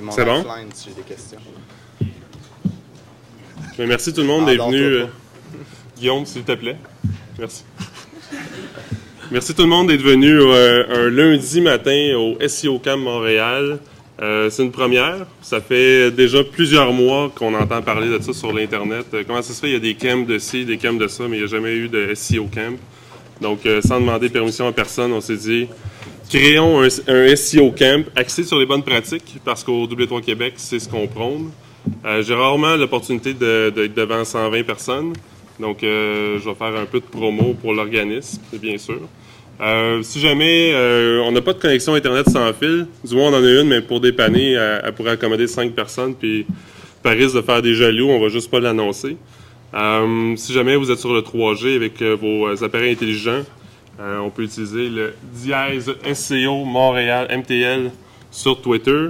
mon C'est bon? lifeline si j'ai des questions. Bien, merci tout le monde d'être venu. Guillaume, s'il te plaît. Merci. Merci tout le monde d'être venu un lundi matin au SEO Camp Montréal. C'est une première. Ça fait déjà plusieurs mois qu'on entend parler de ça sur l'Internet. Comment ça se fait? Il y a des camps de ci, des camps de ça, mais il n'y a jamais eu de SEO Camp. Donc, sans demander permission à personne, on s'est dit, créons un SEO Camp axé sur les bonnes pratiques, parce qu'au W3 Québec, c'est ce qu'on prône. J'ai rarement l'opportunité d'être devant 120 personnes. Donc, je vais faire un peu de promo pour l'organisme, bien sûr. Si jamais on n'a pas de connexion Internet sans fil, du moins on en a une, mais pour dépanner, elle pourrait accommoder 5 personnes, puis par risque de faire des jaloux, on va juste pas l'annoncer. Si jamais vous êtes sur le 3G avec vos appareils intelligents, on peut utiliser le dièse SEO Montréal MTL sur Twitter.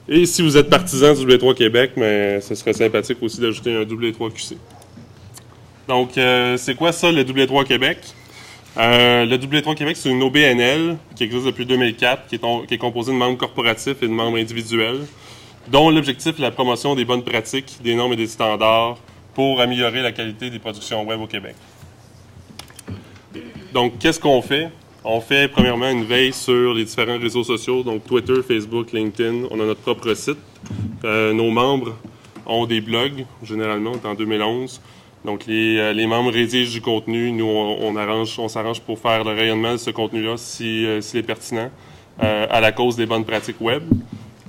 Et si vous êtes partisan du W3 Québec, mais ce serait sympathique aussi d'ajouter un W3QC. Donc, c'est quoi ça, le W3 Québec? Le W3 Québec, c'est une OBNL qui existe depuis 2004, qui est composée de membres corporatifs et de membres individuels, dont l'objectif est la promotion des bonnes pratiques, des normes et des standards pour améliorer la qualité des productions web au Québec. Donc, qu'est-ce qu'on fait? On fait premièrement une veille sur les différents réseaux sociaux, donc Twitter, Facebook, LinkedIn. On a notre propre site. Nos membres ont des blogs, généralement, en 2011. Donc, les membres rédigent du contenu. Nous, on s'arrange pour faire le rayonnement de ce contenu-là, s'il est pertinent, à la cause des bonnes pratiques web.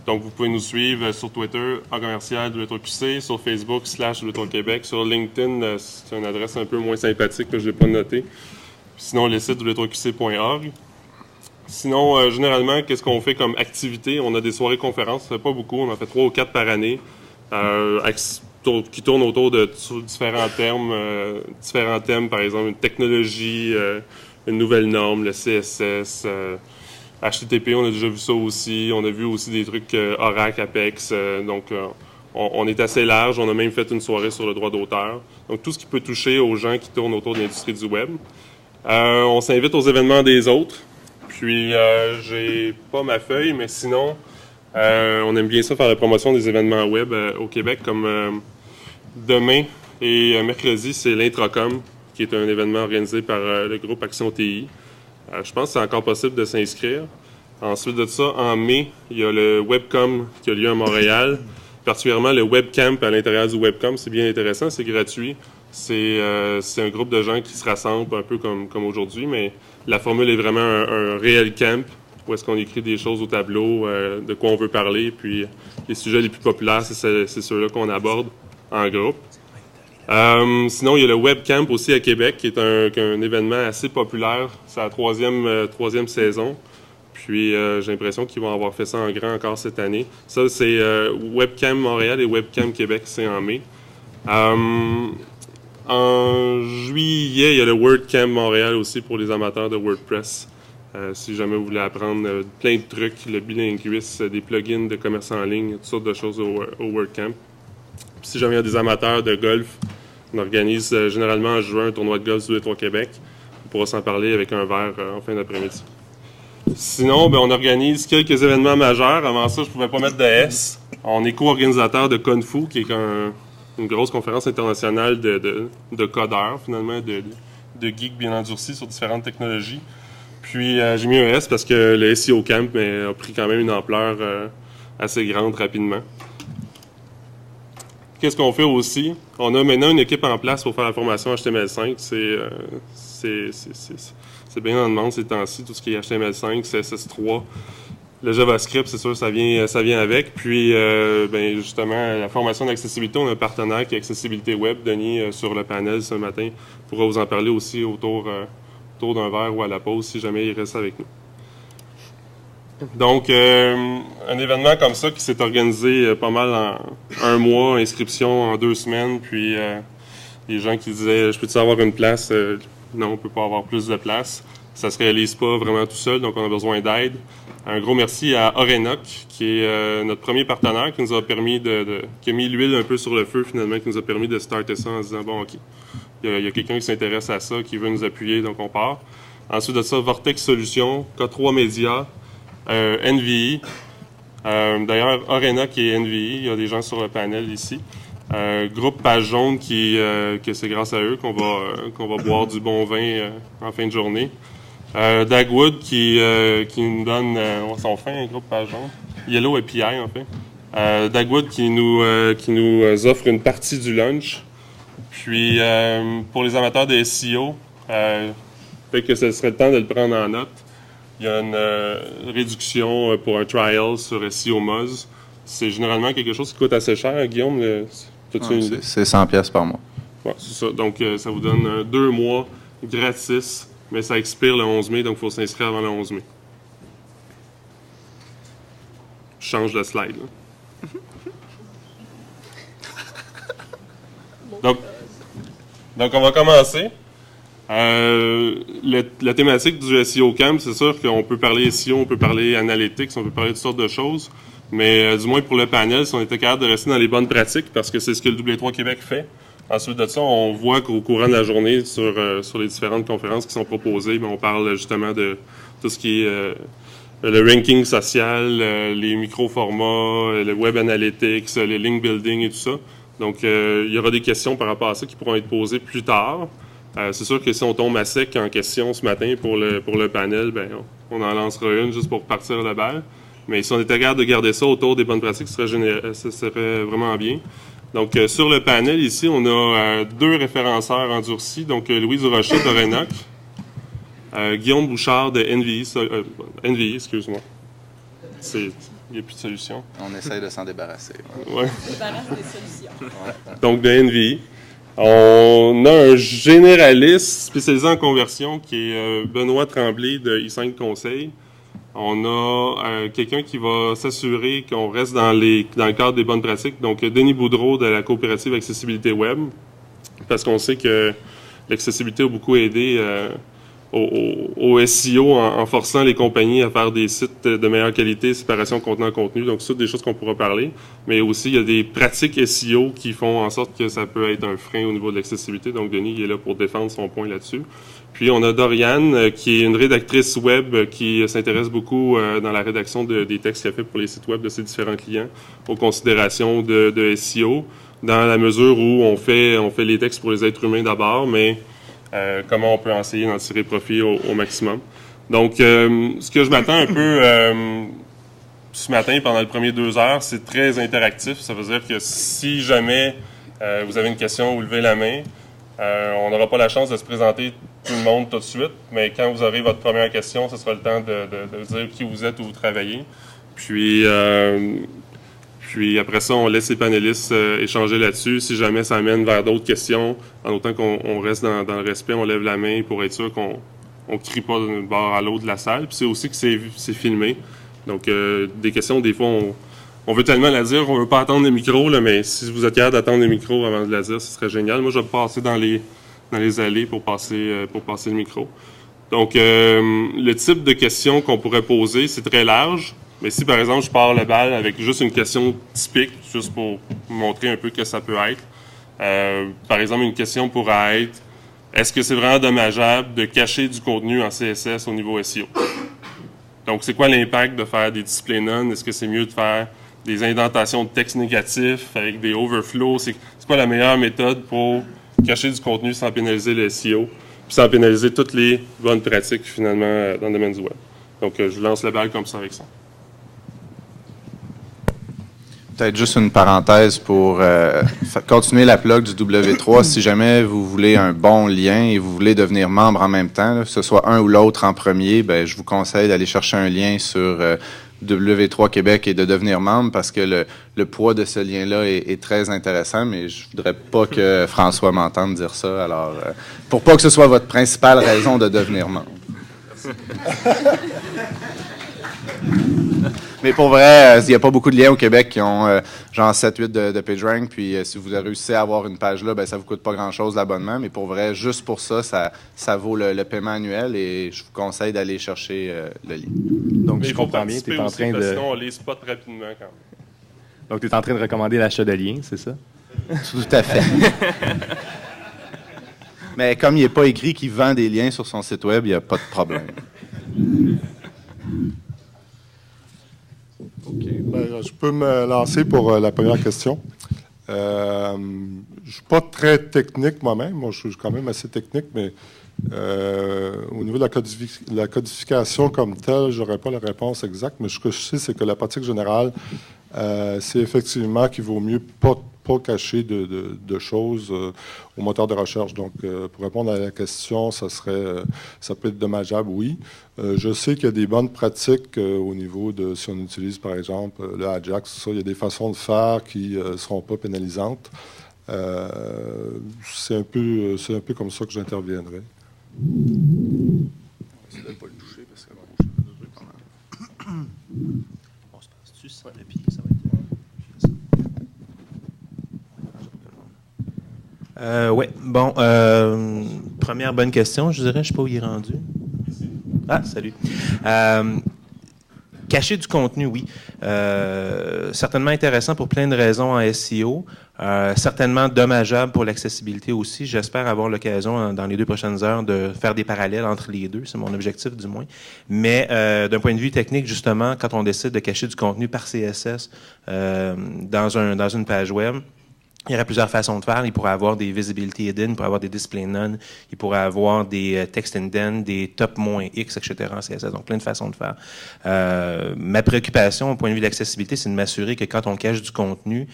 Donc, vous pouvez nous suivre sur Twitter, en commercial W3QC, sur Facebook, /W3 Québec. Sur LinkedIn, c'est une adresse un peu moins sympathique que je n'ai pas notée. Sinon, le site w3qc.org. Sinon, généralement, qu'est-ce qu'on fait comme activité? On a des soirées conférences, ça fait pas beaucoup, on en fait 3 ou 4 par année, qui tournent autour de différents thèmes, par exemple une technologie, une nouvelle norme, le CSS, HTTP, on a déjà vu ça aussi. On a vu aussi des trucs Oracle, Apex. Donc, on est assez large. On a même fait une soirée sur le droit d'auteur. Donc, tout ce qui peut toucher aux gens qui tournent autour de l'industrie du web. On s'invite aux événements des autres. Puis, j'ai pas ma feuille, mais sinon, on aime bien ça faire la promotion des événements web au Québec. Comme demain et mercredi, c'est l'Intracom, qui est un événement organisé par le groupe Action TI. Je pense que c'est encore possible de s'inscrire. Ensuite de ça, en mai, il y a le Webcom qui a lieu à Montréal. Particulièrement le Webcamp à l'intérieur du Webcom, c'est bien intéressant, c'est gratuit. C'est un groupe de gens qui se rassemblent un peu comme aujourd'hui, mais la formule est vraiment un réel camp où est-ce qu'on écrit des choses au tableau, de quoi on veut parler, puis les sujets les plus populaires, c'est ceux-là qu'on aborde en groupe. Sinon, il y a le Webcamp aussi à Québec, qui est un événement assez populaire. C'est la troisième saison. Puis, j'ai l'impression qu'ils vont avoir fait ça en grand encore cette année. Ça, c'est Webcamp Montréal et Webcamp Québec, c'est en mai. En juillet, il y a le WordCamp Montréal aussi pour les amateurs de WordPress. Si jamais vous voulez apprendre plein de trucs, le bilinguisme, des plugins de commerce en ligne, toutes sortes de choses au WordCamp. Puis, si jamais il y a des amateurs de golf, on organise généralement en juin un tournoi de golf du W3 Québec. On pourra s'en parler avec un verre en fin d'après-midi. Sinon, on organise quelques événements majeurs. Avant ça, je ne pouvais pas mettre de S. On est co-organisateur de Kung-Fu, qui est une grosse conférence internationale de codeurs, finalement, de geeks bien endurcis sur différentes technologies. Puis, j'ai mis un S parce que le SEO Camp a pris quand même une ampleur assez grande rapidement. Qu'est-ce qu'on fait aussi? On a maintenant une équipe en place pour faire la formation HTML5. C'est bien en demande ces temps-ci, tout ce qui est HTML5, CSS3. Le JavaScript, c'est sûr, ça vient avec. Puis, justement, la formation d'accessibilité, on a un partenaire qui est Accessibilité Web. Denis, sur le panel ce matin, pourra vous en parler aussi autour d'un verre ou à la pause, si jamais il reste avec nous. Donc, un événement comme ça qui s'est organisé pas mal en un mois, inscription en 2 semaines, puis les gens qui disaient « Je peux-tu avoir une place? » Non, on ne peut pas avoir plus de place. Ça ne se réalise pas vraiment tout seul, donc on a besoin d'aide. Un gros merci à Orenoc, qui est notre premier partenaire, qui nous a permis qui a mis l'huile un peu sur le feu, finalement, qui nous a permis de starter ça en se disant « Bon, OK, il y a quelqu'un qui s'intéresse à ça, qui veut nous appuyer, donc on part. » Ensuite de ça, Vortex Solutions, K3 Média, NVI, D'ailleurs, Orenac et NVI, il y a des gens sur le panel ici. Groupe Page Jaune, que c'est grâce à eux qu'on va boire du bon vin en fin de journée. Dagwood qui nous donne son fin, groupe Page Jaune. Yellow et PI, en fait. Dagwood qui nous offre une partie du lunch. Puis, pour les amateurs de SEO, peut-être que ce serait le temps de le prendre en note. Il y a une réduction pour un trial sur SEO Moz. C'est généralement quelque chose qui coûte assez cher. Guillaume, c'est 100$ par mois. Ouais, c'est ça. Donc, ça vous donne 2 mois gratis, mais ça expire le 11 mai, donc il faut s'inscrire avant le 11 mai. Je change de slide. Donc, on va commencer. La thématique du SEO Camp, c'est sûr qu'on peut parler SEO, on peut parler analytics, on peut parler de toutes sortes de choses, mais du moins pour le panel, si on était capable de rester dans les bonnes pratiques, parce que c'est ce que le W3 Québec fait. Ensuite de ça, on voit qu'au courant de la journée, sur les différentes conférences qui sont proposées, on parle justement de tout ce qui est le ranking social, les micro-formats, le web analytics, le link building et tout ça. Donc, il y aura des questions par rapport à ça qui pourront être posées plus tard. C'est sûr que si on tombe à sec en question ce matin pour le panel, on en lancera une juste pour partir la balle. Mais si on était capable de garder ça autour des bonnes pratiques, ce serait vraiment bien. Donc, sur le panel, ici, on a 2 référenceurs endurcis. Donc, Louis Durocher d'Orenac, Guillaume Bouchard de NVI, excuse-moi. Il n'y a plus de solution. On essaie de s'en débarrasser. Ouais. Débarrasse des solutions. Ouais. Donc, de NVI. On a un généraliste spécialisé en conversion qui est Benoît Tremblay de i5 Conseil. On a quelqu'un qui va s'assurer qu'on reste dans le cadre des bonnes pratiques. Donc, Denis Boudreau de la coopérative Accessibilité Web, parce qu'on sait que l'accessibilité a beaucoup aidé au SEO en forçant les compagnies à faire des sites de meilleure qualité, séparation contenant-contenu. Donc, c'est des choses qu'on pourra parler. Mais aussi, il y a des pratiques SEO qui font en sorte que ça peut être un frein au niveau de l'accessibilité. Donc, Denis il est là pour défendre son point là-dessus. Puis, on a Doriane, qui est une rédactrice web qui s'intéresse beaucoup dans la rédaction des textes qu'elle fait pour les sites web de ses différents clients aux considérations de SEO, dans la mesure où on fait les textes pour les êtres humains d'abord, mais comment on peut essayer d'en tirer profit au maximum. Donc, ce que je m'attends un peu ce matin, pendant les premières 2 heures, c'est très interactif. Ça veut dire que si jamais vous avez une question, vous levez la main. On n'aura pas la chance de se présenter tout le monde tout de suite, mais quand vous aurez votre première question, ce sera le temps de dire qui vous êtes, où vous travaillez. Puis après ça, on laisse les panélistes échanger là-dessus. Si jamais ça amène vers d'autres questions, en autant qu'on reste dans le respect, on lève la main pour être sûr qu'on ne crie pas d'un bord à l'autre de la salle. Puis c'est aussi que c'est filmé. Donc, des questions, des fois, on veut tellement la dire, on ne veut pas attendre le micro, là, mais si vous êtes capable d'attendre le micro avant de la dire, ce serait génial. Moi, je vais passer dans les allées pour passer le micro. Donc, le type de questions qu'on pourrait poser, c'est très large. Mais si, par exemple, je pars la balle avec juste une question typique, juste pour montrer un peu que ça peut être. Par exemple, une question pourrait être, est-ce que c'est vraiment dommageable de cacher du contenu en CSS au niveau SEO? Donc, c'est quoi l'impact de faire des display none? Est-ce que c'est mieux de faire des indentations de texte négatifs avec des overflows? C'est quoi la meilleure méthode pour cacher du contenu sans pénaliser le SEO, puis sans pénaliser toutes les bonnes pratiques, finalement, dans le domaine du web? Donc, je vous lance la balle comme ça avec ça. Peut-être juste une parenthèse pour continuer la plug du W3. Si jamais vous voulez un bon lien et vous voulez devenir membre en même temps, là, que ce soit un ou l'autre en premier, je vous conseille d'aller chercher un lien sur W3 Québec et de devenir membre parce que le poids de ce lien-là est très intéressant, mais je voudrais pas que François m'entende dire ça. Alors, pour pas que ce soit votre principale raison de devenir membre. Mais pour vrai, il n'y a pas beaucoup de liens au Québec qui ont genre 7-8 de PageRank. Puis si vous réussissez à avoir une page là, ça ne vous coûte pas grand-chose l'abonnement. Mais pour vrai, juste pour ça, ça vaut le paiement annuel. Et je vous conseille d'aller chercher le lien. Donc, je comprends bien, tu es en train de... Sinon, on les spot rapidement quand même. Donc, tu es en train de recommander l'achat de liens, c'est ça? Tout à fait. Mais comme il n'est pas écrit qu'il vend des liens sur son site web, il n'y a pas de problème. OK. Je peux me lancer pour la première question. Je ne suis pas très technique moi-même. Moi, je suis quand même assez technique, mais au niveau de la codification comme telle, je n'aurais pas la réponse exacte, mais ce que je sais, c'est que la pratique générale, c'est effectivement qu'il vaut mieux pas cacher de choses au moteur de recherche. Donc, pour répondre à la question, ça peut être dommageable, oui. Je sais qu'il y a des bonnes pratiques au niveau de, si on utilise par exemple le Ajax, ça, il y a des façons de faire qui ne seront pas pénalisantes. C'est un peu comme ça que j'interviendrai. Essaye de ne pas le toucher parce que On se passe dessus, ça, et puis ça va être... oui, bon, première bonne question, je dirais, je ne sais pas où il est rendu. Ah, salut. Cacher du contenu, oui. Certainement intéressant pour plein de raisons en SEO. Certainement dommageable pour l'accessibilité aussi. J'espère avoir l'occasion dans les 2 prochaines heures de faire des parallèles entre les deux. C'est mon objectif du moins. Mais d'un point de vue technique, justement, quand on décide de cacher du contenu par CSS dans une page web, il y aurait plusieurs façons de faire. Il pourrait avoir des visibility hidden, il pourrait avoir des display none, il pourrait avoir des text indent, des top-X, etc. en CSS. Donc, plein de façons de faire. Ma préoccupation, au point de vue de l'accessibilité, c'est de m'assurer que quand on cache du contenu,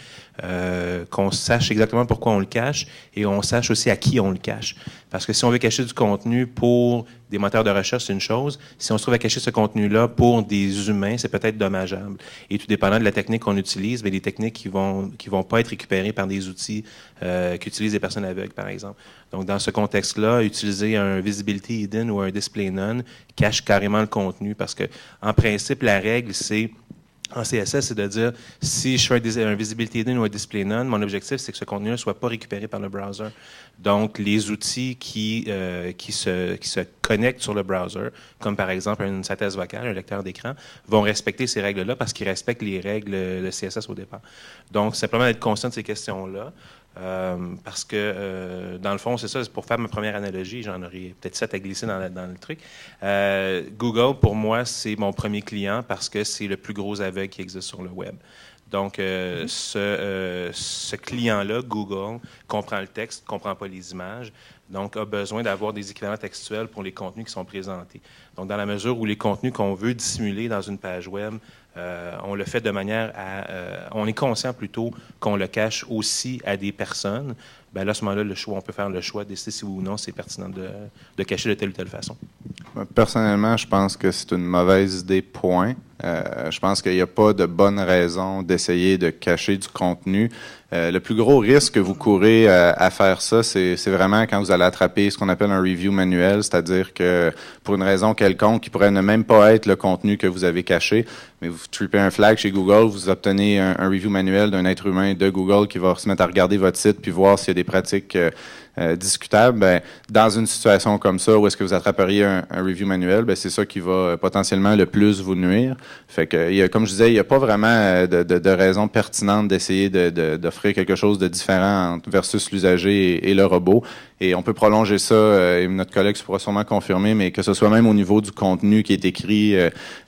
qu'on sache exactement pourquoi on le cache et on sache aussi à qui on le cache. Parce que si on veut cacher du contenu pour des moteurs de recherche, c'est une chose. Si on se trouve à cacher ce contenu-là pour des humains, c'est peut-être dommageable. Et tout dépendant de la technique qu'on utilise, mais des techniques qui vont pas être récupérées par des outils qu'utilisent des personnes aveugles, par exemple. Donc, dans ce contexte-là, utiliser un visibility hidden ou un display none cache carrément le contenu parce que, en principe, la règle, c'est en CSS, c'est de dire, si je fais un visibility hidden ou un display none, mon objectif, c'est que ce contenu ne soit pas récupéré par le browser. Donc, les outils qui se connectent sur le browser, comme par exemple une synthèse vocale, un lecteur d'écran, vont respecter ces règles-là parce qu'ils respectent les règles de CSS au départ. Donc, simplement d'être conscient de ces questions-là. Parce que, dans le fond, c'est ça, c'est pour faire ma première analogie, j'en aurais peut-être 7 à glisser dans le truc. Google, pour moi, c'est mon premier client parce que c'est le plus gros aveugle qui existe sur le web. Donc, ce client-là, Google, comprend le texte, comprend pas les images, donc a besoin d'avoir des équivalents textuels pour les contenus qui sont présentés. Donc, dans la mesure où les contenus qu'on veut dissimuler dans une page web, on le fait de manière à... on est conscient plutôt qu'on le cache aussi à des personnes. Bien là, à ce moment-là, on peut faire le choix de décider si oui ou non c'est pertinent de cacher de telle ou telle façon. Personnellement, je pense que c'est une mauvaise idée, point. Je pense qu'il n'y a pas de bonne raison d'essayer de cacher du contenu. Le plus gros risque que vous courez à faire ça, c'est vraiment quand vous allez attraper ce qu'on appelle un review manuel, c'est-à-dire que pour une raison quelconque, qui pourrait ne même pas être le contenu que vous avez caché, mais vous tripez un flag chez Google, vous obtenez un review manuel d'un être humain de Google qui va se mettre à regarder votre site puis voir s'il y a des pratiques discutable, ben, dans une situation comme ça, où est-ce que vous attraperiez un review manuel, ben, c'est ça qui va potentiellement le plus vous nuire. Fait que, comme je disais, il n'y a pas vraiment de raison pertinente d'essayer d'offrir quelque chose de différent versus l'usager et le robot. Et on peut prolonger ça, et notre collègue pourra sûrement confirmer, mais que ce soit même au niveau du contenu qui est écrit,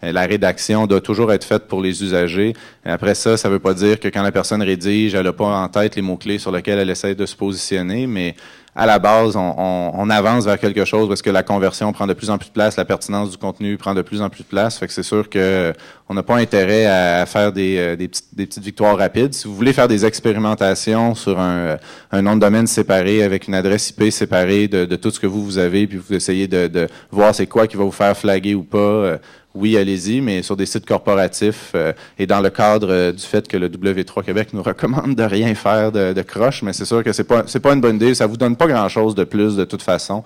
la rédaction doit toujours être faite pour les usagers. Et après ça, ça ne veut pas dire que quand la personne rédige, elle n'a pas en tête les mots-clés sur lesquels elle essaie de se positionner, mais à la base, on avance vers quelque chose parce que la conversion prend de plus en plus de place, la pertinence du contenu prend de plus en plus de place. Fait que c'est sûr que on n'a pas intérêt à faire des petites victoires rapides. Si vous voulez faire des expérimentations sur un nom de domaine séparé avec une adresse IP séparée de tout ce que vous avez, puis vous essayez de voir c'est quoi qui va vous faire flaguer ou pas, oui, allez-y, mais sur des sites corporatifs et dans le cadre du fait que le W3 Québec nous recommande de rien faire de croche, mais c'est sûr que c'est pas une bonne idée. Ça vous donne pas grand-chose de plus de toute façon.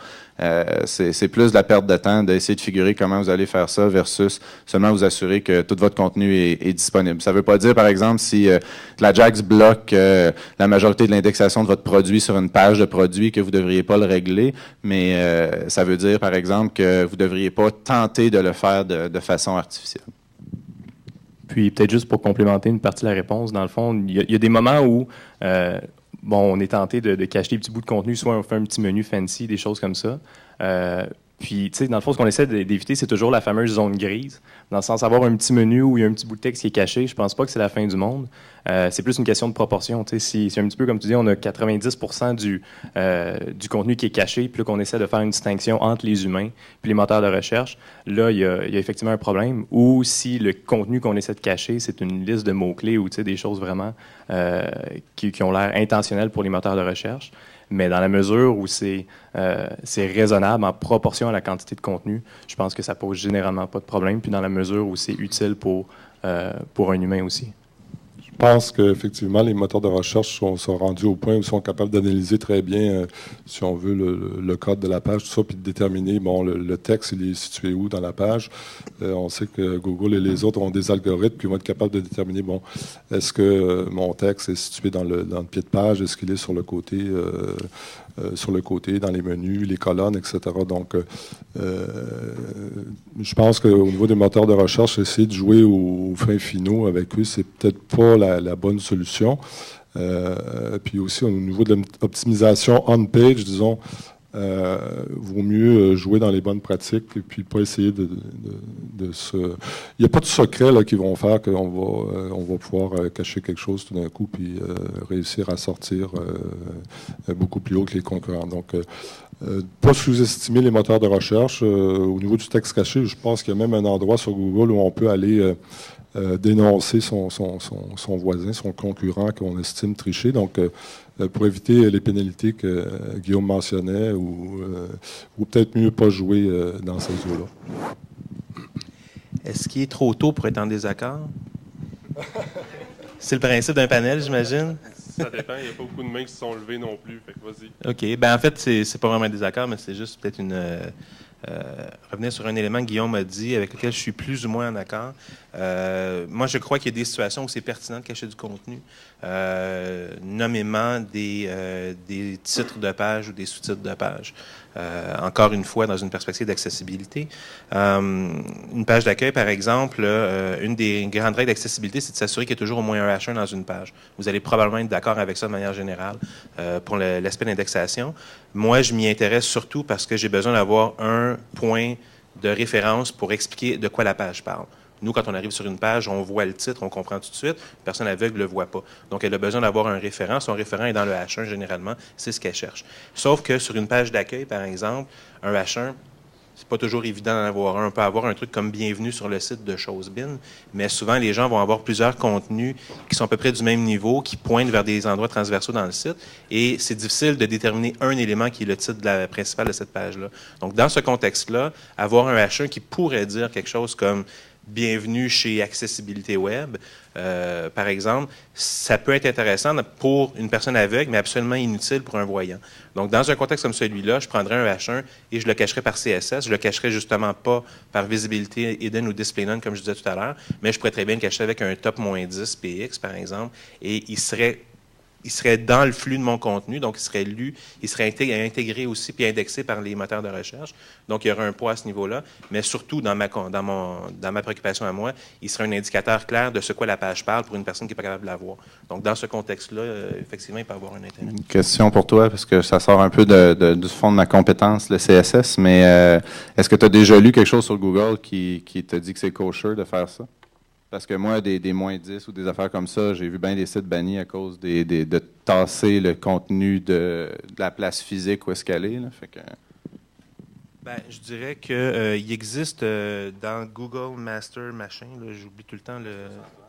C'est plus de la perte de temps d'essayer de figurer comment vous allez faire ça versus seulement vous assurer que tout votre contenu est disponible. Ça veut pas dire, par exemple, si l'Ajax bloque la majorité de l'indexation de votre produit sur une page de produit que vous devriez pas le régler, mais ça veut dire, par exemple, que vous devriez pas tenter de le faire de façon artificielle. Puis peut-être juste pour complémenter une partie de la réponse, dans le fond, il y a des moments où on est tenté de cacher des petits bouts de contenu, soit on fait un petit menu fancy, des choses comme ça. Puis, tu sais, dans le fond, ce qu'on essaie d'éviter, c'est toujours la fameuse zone grise. Dans le sens, avoir un petit menu où il y a un petit bout de texte qui est caché, je pense pas que c'est la fin du monde. C'est plus une question de proportion. Tu sais, si c'est un petit peu comme tu dis, on a 90% du contenu qui est caché, puis qu'on essaie de faire une distinction entre les humains puis les moteurs de recherche, là, il y a effectivement un problème. Ou si le contenu qu'on essaie de cacher, c'est une liste de mots-clés ou, tu sais, des choses vraiment qui ont l'air intentionnelles pour les moteurs de recherche. Mais dans la mesure où c'est raisonnable en proportion à la quantité de contenu, je pense que ça pose généralement pas de problème. Puis dans la mesure où c'est utile pour un humain aussi. Je pense qu'effectivement, les moteurs de recherche sont rendus au point où ils sont capables d'analyser très bien, si on veut, le code de la page, tout ça, puis de déterminer, bon, le texte, il est situé où dans la page. On sait que Google et les autres ont des algorithmes qui vont être capables de déterminer, bon, est-ce que mon texte est situé dans le pied de page, est-ce qu'il est sur le côté, dans les menus, les colonnes, etc. Donc, je pense qu'au niveau des moteurs de recherche, essayer de jouer aux fins finaux avec eux, c'est peut-être pas la bonne solution. Puis aussi, au niveau de l'optimisation on-page, disons, vaut mieux jouer dans les bonnes pratiques et puis pas essayer de se... Il n'y a pas de secret là, qui vont faire qu'on va pouvoir cacher quelque chose tout d'un coup puis réussir à sortir beaucoup plus haut que les concurrents. Donc, pas sous-estimer les moteurs de recherche. Au niveau du texte caché, je pense qu'il y a même un endroit sur Google où on peut aller dénoncer son voisin, son concurrent qu'on estime tricher. Donc, pour éviter les pénalités que Guillaume mentionnait, ou peut-être mieux pas jouer dans ces eaux-là. Est-ce qu'il est trop tôt pour être en désaccord? C'est le principe d'un panel, j'imagine? Ça dépend. Il n'y a pas beaucoup de mains qui se sont levées non plus. Fait que vas-y. OK. Ben en fait, c'est pas vraiment un désaccord, mais c'est juste peut-être revenir sur un élément que Guillaume a dit, avec lequel je suis plus ou moins en accord. Moi, je crois qu'il y a des situations où c'est pertinent de cacher du contenu, nommément des titres de page ou des sous-titres de page. Encore une fois, dans une perspective d'accessibilité. Une page d'accueil, par exemple, une des grandes règles d'accessibilité, c'est de s'assurer qu'il y a toujours au moins un H1 dans une page. Vous allez probablement être d'accord avec ça de manière générale pour l'aspect d'indexation. Moi, je m'y intéresse surtout parce que j'ai besoin d'avoir un point de référence pour expliquer de quoi la page parle. Nous, quand on arrive sur une page, on voit le titre, on comprend tout de suite. Une personne aveugle ne le voit pas. Donc, elle a besoin d'avoir un référent. Son référent est dans le H1, généralement. C'est ce qu'elle cherche. Sauf que sur une page d'accueil, par exemple, un H1, c'est pas toujours évident d'en avoir un. On peut avoir un truc comme bienvenue sur le site de Chosebin, mais souvent, les gens vont avoir plusieurs contenus qui sont à peu près du même niveau, qui pointent vers des endroits transversaux dans le site. Et c'est difficile de déterminer un élément qui est le titre principal de cette page-là. Donc, dans ce contexte-là, avoir un H1 qui pourrait dire quelque chose comme bienvenue chez Accessibilité Web, par exemple, ça peut être intéressant pour une personne aveugle, mais absolument inutile pour un voyant. Donc, dans un contexte comme celui-là, je prendrais un H1 et je le cacherais par CSS. Je le cacherais justement pas par visibilité hidden ou display none, comme je disais tout à l'heure, mais je pourrais très bien le cacher avec un top-10 PX, par exemple, et il serait dans le flux de mon contenu, donc il serait lu, il serait intégré aussi puis indexé par les moteurs de recherche. Donc, il y aurait un poids à ce niveau-là, mais surtout, dans ma préoccupation à moi, il serait un indicateur clair de ce quoi la page parle pour une personne qui n'est pas capable de la voir. Donc, dans ce contexte-là, effectivement, il peut y avoir un intérêt. Une question pour toi, parce que ça sort un peu du fond de ma compétence, le CSS, mais est-ce que tu as déjà lu quelque chose sur Google qui te dit que c'est kosher de faire ça? Parce que moi, des -10 ou des affaires comme ça, j'ai vu bien des sites bannis à cause de tasser le contenu de la place physique où est-ce qu'elle est. Là. Fait que... Ben, je dirais qu'il existe dans Google Master Machin, j'oublie tout le temps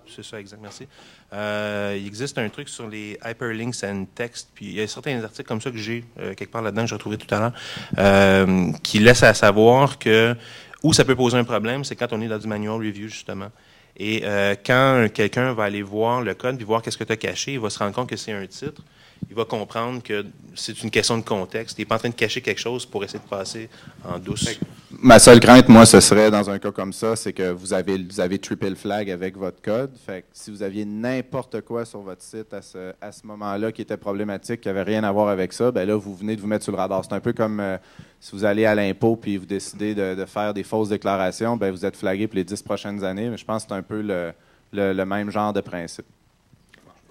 c'est ça, exact, merci. Il existe un truc sur les hyperlinks and text, puis il y a certains articles comme ça que j'ai quelque part là-dedans, que j'ai retrouvé tout à l'heure, qui laissent à savoir que où ça peut poser un problème, c'est quand on est dans du manual review, justement. Et quand quelqu'un va aller voir le code puis voir qu'est-ce que tu as caché, il va se rendre compte que c'est un titre. Il va comprendre que c'est une question de contexte. Il n'est pas en train de cacher quelque chose pour essayer de passer en douce. Ma seule crainte, moi, ce serait dans un cas comme ça, c'est que vous avez triple flag avec votre code. Fait que si vous aviez n'importe quoi sur votre site à ce moment-là qui était problématique, qui n'avait rien à voir avec ça, ben là, vous venez de vous mettre sur le radar. C'est un peu comme si vous allez à l'impôt puis vous décidez de faire des fausses déclarations, ben vous êtes flagué pour les 10 prochaines années. Mais je pense que c'est un peu le même genre de principe.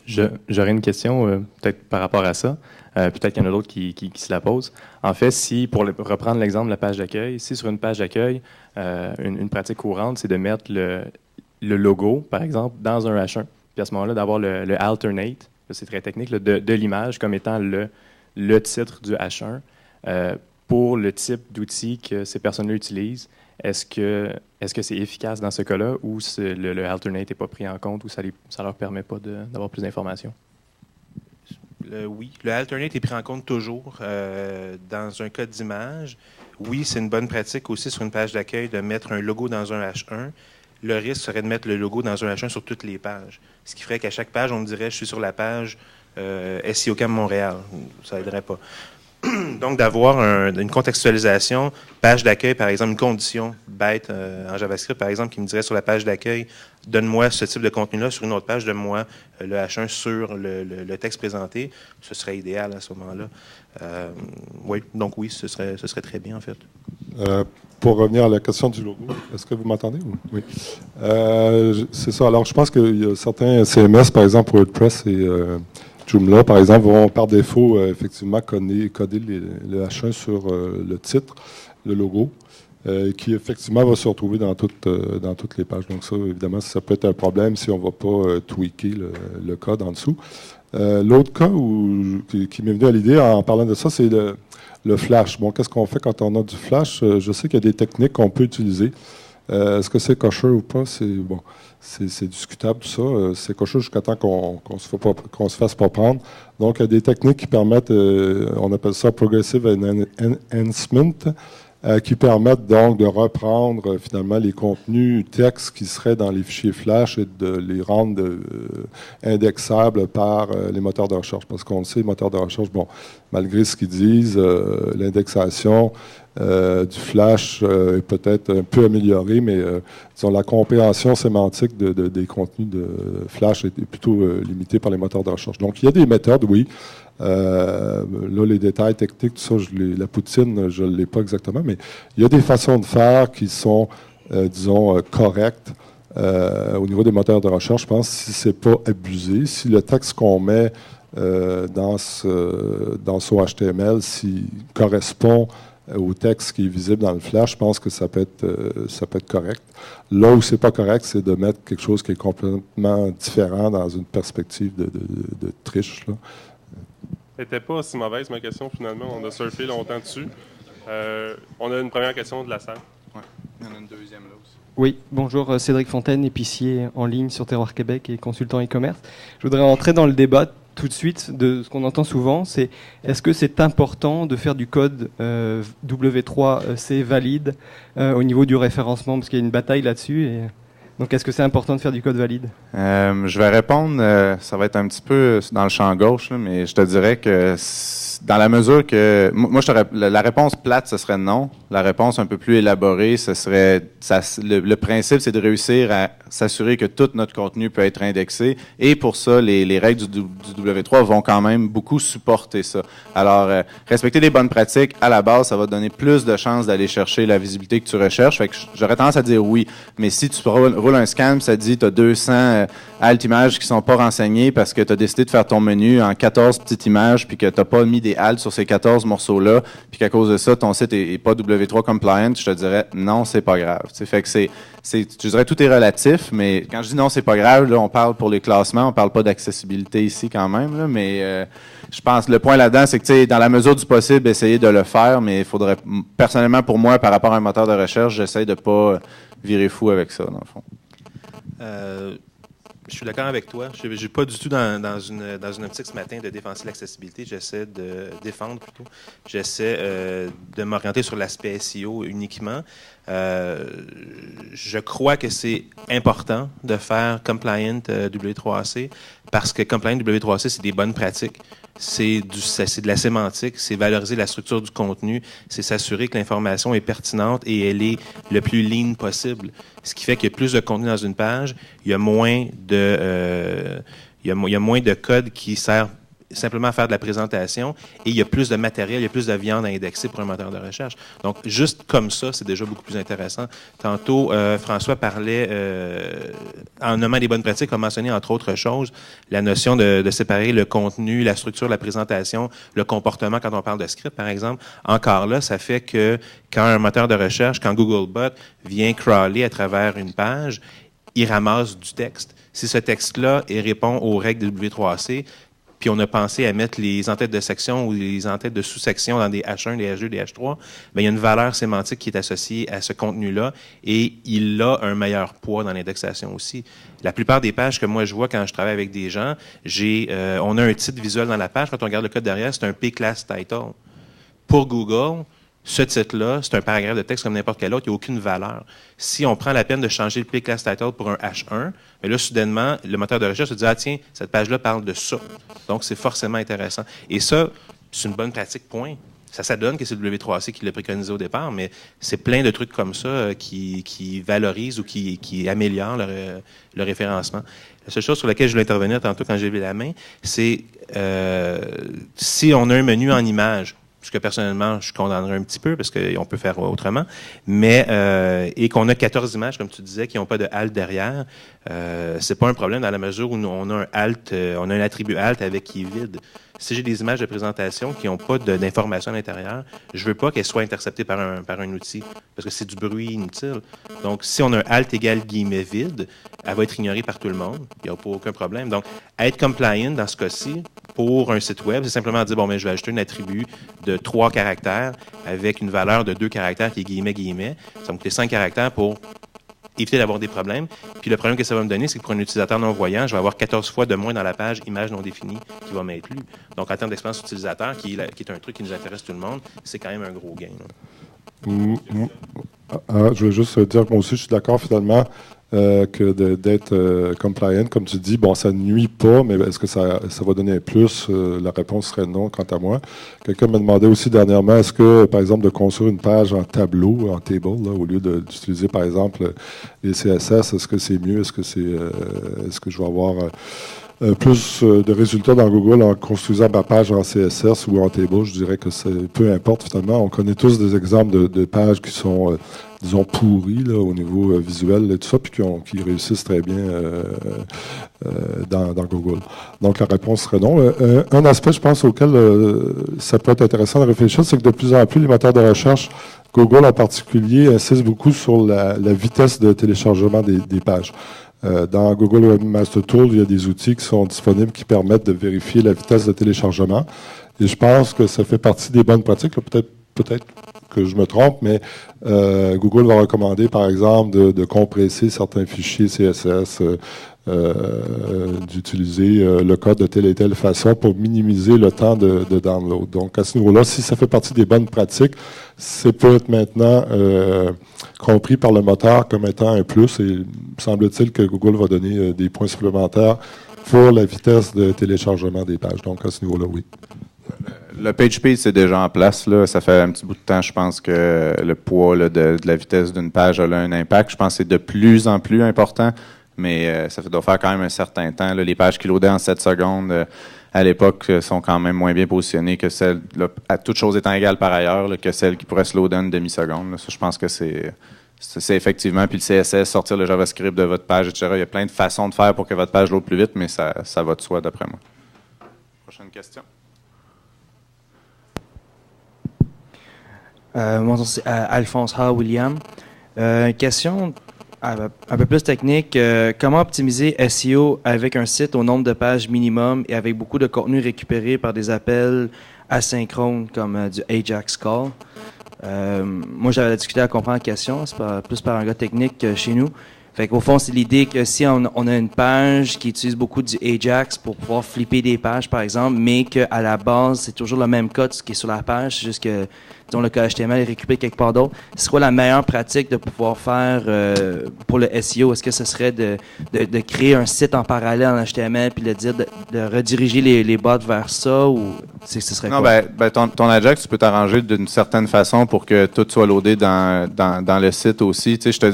J'aurais une question peut-être par rapport à ça. Peut-être qu'il y en a d'autres qui se la posent. En fait, si, pour reprendre l'exemple de la page d'accueil, si sur une page d'accueil, une pratique courante, c'est de mettre le logo, par exemple, dans un H1. Puis à ce moment-là, d'avoir le alternate, c'est très technique, là, de l'image comme étant le titre du H1 pour le type d'outil que ces personnes-là utilisent. Est-ce que c'est efficace dans ce cas-là ou le alternate n'est pas pris en compte ou ça leur permet pas d'avoir plus d'informations? Oui, le alternate est pris en compte toujours dans un cas d'image. Oui, c'est une bonne pratique aussi sur une page d'accueil de mettre un logo dans un H1. Le risque serait de mettre le logo dans un H1 sur toutes les pages. Ce qui ferait qu'à chaque page, on me dirait « je suis sur la page SEOcam Montréal ». Ça n'aiderait pas. Donc, d'avoir une contextualisation, page d'accueil, par exemple, une condition bête en JavaScript, par exemple, qui me dirait sur la page d'accueil, donne-moi ce type de contenu-là, sur une autre page, donne-moi le H1 sur le texte présenté, ce serait idéal à ce moment-là. Oui, donc oui, ce serait très bien, en fait. Pour revenir à la question du logo, est-ce que vous m'entendez? Oui. C'est ça. Alors, je pense qu'il y a certains CMS, par exemple, WordPress et Joomla, par exemple, vont par défaut effectivement coder le H1 sur le titre, le logo, qui effectivement va se retrouver dans toutes les pages. Donc ça, évidemment, ça peut être un problème si on ne va pas tweaker le code en dessous. L'autre cas qui m'est venu à l'idée en parlant de ça, c'est le flash. Bon, qu'est-ce qu'on fait quand on a du flash? Je sais qu'il y a des techniques qu'on peut utiliser. Est-ce que c'est kosher ou pas? C'est discutable tout ça. C'est kosher jusqu'à temps qu'on se fasse pas prendre. Donc, il y a des techniques qui permettent, on appelle ça Progressive Enhancement, qui permettent donc de reprendre finalement les contenus textes qui seraient dans les fichiers Flash et de les rendre indexables par les moteurs de recherche. Parce qu'on le sait, les moteurs de recherche, bon, malgré ce qu'ils disent, l'indexation du Flash est peut-être un peu améliorée, mais disons, la compréhension sémantique des contenus de Flash est plutôt limitée par les moteurs de recherche. Donc, il y a des méthodes, oui. Là, les détails techniques, tout ça, la poutine, je ne l'ai pas exactement, mais il y a des façons de faire qui sont, disons, correctes au niveau des moteurs de recherche. Je pense si ce n'est pas abusé, si le texte qu'on met dans son HTML, s'il correspond au texte qui est visible dans le Flash, je pense que ça peut être correct. Là où c'est pas correct, c'est de mettre quelque chose qui est complètement différent dans une perspective de triche, là. C'était pas si mauvaise, ma question, finalement. On a surfé longtemps dessus. On a une première question de la salle. Oui, il y en a une deuxième là aussi. Oui, bonjour, Cédric Fontaine, épicier en ligne sur Terroir Québec et consultant e-commerce. Je voudrais entrer dans le débat tout de suite de ce qu'on entend souvent, c'est est-ce que c'est important de faire du code W3C valide au niveau du référencement, parce qu'il y a une bataille là-dessus. Donc, est-ce que c'est important de faire du code valide? Je vais répondre, ça va être un petit peu dans le champ gauche, là, mais je te dirais que dans la mesure que... Moi, la réponse plate, ce serait non. La réponse un peu plus élaborée, ce serait... Le principe, c'est de réussir à s'assurer que tout notre contenu peut être indexé. Et pour ça, les règles du W3 vont quand même beaucoup supporter ça. Alors, respecter les bonnes pratiques, à la base, ça va te donner plus de chances d'aller chercher la visibilité que tu recherches. Fait que j'aurais tendance à dire oui. Mais si tu roules un scan, ça te dit tu as 200 alt images qui sont pas renseignées parce que tu as décidé de faire ton menu en 14 petites images puis que tu n'as pas mis des alt sur ces 14 morceaux-là puis qu'à cause de ça, ton site est pas W3 compliant, je te dirais non, c'est pas grave. T'sais, fait que je dirais tout est relatif, mais quand je dis non, c'est pas grave, là, on parle pour les classements, on parle pas d'accessibilité ici quand même, là, mais je pense le point là-dedans, c'est que dans la mesure du possible, essayer de le faire, mais il faudrait, personnellement pour moi, par rapport à un moteur de recherche, j'essaie de pas virer fou avec ça, dans le fond. Je suis d'accord avec toi. Je ne suis pas du tout dans une optique ce matin de défenser l'accessibilité. J'essaie de défendre plutôt. J'essaie de m'orienter sur l'aspect SEO uniquement. Je crois que c'est important de faire Compliant W3C parce que Compliant W3C, c'est des bonnes pratiques. C'est de la sémantique, c'est valoriser la structure du contenu, c'est s'assurer que l'information est pertinente et elle est le plus lean possible. Ce qui fait qu'il y a plus de contenu dans une page, il y a moins de code qui sert simplement à faire de la présentation et il y a plus de matériel, il y a plus de viande à indexer pour un moteur de recherche. Donc, juste comme ça, c'est déjà beaucoup plus intéressant. Tantôt, François parlait, en nommant des bonnes pratiques, a mentionné, entre autres choses, la notion de séparer le contenu, la structure, la présentation, le comportement quand on parle de script, par exemple. Encore là, ça fait que quand un moteur de recherche, quand Googlebot vient crawler à travers une page, il ramasse du texte. Si ce texte-là répond aux règles de W3C, puis on a pensé à mettre les entêtes de section ou les entêtes de sous-section dans des H1, des H2, des H3, bien, il y a une valeur sémantique qui est associée à ce contenu-là et il a un meilleur poids dans l'indexation aussi. La plupart des pages que moi je vois quand je travaille avec des gens, on a un titre visuel dans la page. Quand on regarde le code derrière, c'est un P-Class Title. Pour Google, ce titre-là, c'est un paragraphe de texte comme n'importe quel autre, il n'y a aucune valeur. Si on prend la peine de changer le P-Class Title pour un H1, mais là, soudainement, le moteur de recherche se dit « Ah tiens, cette page-là parle de ça. » Donc, c'est forcément intéressant. Et ça, c'est une bonne pratique, point. Ça donne que c'est le W3C qui l'a préconisé au départ, mais c'est plein de trucs comme ça qui valorisent ou qui améliorent le référencement. La seule chose sur laquelle je voulais intervenir tantôt quand j'ai levé la main, c'est si on a un menu en image, ce que personnellement, je condamnerais un petit peu parce qu'on peut faire autrement, mais et qu'on a 14 images, comme tu disais, qui n'ont pas de alt derrière, c'est pas un problème dans la mesure où on a un alt, on a un attribut alt avec qui est vide. Si j'ai des images de présentation qui n'ont pas d'information à l'intérieur, je veux pas qu'elles soient interceptées par un outil, parce que c'est du bruit inutile. Donc, si on a un alt égale guillemets vide, elle va être ignorée par tout le monde. Il n'y a pas aucun problème. Donc, être compliant dans ce cas-ci, pour un site web, c'est simplement dire, bon, mais je vais ajouter un attribut de 3 caractères avec une valeur de 2 caractères qui est guillemets. Ça va me coûter 5 caractères pour éviter d'avoir des problèmes. Puis le problème que ça va me donner, c'est que pour un utilisateur non-voyant, je vais avoir 14 fois de moins dans la page image non définie qui va m'être lue. Donc, en termes d'expérience utilisateur, qui est un truc qui nous intéresse tout le monde, c'est quand même un gros gain. Je voulais juste dire que moi aussi, je suis d'accord finalement que d'être compliant, comme tu dis, bon, ça ne nuit pas, mais est-ce que ça va donner un plus? La réponse serait non, quant à moi. Quelqu'un me demandait aussi dernièrement, est-ce que, par exemple, de construire une page en tableau, en table, là, au lieu d'utiliser, par exemple, les CSS, est-ce que c'est mieux? Est-ce que je vais avoir plus de résultats dans Google en construisant ma page en CSS ou en table? Je dirais que peu importe, finalement. On connaît tous des exemples de pages qui sont disons, pourris là, au niveau visuel et tout ça, puis qui réussissent très bien dans Google. Donc, la réponse serait non. Un aspect, je pense, auquel ça peut être intéressant de réfléchir, c'est que de plus en plus, les moteurs de recherche, Google en particulier, insiste beaucoup sur la vitesse de téléchargement des pages. Dans Google Webmaster Tool, il y a des outils qui sont disponibles qui permettent de vérifier la vitesse de téléchargement. Et je pense que ça fait partie des bonnes pratiques. Peut-être que je me trompe, mais Google va recommander, par exemple, de compresser certains fichiers CSS, d'utiliser le code de telle et telle façon pour minimiser le temps de download. Donc, à ce niveau-là, si ça fait partie des bonnes pratiques, c'est peut-être maintenant compris par le moteur comme étant un plus, et semble-t-il que Google va donner des points supplémentaires pour la vitesse de téléchargement des pages. Donc, à ce niveau-là, oui. Le PageSpeed, c'est déjà en place. Là. Ça fait un petit bout de temps, je pense, que le poids là, de la vitesse d'une page a un impact. Je pense que c'est de plus en plus important, mais ça doit faire quand même un certain temps. Là. Les pages qui loadaient en 7 secondes, à l'époque, sont quand même moins bien positionnées que celles, là, à toute chose étant égale par ailleurs, là, que celles qui pourraient se loader en une demi-seconde. Là. Ça, je pense que c'est effectivement, puis le CSS, sortir le JavaScript de votre page, etc. Il y a plein de façons de faire pour que votre page load plus vite, mais ça va de soi, d'après moi. Prochaine question. Mon nom, c'est Alphonse H. William. Une question un peu plus technique. Comment optimiser SEO avec un site au nombre de pages minimum et avec beaucoup de contenu récupéré par des appels asynchrones comme du Ajax Call? Moi, j'avais discuté à comprendre la question. C'est plus par un gars technique chez nous. Fait qu'au fond, c'est l'idée que si on a une page qui utilise beaucoup du Ajax pour pouvoir flipper des pages, par exemple, mais qu'à la base, c'est toujours le même code qui est sur la page, c'est juste que disons, le code HTML est récupéré quelque part d'autre. C'est quoi la meilleure pratique de pouvoir faire pour le SEO? Est-ce que ce serait de créer un site en parallèle en HTML puis de rediriger les bots vers ça ou ce serait non, quoi? ton Ajax, tu peux t'arranger d'une certaine façon pour que tout soit loadé dans le site aussi. Tu sais,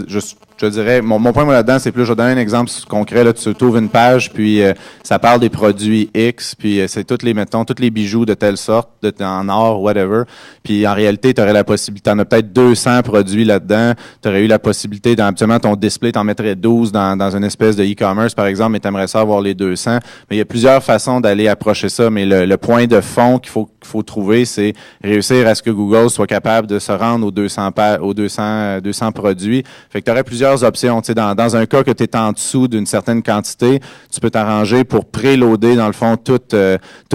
je te dirais, mon point moi, là-dedans, c'est plus, je vais donner un exemple concret. Là, tu trouves une page, puis ça parle des produits X, puis c'est tous les bijoux de telle sorte, en or, whatever. Puis en réalité, tu aurais la possibilité, tu en as peut-être 200 produits là-dedans. Tu aurais eu la possibilité, habituellement, ton display, tu en mettrais 12 dans une espèce de e-commerce, par exemple, mais tu aimerais ça avoir les 200. Mais il y a plusieurs façons d'aller approcher ça, mais le point de fond qu'il faut trouver, c'est réussir à ce que Google soit capable de se rendre aux 200 produits. Fait que tu aurais plusieurs options. Tu sais, dans un cas que tu es en dessous d'une certaine quantité, tu peux t'arranger pour préloader, dans le fond, toutes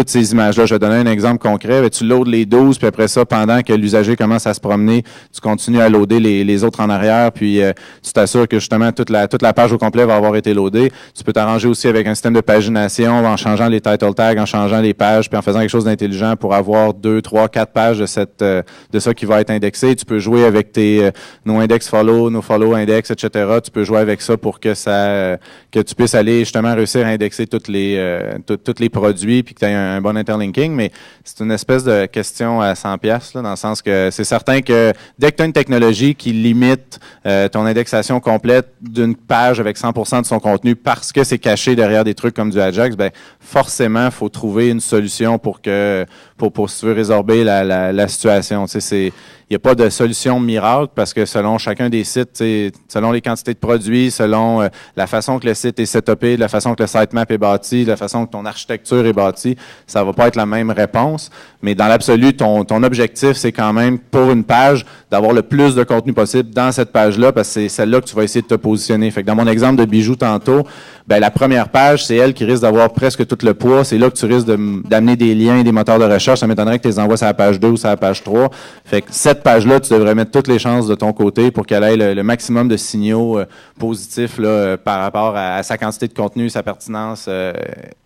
ces images-là. Je vais donner un exemple concret. Tu loads les 12, puis après ça, pendant que l'usager commence à se promener, tu continues à loader les autres en arrière, puis tu t'assures que justement toute la page au complet va avoir été loadée. Tu peux t'arranger aussi avec un système de pagination en changeant les title tags, en changeant les pages, puis en faisant quelque chose d'intelligent pour avoir 2, 3, 4 pages de ça qui va être indexé. Tu peux jouer avec tes no index follow, no follow index, etc. Tu peux jouer avec ça pour que tu puisses aller justement réussir à indexer tous les produits puis que tu aies un bon interlinking. Mais c'est une espèce de question à 100$, là, dans le sens que c'est certain que dès que tu as une technologie qui limite ton indexation complète d'une page avec 100% de son contenu parce que c'est caché derrière des trucs comme du Ajax, ben forcément, il faut trouver une solution pour si tu veux résorber la situation. Tu sais, il n'y a pas de solution miracle parce que selon chacun des sites, selon les quantités de produits, selon la façon que le site est setupé, la façon que le sitemap est bâti, la façon que ton architecture est bâtie, ça va pas être la même réponse. Mais dans l'absolu, ton objectif, c'est quand même, pour une page, d'avoir le plus de contenu possible dans cette page-là parce que c'est celle-là que tu vas essayer de te positionner. Fait que dans mon exemple de bijoux tantôt, ben la première page, c'est elle qui risque d'avoir presque tout le poids. C'est là que tu risques d'amener des liens et des moteurs de recherche. Ça m'étonnerait que tu les envoies sur la page 2 ou sur la page 3. Fait que cette page-là, tu devrais mettre toutes les chances de ton côté pour qu'elle ait le maximum de signaux positifs là, par rapport à sa quantité de contenu, sa pertinence,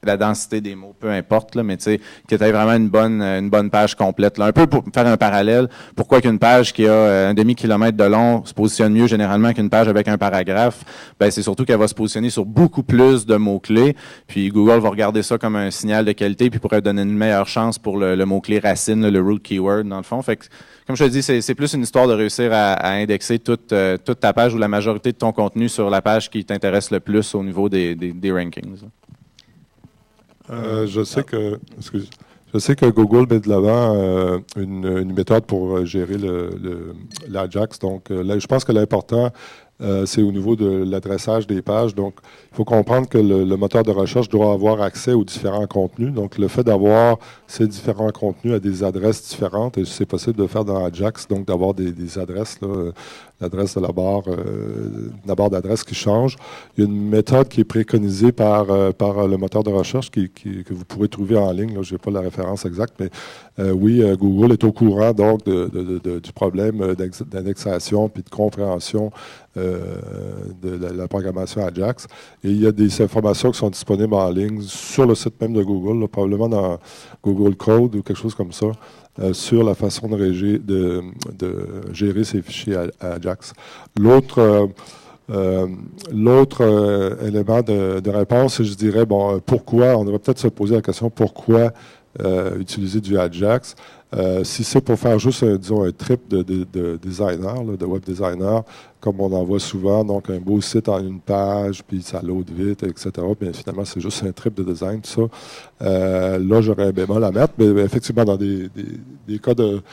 la densité des mots, peu importe. Là, mais tu sais, que tu aies vraiment une bonne page complète. Là. Un peu pour faire un parallèle, pourquoi qu'une page qui a un demi-kilomètre de long se positionne mieux généralement qu'une page avec un paragraphe, ben c'est surtout qu'elle va se positionner sur beaucoup plus de mots-clés. Puis Google va regarder ça comme un signal de qualité puis pourrait donner une meilleure chance pour le mot-clé racine, le root keyword, dans le fond. Fait que, comme je te dis, c'est plus une histoire de réussir à indexer toute ta page ou la majorité de ton contenu sur la page qui t'intéresse le plus au niveau des rankings. Je sais que Google met de l'avant une méthode pour gérer l'Ajax. Donc, là, je pense que l'important, c'est au niveau de l'adressage des pages. Donc, il faut comprendre que le moteur de recherche doit avoir accès aux différents contenus. Donc, le fait d'avoir ces différents contenus à des adresses différentes, et c'est possible de faire dans Ajax, donc d'avoir des adresses, là, l'adresse de la barre d'adresse qui change. Il y a une méthode qui est préconisée par le moteur de recherche que vous pourrez trouver en ligne. Je n'ai pas la référence exacte, mais oui, Google est au courant donc du problème d'indexation puis de compréhension de la programmation Ajax. Et il y a des informations qui sont disponibles en ligne sur le site même de Google, là, probablement dans Google Code ou quelque chose comme ça, sur la façon de gérer ces fichiers Ajax. L'autre élément de réponse, je dirais, pourquoi, on devrait peut-être se poser la question, pourquoi utiliser du Ajax? Si c'est pour faire juste, disons, un trip de designer, là, de web designer, comme on en voit souvent, donc un beau site en une page, puis ça load vite, etc. Bien finalement, c'est juste un trip de design, tout ça. Là, j'aurais un bémol à mettre, mais effectivement, dans des cas de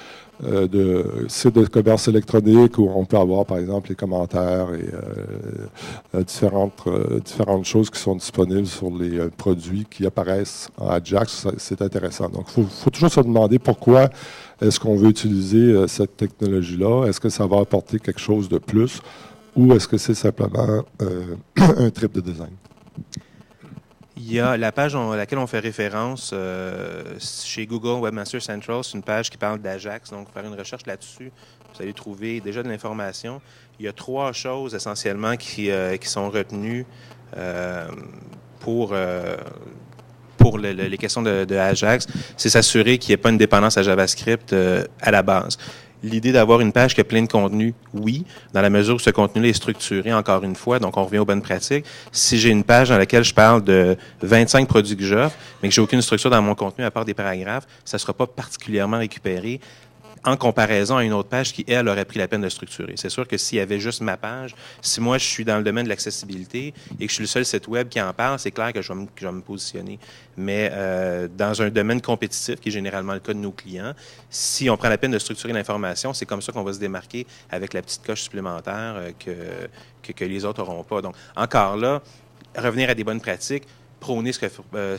sites de commerce électronique où on peut avoir, par exemple, les commentaires et différentes choses qui sont disponibles sur les produits qui apparaissent en Ajax, c'est intéressant. Donc, il faut toujours se demander pourquoi est-ce qu'on veut utiliser cette technologie-là? Est-ce que ça va apporter quelque chose de plus ou est-ce que c'est simplement un trip de design? Il y a la page à laquelle on fait référence chez Google Webmaster Central, c'est une page qui parle d'Ajax. Donc, faire une recherche là-dessus, vous allez trouver déjà de l'information. Il y a 3 choses essentiellement qui sont retenues pour les questions de Ajax. C'est s'assurer qu'il n'y ait pas une dépendance à JavaScript à la base. L'idée d'avoir une page qui a plein de contenu, oui, dans la mesure où ce contenu-là est structuré, encore une fois, donc on revient aux bonnes pratiques. Si j'ai une page dans laquelle je parle de 25 produits que j'offre, mais que j'ai aucune structure dans mon contenu à part des paragraphes, ça ne sera pas particulièrement récupéré en comparaison à une autre page qui, elle, aurait pris la peine de structurer. C'est sûr que s'il y avait juste ma page, si moi, je suis dans le domaine de l'accessibilité et que je suis le seul site web qui en parle, c'est clair que je vais me positionner. Mais dans un domaine compétitif, qui est généralement le cas de nos clients, si on prend la peine de structurer l'information, c'est comme ça qu'on va se démarquer avec la petite coche supplémentaire que les autres n'auront pas. Donc, encore là, revenir à des bonnes pratiques, prôner ce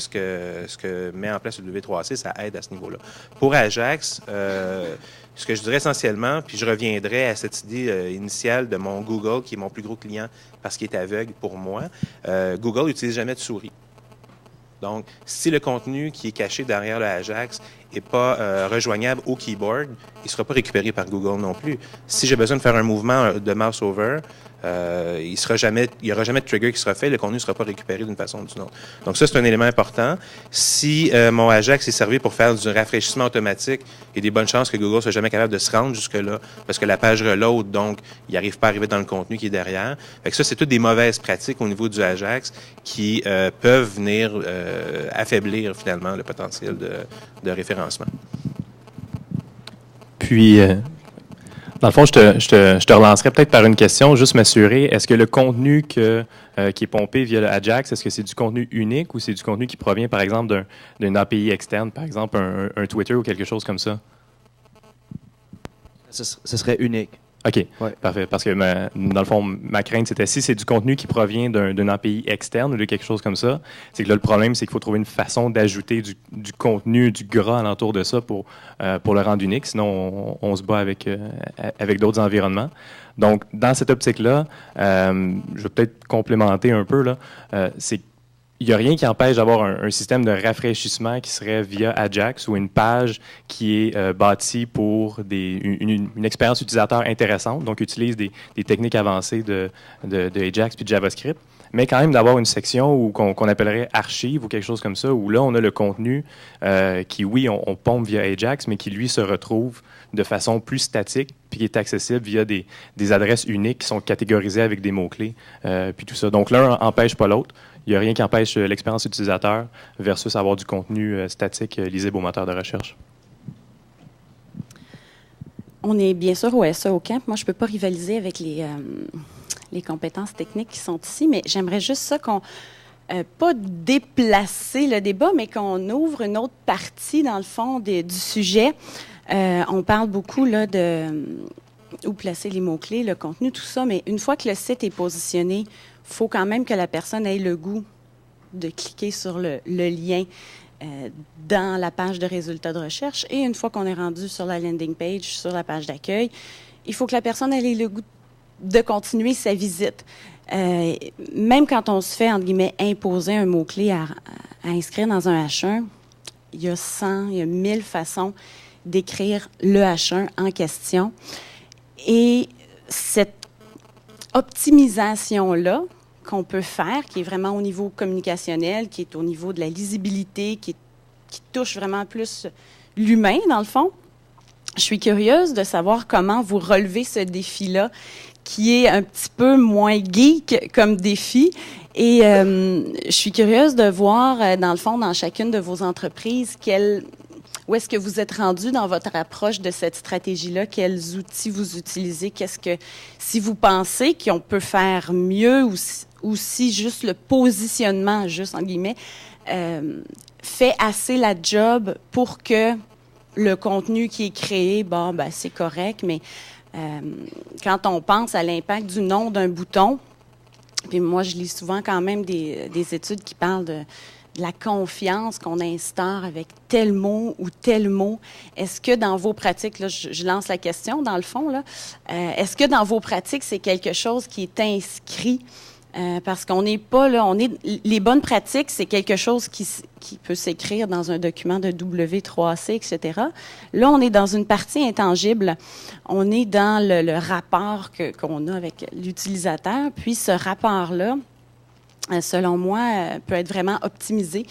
que met en place le W3C, ça aide à ce niveau-là. Pour Ajax, ce que je dirais essentiellement, puis je reviendrai à cette idée initiale de mon Google, qui est mon plus gros client parce qu'il est aveugle pour moi. Google n'utilise jamais de souris. Donc, si le contenu qui est caché derrière le Ajax n'est pas rejoignable au keyboard, il ne sera pas récupéré par Google non plus. Si j'ai besoin de faire un mouvement de mouse over, il n'y aura jamais de trigger qui sera fait, le contenu ne sera pas récupéré d'une façon ou d'une autre. Donc ça, c'est un élément important. Si mon Ajax est servi pour faire du rafraîchissement automatique, il y a des bonnes chances que Google ne soit jamais capable de se rendre jusque-là, parce que la page reload, donc il n'arrive pas à arriver dans le contenu qui est derrière. Fait que ça, c'est toutes des mauvaises pratiques au niveau du Ajax qui peuvent venir affaiblir finalement le potentiel de référencement. Puis, dans le fond, je te relancerai peut-être par une question, juste m'assurer, est-ce que le contenu qui est pompé via le Ajax, est-ce que c'est du contenu unique ou c'est du contenu qui provient, par exemple, d'une API externe, par exemple un Twitter ou quelque chose comme ça? Ce serait unique. OK, Ouais. parfait. Parce que, dans le fond, ma crainte, c'était si c'est du contenu qui provient d'une API externe ou de quelque chose comme ça, c'est que là, le problème, c'est qu'il faut trouver une façon d'ajouter du contenu, du gras alentour de ça pour le rendre unique. Sinon, on se bat avec d'autres environnements. Donc, dans cette optique-là, je vais peut-être complémenter un peu, là, c'est il n'y a rien qui empêche d'avoir un système de rafraîchissement qui serait via Ajax ou une page qui est bâtie pour une expérience utilisateur intéressante, donc utilise des techniques avancées de Ajax puis de JavaScript, mais quand même d'avoir une section qu'on appellerait archive ou quelque chose comme ça, où là, on a le contenu qui, oui, on pompe via Ajax, mais qui, lui, se retrouve de façon plus statique puis qui est accessible via des adresses uniques qui sont catégorisées avec des mots-clés, puis tout ça. Donc, l'un n'empêche pas l'autre. Il n'y a rien qui empêche l'expérience utilisateur versus avoir du contenu statique lisible au moteur de recherche. On est bien sûr au SEO Camp. Moi, je ne peux pas rivaliser avec les compétences techniques qui sont ici, mais j'aimerais juste ça qu'on... pas déplacer le débat, mais qu'on ouvre une autre partie, dans le fond, du sujet. On parle beaucoup là, de où placer les mots-clés, le contenu, tout ça, mais une fois que le site est positionné, il faut quand même que la personne ait le goût de cliquer sur le lien dans la page de résultats de recherche. Et une fois qu'on est rendu sur la landing page, sur la page d'accueil, il faut que la personne ait le goût de continuer sa visite. Même quand on se fait, entre guillemets, imposer un mot-clé à inscrire dans un H1, il y a 1000 façons d'écrire le H1 en question. Et cette optimisation-là qu'on peut faire, qui est vraiment au niveau communicationnel, qui est au niveau de la lisibilité, qui touche vraiment plus l'humain, dans le fond, je suis curieuse de savoir comment vous relevez ce défi-là, qui est un petit peu moins geek comme défi. Et je suis curieuse de voir, dans le fond, dans chacune de vos entreprises, où est-ce que vous êtes rendu dans votre approche de cette stratégie-là? Quels outils vous utilisez? Si vous pensez qu'on peut faire mieux ou si juste le positionnement, juste en guillemets, fait assez la job pour que le contenu qui est créé, c'est correct, mais quand on pense à l'impact du nom d'un bouton, puis moi, je lis souvent quand même des études qui parlent de la confiance qu'on instaure avec tel mot ou tel mot. Est-ce que dans vos pratiques, là, je lance la question dans le fond, là, est-ce que dans vos pratiques, c'est quelque chose qui est inscrit? Parce qu'on n'est pas là, les bonnes pratiques, c'est quelque chose qui peut s'écrire dans un document de W3C, etc. Là, on est dans une partie intangible. On est dans le rapport qu'on a avec l'utilisateur. Puis ce rapport-là, selon moi, peut être vraiment optimisé.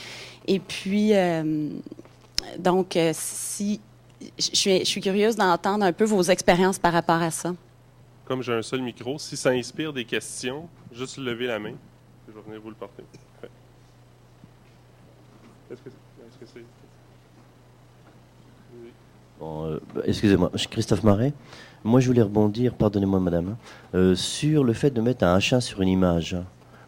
Et puis, donc, si je suis curieuse d'entendre un peu vos expériences par rapport à ça. Comme j'ai un seul micro, si ça inspire des questions, juste levez la main. Je vais venir vous le porter. Ouais. Est-ce que c'est... Oui. Bon, excusez-moi, je suis Christophe Marais. Moi, je voulais rebondir, pardonnez-moi madame, sur le fait de mettre un H1 sur une image.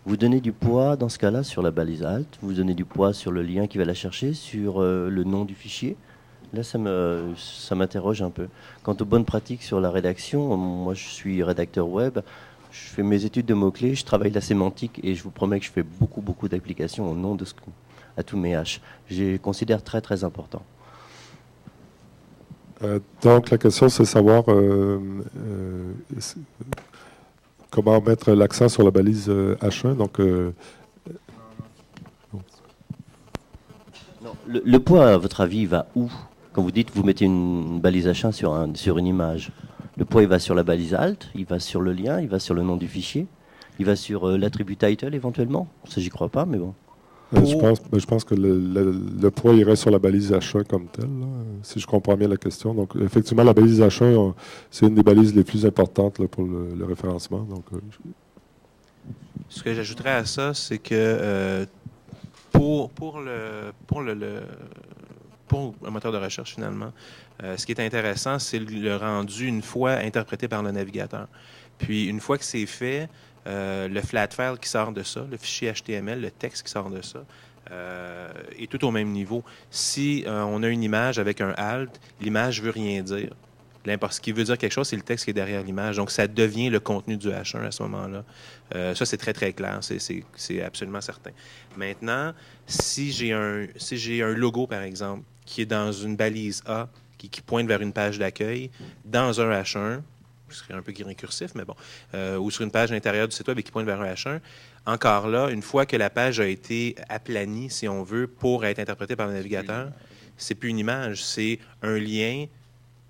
Vous donnez du poids, dans ce cas-là, sur la balise alt, vous donnez du poids sur le lien qui va la chercher, sur le nom du fichier. Là, ça m'interroge un peu. Quant aux bonnes pratiques sur la rédaction, moi, je suis rédacteur web, je fais mes études de mots-clés, je travaille la sémantique et je vous promets que je fais beaucoup d'applications au nom de à tous mes H. Je les considère très, très importants. Donc, la question, c'est savoir comment mettre l'accent sur la balise H1. Donc, non, le poids, à votre avis, va où? Quand vous dites que vous mettez une balise H1 sur une image, le poids, il va sur la balise alt, il va sur le lien, il va sur le nom du fichier, il va sur l'attribut title éventuellement. Ça, j'y crois pas, mais bon. Je pense que le poids irait sur la balise H1 comme telle, là, si je comprends bien la question. Donc, effectivement, la balise H1, c'est une des balises les plus importantes là, pour le référencement. Donc, ce que j'ajouterais à ça, c'est que pour un moteur de recherche, finalement, ce qui est intéressant, c'est le rendu une fois interprété par le navigateur. Puis, une fois que c'est fait, le flat file qui sort de ça, le fichier HTML, le texte qui sort de ça, est tout au même niveau. Si on a une image avec un alt, l'image ne veut rien dire. Ce qui veut dire quelque chose, c'est le texte qui est derrière l'image. Donc, ça devient le contenu du H1 à ce moment-là. Ça, c'est très, très clair. C'est absolument certain. Maintenant, si j'ai un logo, par exemple, qui est dans une balise A, qui pointe vers une page d'accueil, dans un H1, ce serait un peu récursif, mais bon, ou sur une page à l'intérieur du site web et qui pointe vers un H1, encore là, une fois que la page a été aplanie, si on veut, pour être interprétée par le navigateur, c'est plus une image, c'est un lien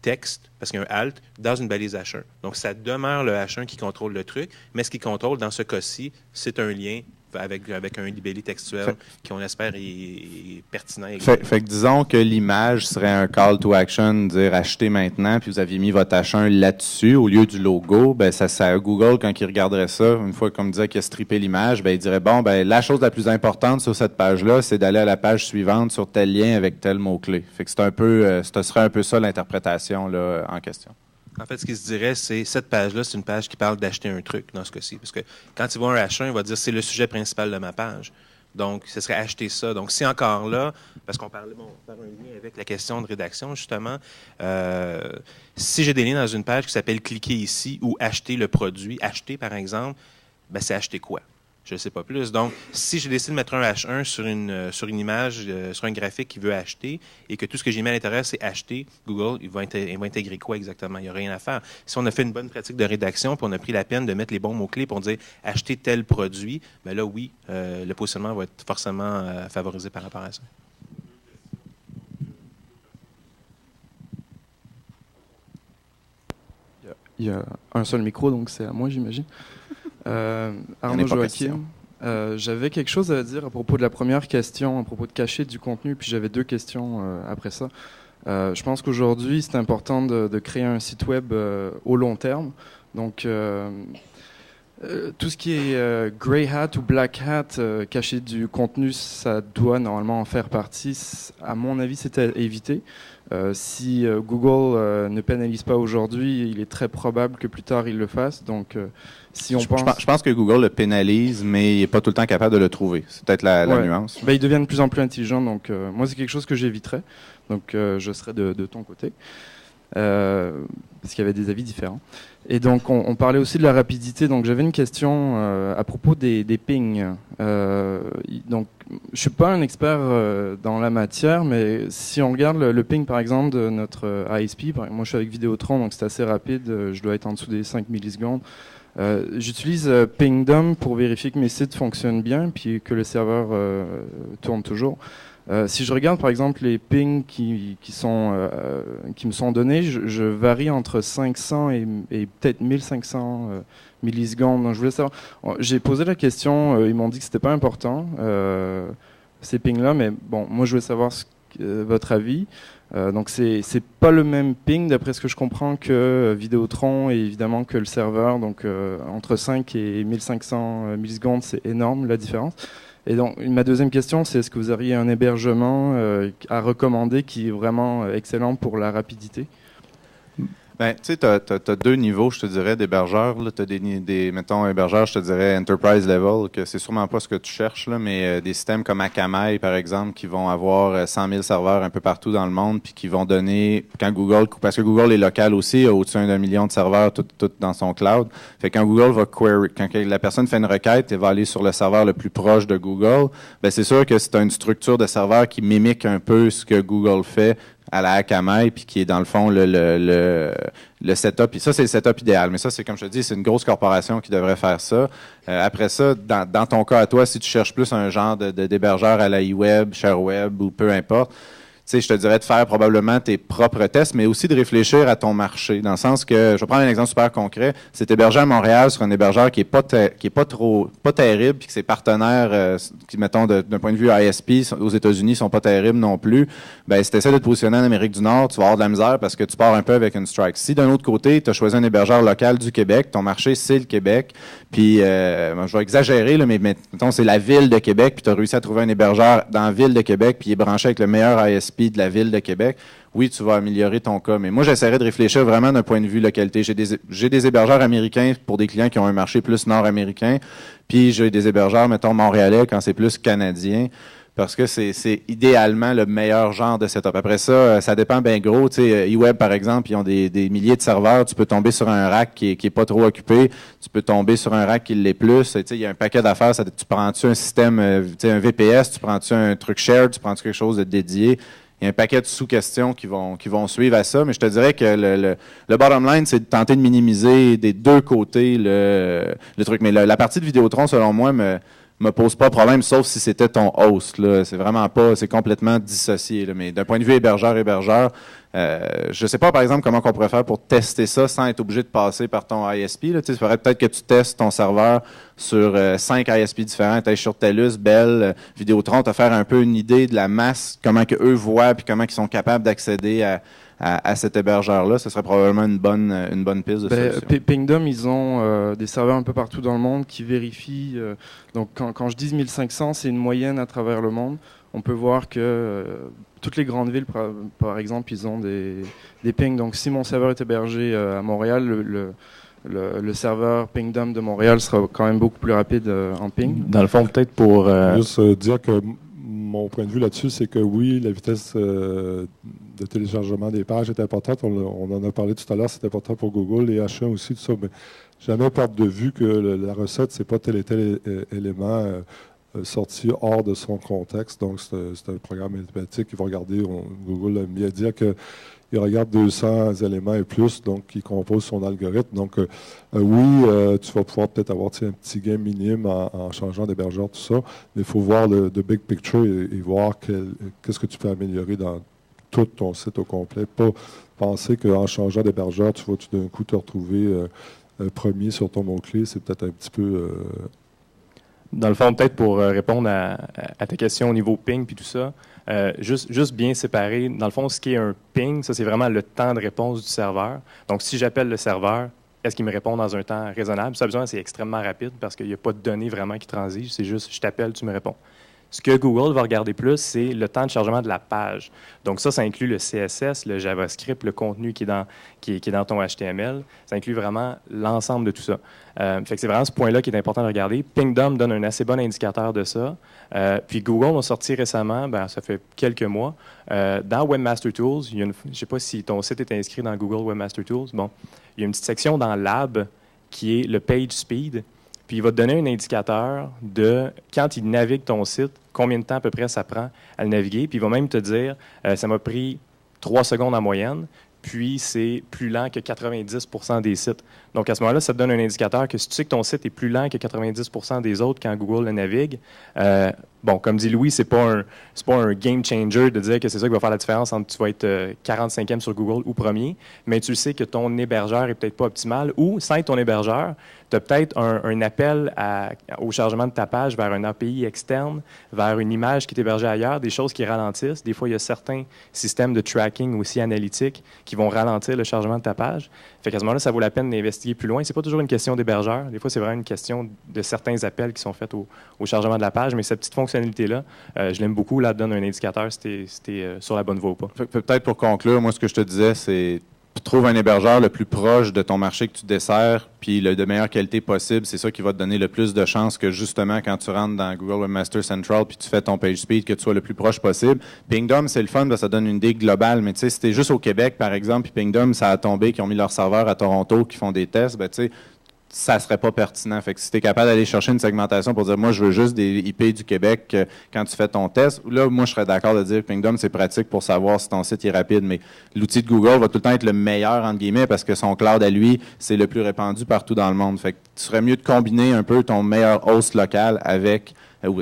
texte, parce qu'il y a un alt, dans une balise H1. Donc, ça demeure le H1 qui contrôle le truc, mais ce qui contrôle, dans ce cas-ci, c'est un lien avec un libellé textuel qui, on espère, est pertinent. Fait que disons que l'image serait un call to action, dire acheter maintenant, puis vous aviez mis votre H1 là-dessus au lieu du logo. Ben ça Google, quand il regarderait ça, une fois qu'on me disait qu'il a strippé l'image, ben il dirait bon, ben la chose la plus importante sur cette page-là, c'est d'aller à la page suivante sur tel lien avec tel mot-clé. Fait que c'est un peu, ce serait un peu ça l'interprétation là en question. En fait, ce qui se dirait, c'est cette page-là, c'est une page qui parle d'acheter un truc dans ce cas-ci. Parce que quand il voit un H1, il va dire c'est le sujet principal de ma page. Donc, ce serait acheter ça. Donc, si encore là, parce qu'on parlait, faire un lien avec la question de rédaction, justement, si j'ai des liens dans une page qui s'appelle cliquer ici ou acheter le produit, acheter par exemple, ben, c'est acheter quoi? Je ne sais pas plus. Donc, si j'ai décidé de mettre un H1 sur une image, sur un graphique qui veut acheter, et que tout ce que j'ai mis à l'intérieur, c'est acheter, Google, il va intégrer quoi exactement? Il n'y a rien à faire. Si on a fait une bonne pratique de rédaction, puis on a pris la peine de mettre les bons mots-clés pour dire acheter tel produit, bien là, oui, le positionnement va être forcément favorisé par rapport à ça. Il y a un seul micro, donc c'est à moi, j'imagine. Arnaud Joachim, j'avais quelque chose à dire à propos de la première question, à propos de cacher du contenu, puis j'avais deux questions après ça. Je pense qu'aujourd'hui, c'est important de créer un site web au long terme. Donc, tout ce qui est grey hat ou black hat, cacher du contenu, ça doit normalement en faire partie. À mon avis, c'est à éviter. Si Google ne pénalise pas aujourd'hui, il est très probable que plus tard il le fasse. Donc, si on je pense que Google le pénalise, mais il n'est pas tout le temps capable de le trouver. C'est peut-être la nuance. Ben, il devient de plus en plus intelligent. Donc, moi, c'est quelque chose que j'éviterais. Donc, je serais de ton côté. Parce qu'il y avait des avis différents. Et donc, on parlait aussi de la rapidité. Donc, j'avais une question à propos des pings. Donc, je suis pas un expert dans la matière, mais si on regarde le ping, par exemple, de notre ISP, moi, je suis avec Vidéotron, donc c'est assez rapide. Je dois être en dessous des 5 millisecondes. J'utilise Pingdom pour vérifier que mes sites fonctionnent bien, puis que le serveur tourne toujours. Si je regarde par exemple les pings qui me sont donnés, je varie entre 500 et peut-être 1500 millisecondes. Donc je voulais savoir. J'ai posé la question, ils m'ont dit que c'était pas important ces pings-là, mais bon, moi je voulais savoir votre avis. Donc c'est pas le même ping d'après ce que je comprends que Vidéotron et évidemment que le serveur. Donc entre 5 et 1500 millisecondes, c'est énorme la différence. Et donc ma deuxième question, c'est est-ce que vous auriez un hébergement à recommander qui est vraiment excellent pour la rapidité? Ben, tu sais, tu as deux niveaux, je te dirais, d'hébergeurs. Tu as mettons, hébergeurs, je te dirais, enterprise level, que c'est sûrement pas ce que tu cherches, là, mais des systèmes comme Akamai, par exemple, qui vont avoir 100 000 serveurs un peu partout dans le monde, puis qui vont donner, parce que Google est local aussi, a au-dessus d'1 million de serveurs, tout dans son cloud. Fait que quand Google va query, quand la personne fait une requête et va aller sur le serveur le plus proche de Google, ben c'est sûr que c'est une structure de serveur qui mimique un peu ce que Google fait à la Akamai, puis qui est dans le fond le setup. Et ça, c'est le setup idéal. Mais ça, c'est comme je te dis, c'est une grosse corporation qui devrait faire ça. Après ça, dans ton cas à toi, si tu cherches plus un genre d'hébergeur à la eWeb, ShareWeb ou peu importe, tu sais, je te dirais de faire probablement tes propres tests, mais aussi de réfléchir à ton marché. Dans le sens que, je vais prendre un exemple super concret. C'est hébergé à Montréal sur un hébergeur qui est pas terrible, puis que ses partenaires, qui, mettons, d'un point de vue ISP, aux États-Unis, sont pas terribles non plus. Ben, si tu essaies de te positionner en Amérique du Nord, tu vas avoir de la misère parce que tu pars un peu avec une strike. Si d'un autre côté, tu as choisi un hébergeur local du Québec, ton marché, c'est le Québec, puis, je vais exagérer, là, mais mettons, c'est la ville de Québec, puis tu as réussi à trouver un hébergeur dans la ville de Québec, puis il est branché avec le meilleur ISP de la ville de Québec, oui, tu vas améliorer ton cas. Mais moi, j'essaierais de réfléchir vraiment d'un point de vue localité. J'ai des hébergeurs américains pour des clients qui ont un marché plus nord-américain, puis j'ai des hébergeurs, mettons, montréalais quand c'est plus canadien, parce que c'est idéalement le meilleur genre de setup. Après ça, ça dépend bien gros. Tu sais, eWeb, par exemple, ils ont des milliers de serveurs. Tu peux tomber sur un rack qui est pas trop occupé. Tu peux tomber sur un rack qui l'est plus. Tu sais, il y a un paquet d'affaires. Tu prends-tu un système, tu sais, un VPS, tu prends-tu un truc shared, tu prends-tu quelque chose de dédié. Il y a un paquet de sous-questions qui vont suivre à ça, mais je te dirais que le bottom line, c'est de tenter de minimiser des deux côtés le truc. Mais la partie de Vidéotron, selon moi, me pose pas problème, sauf si c'était ton host, là. C'est vraiment pas, c'est complètement dissocié, là. Mais d'un point de vue hébergeur, je sais pas, par exemple, comment on pourrait faire pour tester ça sans être obligé de passer par ton ISP, là. Tu sais, il faudrait peut-être que tu testes ton serveur sur 5 ISP différents, tu es sur TELUS, Bell, Vidéotron, te faire un peu une idée de la masse, comment que eux voient, puis comment ils sont capables d'accéder à cet hébergeur-là. Ce serait probablement une bonne piste de solution. Pingdom, ils ont des serveurs un peu partout dans le monde qui vérifient. Donc, quand je dis 1500, c'est une moyenne à travers le monde. On peut voir que toutes les grandes villes, par exemple, ils ont des pings. Donc, si mon serveur est hébergé à Montréal, le serveur Pingdom de Montréal sera quand même beaucoup plus rapide en ping. Dans le fond, peut-être pour... Juste dire que mon point de vue là-dessus, c'est que oui, la vitesse de téléchargement des pages est importante. On en a parlé tout à l'heure, c'est important pour Google, les H1 aussi, tout ça. Mais jamais perdre de vue que la recette, c'est pas tel et tel élément sorti hors de son contexte. Donc, c'est un programme mathématique qui va regarder, Google aime bien dire qu'il regarde 200 éléments et plus, donc il compose son algorithme. Donc, oui, tu vas pouvoir peut-être avoir un petit gain minime en changeant d'hébergeur, tout ça, mais il faut voir le big picture et voir qu'est-ce que tu peux améliorer dans tout ton site au complet. Pas penser qu'en changeant d'hébergeur, tu vas tout d'un coup te retrouver premier sur ton mot-clé. C'est peut-être un petit peu... Dans le fond, peut-être pour répondre à ta question au niveau ping puis tout ça, juste bien séparer. Dans le fond, ce qui est un ping, ça, c'est vraiment le temps de réponse du serveur. Donc, si j'appelle le serveur, est-ce qu'il me répond dans un temps raisonnable? Ça, besoin, c'est extrêmement rapide parce qu'il n'y a pas de données vraiment qui transigent. C'est juste, je t'appelle, tu me réponds. Ce que Google va regarder plus, c'est le temps de chargement de la page. Donc ça inclut le CSS, le JavaScript, le contenu qui est dans ton HTML. Ça inclut vraiment l'ensemble de tout ça. Fait que c'est vraiment ce point-là qui est important de regarder. Pingdom donne un assez bon indicateur de ça. Puis Google a sorti récemment, ça fait quelques mois, dans Webmaster Tools, je ne sais pas si ton site est inscrit dans Google Webmaster Tools, bon, il y a une petite section dans Lab qui est le Page Speed. Puis il va te donner un indicateur de quand il navigue ton site, combien de temps à peu près ça prend à le naviguer. Puis il va même te dire, ça m'a pris 3 secondes en moyenne. puis c'est plus lent que 90% des sites. Donc, à ce moment-là, ça te donne un indicateur que si tu sais que ton site est plus lent que 90% des autres quand Google le navigue, bon, comme dit Louis, c'est pas un game changer de dire que c'est ça qui va faire la différence entre tu vas être 45e sur Google ou premier, mais tu sais que ton hébergeur est peut-être pas optimal ou, sans être ton hébergeur, tu as peut-être un appel au chargement de ta page vers un API externe, vers une image qui est hébergée ailleurs, des choses qui ralentissent. Des fois, il y a certains systèmes de tracking aussi analytiques qui vont ralentir le chargement de ta page. Fait qu'à ce moment-là, ça vaut la peine d'investiguer plus loin. C'est pas toujours une question d'hébergeur. Des fois, c'est vraiment une question de certains appels qui sont faits au chargement de la page. Mais cette petite fonctionnalité-là, je l'aime beaucoup. Là, elle donne un indicateur si tu es sur la bonne voie ou pas. Peut-être pour conclure, moi, ce que je te disais, c'est trouve un hébergeur le plus proche de ton marché que tu desserres, puis de meilleure qualité possible. C'est ça qui va te donner le plus de chances que, justement, quand tu rentres dans Google Webmaster Central puis tu fais ton page speed, que tu sois le plus proche possible. Pingdom, c'est le fun, parce que ça donne une idée globale. Mais tu sais, si t'es juste au Québec, par exemple, puis Pingdom, ça a tombé, qui ont mis leur serveur à Toronto, qui font des tests, ben tu sais, ça serait pas pertinent. Fait que si tu es capable d'aller chercher une segmentation pour dire, moi, je veux juste des IP du Québec quand tu fais ton test, là, moi, je serais d'accord de dire que Pingdom, c'est pratique pour savoir si ton site est rapide, mais l'outil de Google va tout le temps être le meilleur, entre guillemets, parce que son cloud à lui, c'est le plus répandu partout dans le monde. Fait que tu serais mieux de combiner un peu ton meilleur host local avec,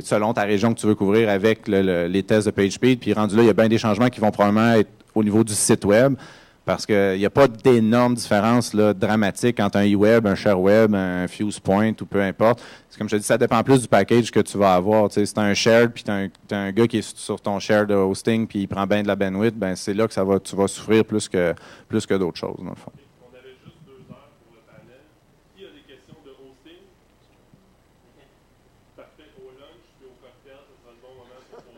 selon ta région que tu veux couvrir, avec les tests de PageSpeed. Puis rendu là, il y a bien des changements qui vont probablement être au niveau du site web. Parce qu'il n'y a pas d'énormes différences là, dramatiques entre un eWeb, un ShareWeb, un FusePoint ou peu importe. C'est comme je te dis, ça dépend plus du package que tu vas avoir. Tu sais, si tu as un shared puis tu as un gars qui est sur ton shared hosting puis il prend bien de la bandwidth, ben c'est là que tu vas souffrir plus que d'autres choses, dans le fond. On avait juste 2 heures pour le panel. Qui a des questions de hosting? Parfait. Au lunch puis au cocktail, ce sera le bon moment pour poser.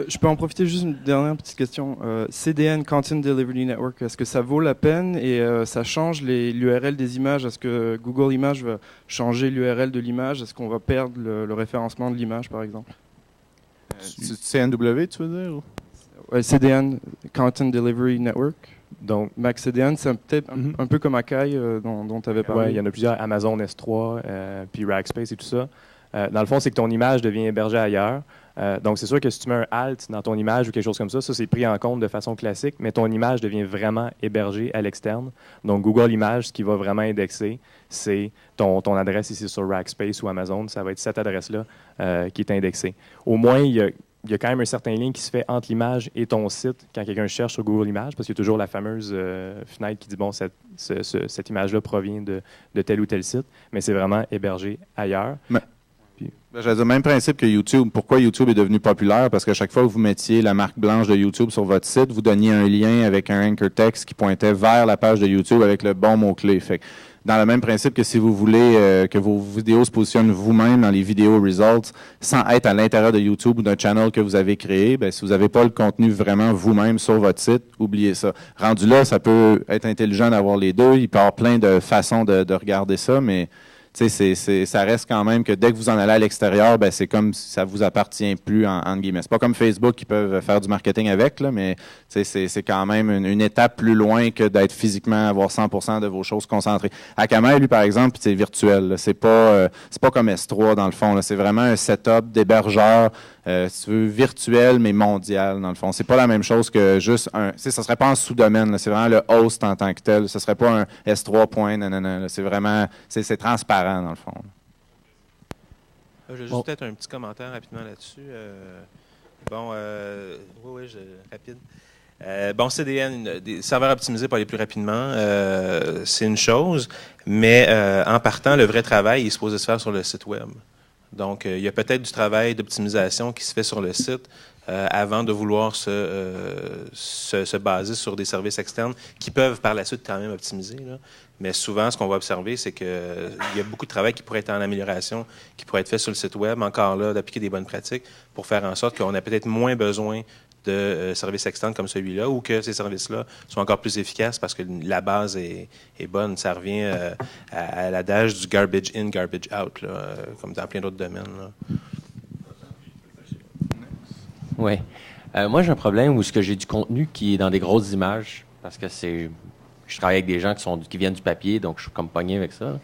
Je peux en profiter juste une dernière petite question. CDN, Content Delivery Network, est-ce que ça vaut la peine et ça change l'URL des images? Est-ce que Google Images va changer l'URL de l'image? Est-ce qu'on va perdre le référencement de l'image, par exemple? CNW, tu veux dire? Ouais, CDN, Content Delivery Network. Donc, MaxCDN, c'est peut-être un peu comme Akai dont tu avais parlé. Oui, il y en a plusieurs, Amazon S3, puis Rackspace et tout ça. Dans le fond, c'est que ton image devient hébergée ailleurs. Donc, c'est sûr que si tu mets un alt dans ton image ou quelque chose comme ça, c'est pris en compte de façon classique, mais ton image devient vraiment hébergée à l'externe. Donc, Google Images, ce qui va vraiment indexer, c'est ton adresse ici sur Rackspace ou Amazon. Ça va être cette adresse-là qui est indexée. Au moins, il y a quand même un certain lien qui se fait entre l'image et ton site quand quelqu'un cherche sur Google Images, parce qu'il y a toujours la fameuse fenêtre qui dit, bon, cette image-là provient de tel ou tel site, mais c'est vraiment hébergé ailleurs. J'allais dire, même principe que YouTube. Pourquoi YouTube est devenu populaire? Parce qu'à chaque fois que vous mettiez la marque blanche de YouTube sur votre site, vous donniez un lien avec un anchor text qui pointait vers la page de YouTube avec le bon mot-clé. Fait que, dans le même principe que si vous voulez que vos vidéos se positionnent vous-même dans les vidéos results sans être à l'intérieur de YouTube ou d'un channel que vous avez créé, ben, si vous n'avez pas le contenu vraiment vous-même sur votre site, oubliez ça. Rendu là, ça peut être intelligent d'avoir les deux. Il peut y avoir plein de façons de regarder ça, mais ça reste quand même que dès que vous en allez à l'extérieur, ben, c'est comme si ça vous appartient plus, entre guillemets. C'est pas comme Facebook qui peuvent faire du marketing avec, là, mais c'est quand même une étape plus loin que d'être physiquement, avoir 100% de vos choses concentrées. Akamai, lui, par exemple, c'est virtuel. C'est pas comme S3, dans le fond. Là. C'est vraiment un setup d'hébergeur, si tu veux, virtuel, mais mondial, dans le fond. C'est pas la même chose que juste ça serait pas en sous-domaine. Là. C'est vraiment le host en tant que tel. Ce serait pas un S3 point, nanana. C'est vraiment, c'est transparent, dans le fond. J'ai juste peut-être un petit commentaire rapidement là-dessus. Rapide. CDN, des serveurs optimisés pour aller plus rapidement, c'est une chose, mais en partant, le vrai travail il est supposé se faire sur le site web. Donc, il y a peut-être du travail d'optimisation qui se fait sur le site avant de vouloir se baser sur des services externes qui peuvent par la suite quand même optimiser. Là. Mais souvent, ce qu'on va observer, c'est qu'il y a beaucoup de travail qui pourrait être en amélioration, qui pourrait être fait sur le site web, encore là, d'appliquer des bonnes pratiques pour faire en sorte qu'on a peut-être moins besoin de services externes comme celui-là ou que ces services-là sont encore plus efficaces parce que la base est bonne. Ça revient à l'adage du garbage in, garbage out, là, comme dans plein d'autres domaines. Oui. Moi, j'ai un problème où j'ai du contenu qui est dans des grosses images parce que je travaille avec des gens qui viennent du papier, donc je suis comme pogné avec ça.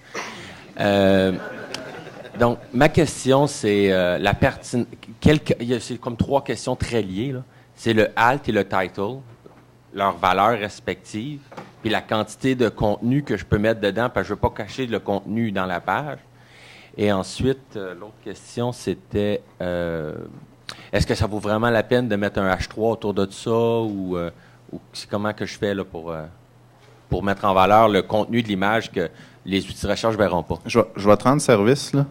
Donc, ma question, c'est la pertinence. C'est comme 3 questions très liées, là. C'est le alt et le title. leurs valeurs respectives, puis la quantité de contenu que je peux mettre dedans, parce que je ne veux pas cacher le contenu dans la page. Et ensuite, l'autre question, c'était est-ce que ça vaut vraiment la peine de mettre un H3 autour de ça ou c'est comment que je fais là, pour mettre en valeur le contenu de l'image que les outils de recherche ne verront pas? Je vais te rendre service, là.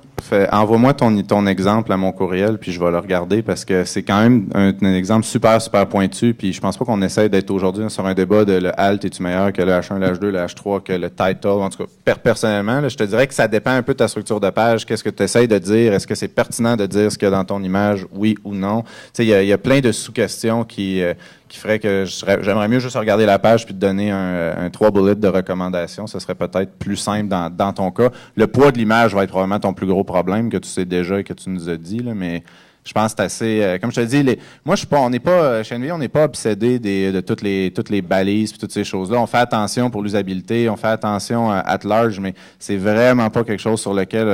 Envoie-moi ton exemple à mon courriel, puis je vais le regarder, parce que c'est quand même un exemple super, super pointu, puis je pense pas qu'on essaie d'être aujourd'hui sur un débat de le alt est-tu meilleur que le H1, le H2, le H3, que le title. En tout cas, personnellement, là, je te dirais que ça dépend un peu de ta structure de page. Qu'est-ce que tu essaies de dire? Est-ce que c'est pertinent de dire ce qu'il y a dans ton image, oui ou non? Tu sais, il y a plein de sous-questions qui ferait que j'aimerais mieux juste regarder la page puis te donner un 3 bullets de recommandations. Ce serait peut-être plus simple dans ton cas. Le poids de l'image va être probablement ton plus gros problème que tu sais déjà et que tu nous as dit, là, mais je pense que c'est assez... comme je te dis, moi, on n'est pas... Chez NVIDIA, on n'est pas obsédé de toutes les balises et toutes ces choses-là. On fait attention pour l'usabilité, on fait attention at large, mais c'est vraiment pas quelque chose sur lequel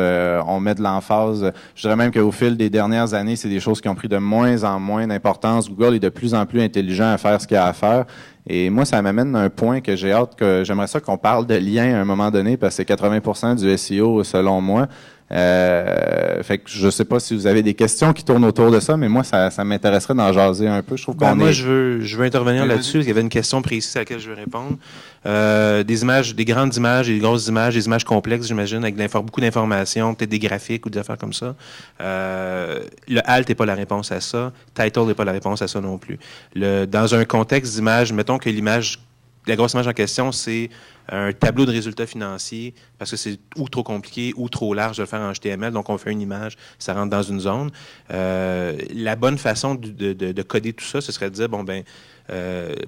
on met de l'emphase. Je dirais même qu'au fil des dernières années, c'est des choses qui ont pris de moins en moins d'importance. Google est de plus en plus intelligent à faire ce qu'il a à faire. Et moi, ça m'amène à un point que j'ai hâte que... J'aimerais ça qu'on parle de lien à un moment donné, parce que c'est 80% du SEO, selon moi. Fait que je sais pas si vous avez des questions qui tournent autour de ça, mais moi, ça m'intéresserait d'en jaser un peu. Je trouve je veux intervenir là-dessus. Il y avait une question précise à laquelle je veux répondre. Des images, des grandes images, des grosses images, des images complexes, j'imagine, avec beaucoup d'informations, peut-être des graphiques ou des affaires comme ça. Le alt n'est pas la réponse à ça. Title n'est pas la réponse à ça non plus. Dans un contexte d'image, mettons que la grosse image en question, c'est un tableau de résultats financiers, parce que c'est ou trop compliqué ou trop large de le faire en HTML. Donc, on fait une image, ça rentre dans une zone. La bonne façon de coder tout ça, ce serait de dire,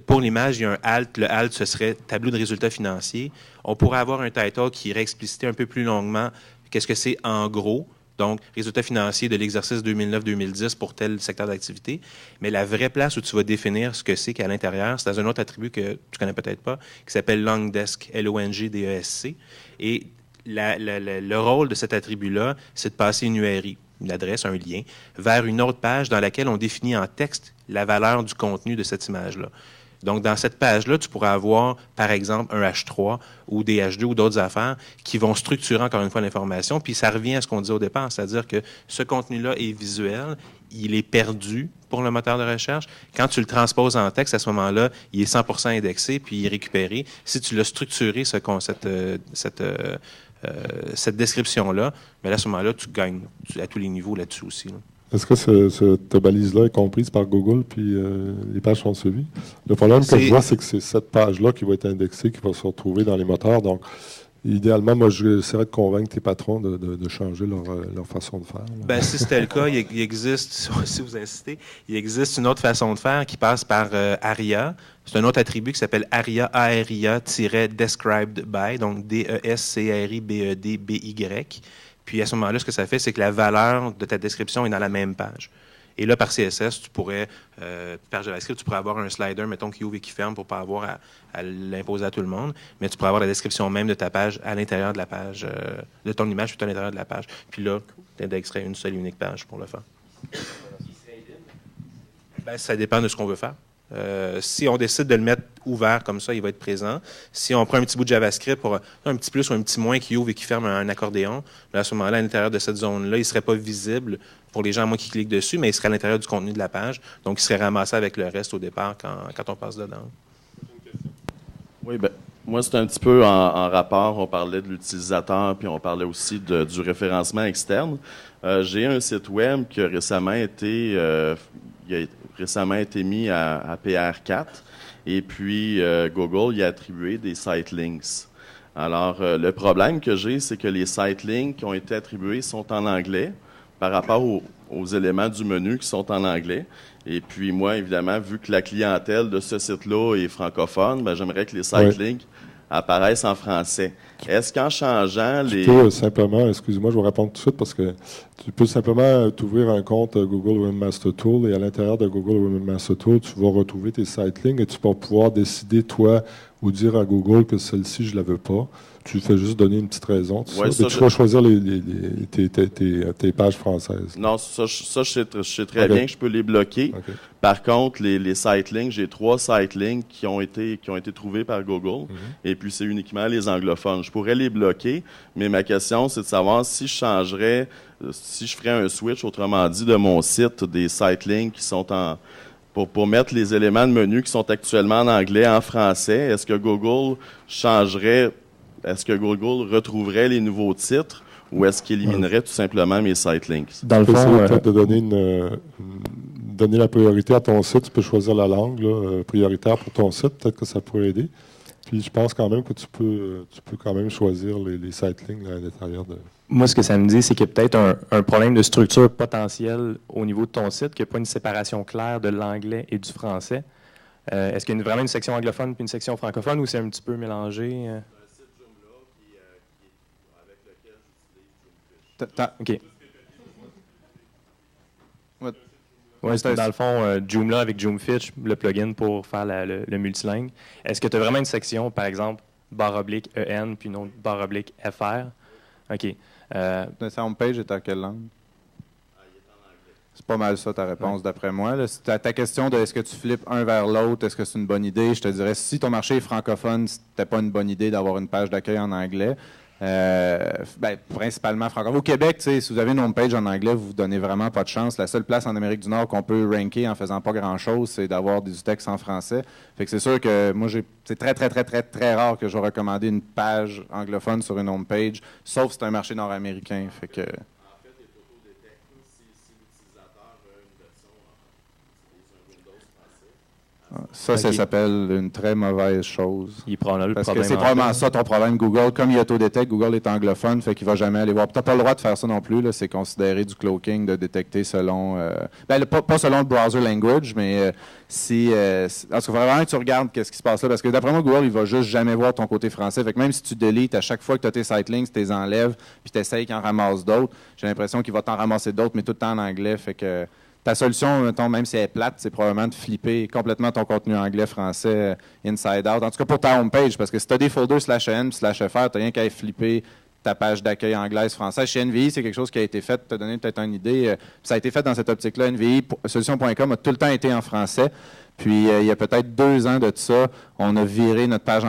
pour l'image, il y a un alt. Le alt, ce serait tableau de résultats financiers. On pourrait avoir un title qui irait expliciter un peu plus longuement qu'est-ce que c'est en gros. Donc, résultats financiers de l'exercice 2009-2010 pour tel secteur d'activité. Mais la vraie place où tu vas définir ce que c'est qu'à l'intérieur, c'est dans un autre attribut que tu connais peut-être pas, qui s'appelle Longdesc, L-O-N-G-D-E-S-C. Et le rôle de cet attribut-là, c'est de passer une URI, une adresse, un lien, vers une autre page dans laquelle on définit en texte la valeur du contenu de cette image-là. Donc, dans cette page-là, tu pourras avoir, par exemple, un H3 ou des H2 ou d'autres affaires qui vont structurer encore une fois l'information. Puis, ça revient à ce qu'on disait au départ, c'est-à-dire que ce contenu-là est visuel, il est perdu pour le moteur de recherche. Quand tu le transposes en texte, à ce moment-là, il est 100% indexé puis il est récupéré. Si tu l'as structuré, cette description-là, mais là, à ce moment-là, tu gagnes à tous les niveaux là-dessus aussi, là. Est-ce que cette balise-là est comprise par Google, puis les pages sont suivies? Le problème que je vois, c'est que c'est cette page-là qui va être indexée, qui va se retrouver dans les moteurs. Donc, idéalement, moi, j'essaierais de convaincre tes patrons de changer leur façon de faire. Si c'était le cas, il existe, si vous insistez, il existe une autre façon de faire qui passe par ARIA. C'est un autre attribut qui s'appelle ARIA, A-R-I-A-described by, donc D-E-S-C-R-I-B-E-D-B-Y. Puis à ce moment-là, ce que ça fait, c'est que la valeur de ta description est dans la même page. Et là, par CSS, tu pourrais, par JavaScript, tu pourrais avoir un slider, mettons, qui ouvre et qui ferme pour ne pas avoir à l'imposer à tout le monde, mais tu pourrais avoir la description même de ta page à l'intérieur de la page, de ton image, plutôt à l'intérieur de la page. Puis là, tu indexerais une seule et unique page pour le faire. Ça dépend de ce qu'on veut faire. Si on décide de le mettre ouvert comme ça, il va être présent. Si on prend un petit bout de JavaScript pour un petit plus ou un petit moins qui ouvre et qui ferme un accordéon, à ce moment-là, à l'intérieur de cette zone-là, il ne serait pas visible pour les gens, moi, qui cliquent dessus, mais il serait à l'intérieur du contenu de la page. Donc, il serait ramassé avec le reste au départ quand on passe dedans. Oui, moi, c'est un petit peu en rapport. On parlait de l'utilisateur, puis on parlait aussi du référencement externe. J'ai un site web qui a récemment été mis à PR4, et puis Google y a attribué des site links. Alors, le problème que j'ai, c'est que les site links qui ont été attribués sont en anglais par rapport aux éléments du menu qui sont en anglais. Et puis, moi, évidemment, vu que la clientèle de ce site-là est francophone, j'aimerais que les site links apparaissent en français. Est-ce qu'en changeant les... Tu peux simplement, excuse-moi, je vais répondre tout de suite, parce que tu peux simplement t'ouvrir un compte Google Webmaster Tool, et à l'intérieur de Google Webmaster Tool, tu vas retrouver tes site links et tu vas pouvoir décider, toi, ou dire à Google que celle-ci, je ne la veux pas. Tu fais juste donner une petite raison. Ouais, ça, tu vas choisir tes pages françaises. Non, je sais très bien que je peux les bloquer. Okay. Par contre, les sitelinks, j'ai 3 sitelinks qui ont été trouvés par Google. Et puis, c'est uniquement les anglophones. Je pourrais les bloquer, mais ma question, c'est de savoir si je changerais, si je ferais un switch, autrement dit, de mon site, des sitelinks qui sont pour mettre les éléments de menu qui sont actuellement en anglais en français. Est-ce que Google retrouverait les nouveaux titres ou est-ce qu'il éliminerait tout simplement mes sitelinks? Dans le fond, peut-être de donner la priorité à ton site. Tu peux choisir la langue prioritaire pour ton site. Peut-être que ça pourrait aider. Puis je pense quand même que tu peux quand même choisir les sitelinks à l'intérieur de... Moi, ce que ça me dit, c'est qu'il y a peut-être un problème de structure potentielle au niveau de ton site, qu'il n'y a pas une séparation claire de l'anglais et du français. Est-ce qu'il y a vraiment une section anglophone puis une section francophone ou c'est un petit peu mélangé? OK. Oui, c'est dans le fond Joomla avec Joomfitch, le plugin pour faire le multilingue. Est-ce que tu as vraiment une section, par exemple, /EN, puis une autre /FR? OK. Sa homepage est en quelle langue? C'est pas mal ça ta réponse, d'après moi. Là, ta question de est-ce que tu flippes un vers l'autre, est-ce que c'est une bonne idée? Je te dirais, si ton marché est francophone, c'était pas une bonne idée d'avoir une page d'accueil en anglais. Principalement francophone. Au Québec, si vous avez une homepage en anglais, vous ne donnez vraiment pas de chance. La seule place en Amérique du Nord qu'on peut ranker en faisant pas grand-chose, c'est d'avoir du texte en français. Fait que c'est sûr que moi, c'est très, très, très, très, très rare que je vais recommander une page anglophone sur une homepage, sauf si c'est un marché nord-américain. Fait que... Ça s'appelle une très mauvaise chose. Il prend là le Parce problème. que c'est probablement ça ton problème. Google, comme il auto-détecte, Google est anglophone, fait qu'il va jamais aller voir. Tu n'as pas le droit de faire ça non plus. C'est considéré du cloaking de détecter selon... pas selon le browser language, mais si... en tout cas, il faut vraiment que tu regardes ce qui se passe là. Parce que d'après moi, Google, il va juste jamais voir ton côté français. Fait que même si tu délites à chaque fois que tu as tes sitelinks, tu les enlèves, puis tu essayes qu'il en ramasse d'autres, j'ai l'impression qu'il va t'en ramasser d'autres, mais tout le temps en anglais. Fait que... Ta solution, mettons, même si elle est plate, c'est probablement de flipper complètement ton contenu anglais-français inside-out. En tout cas, pour ta homepage, parce que si tu as des folders /n /fr, tu n'as rien qu'à flipper ta page d'accueil anglaise-française. Chez NVI, c'est quelque chose qui a été fait, tu as donné peut-être une idée. Ça a été fait dans cette optique-là. NVI, Solutions.com a tout le temps été en français. Puis, il y a peut-être 2 ans de ça, on a viré notre page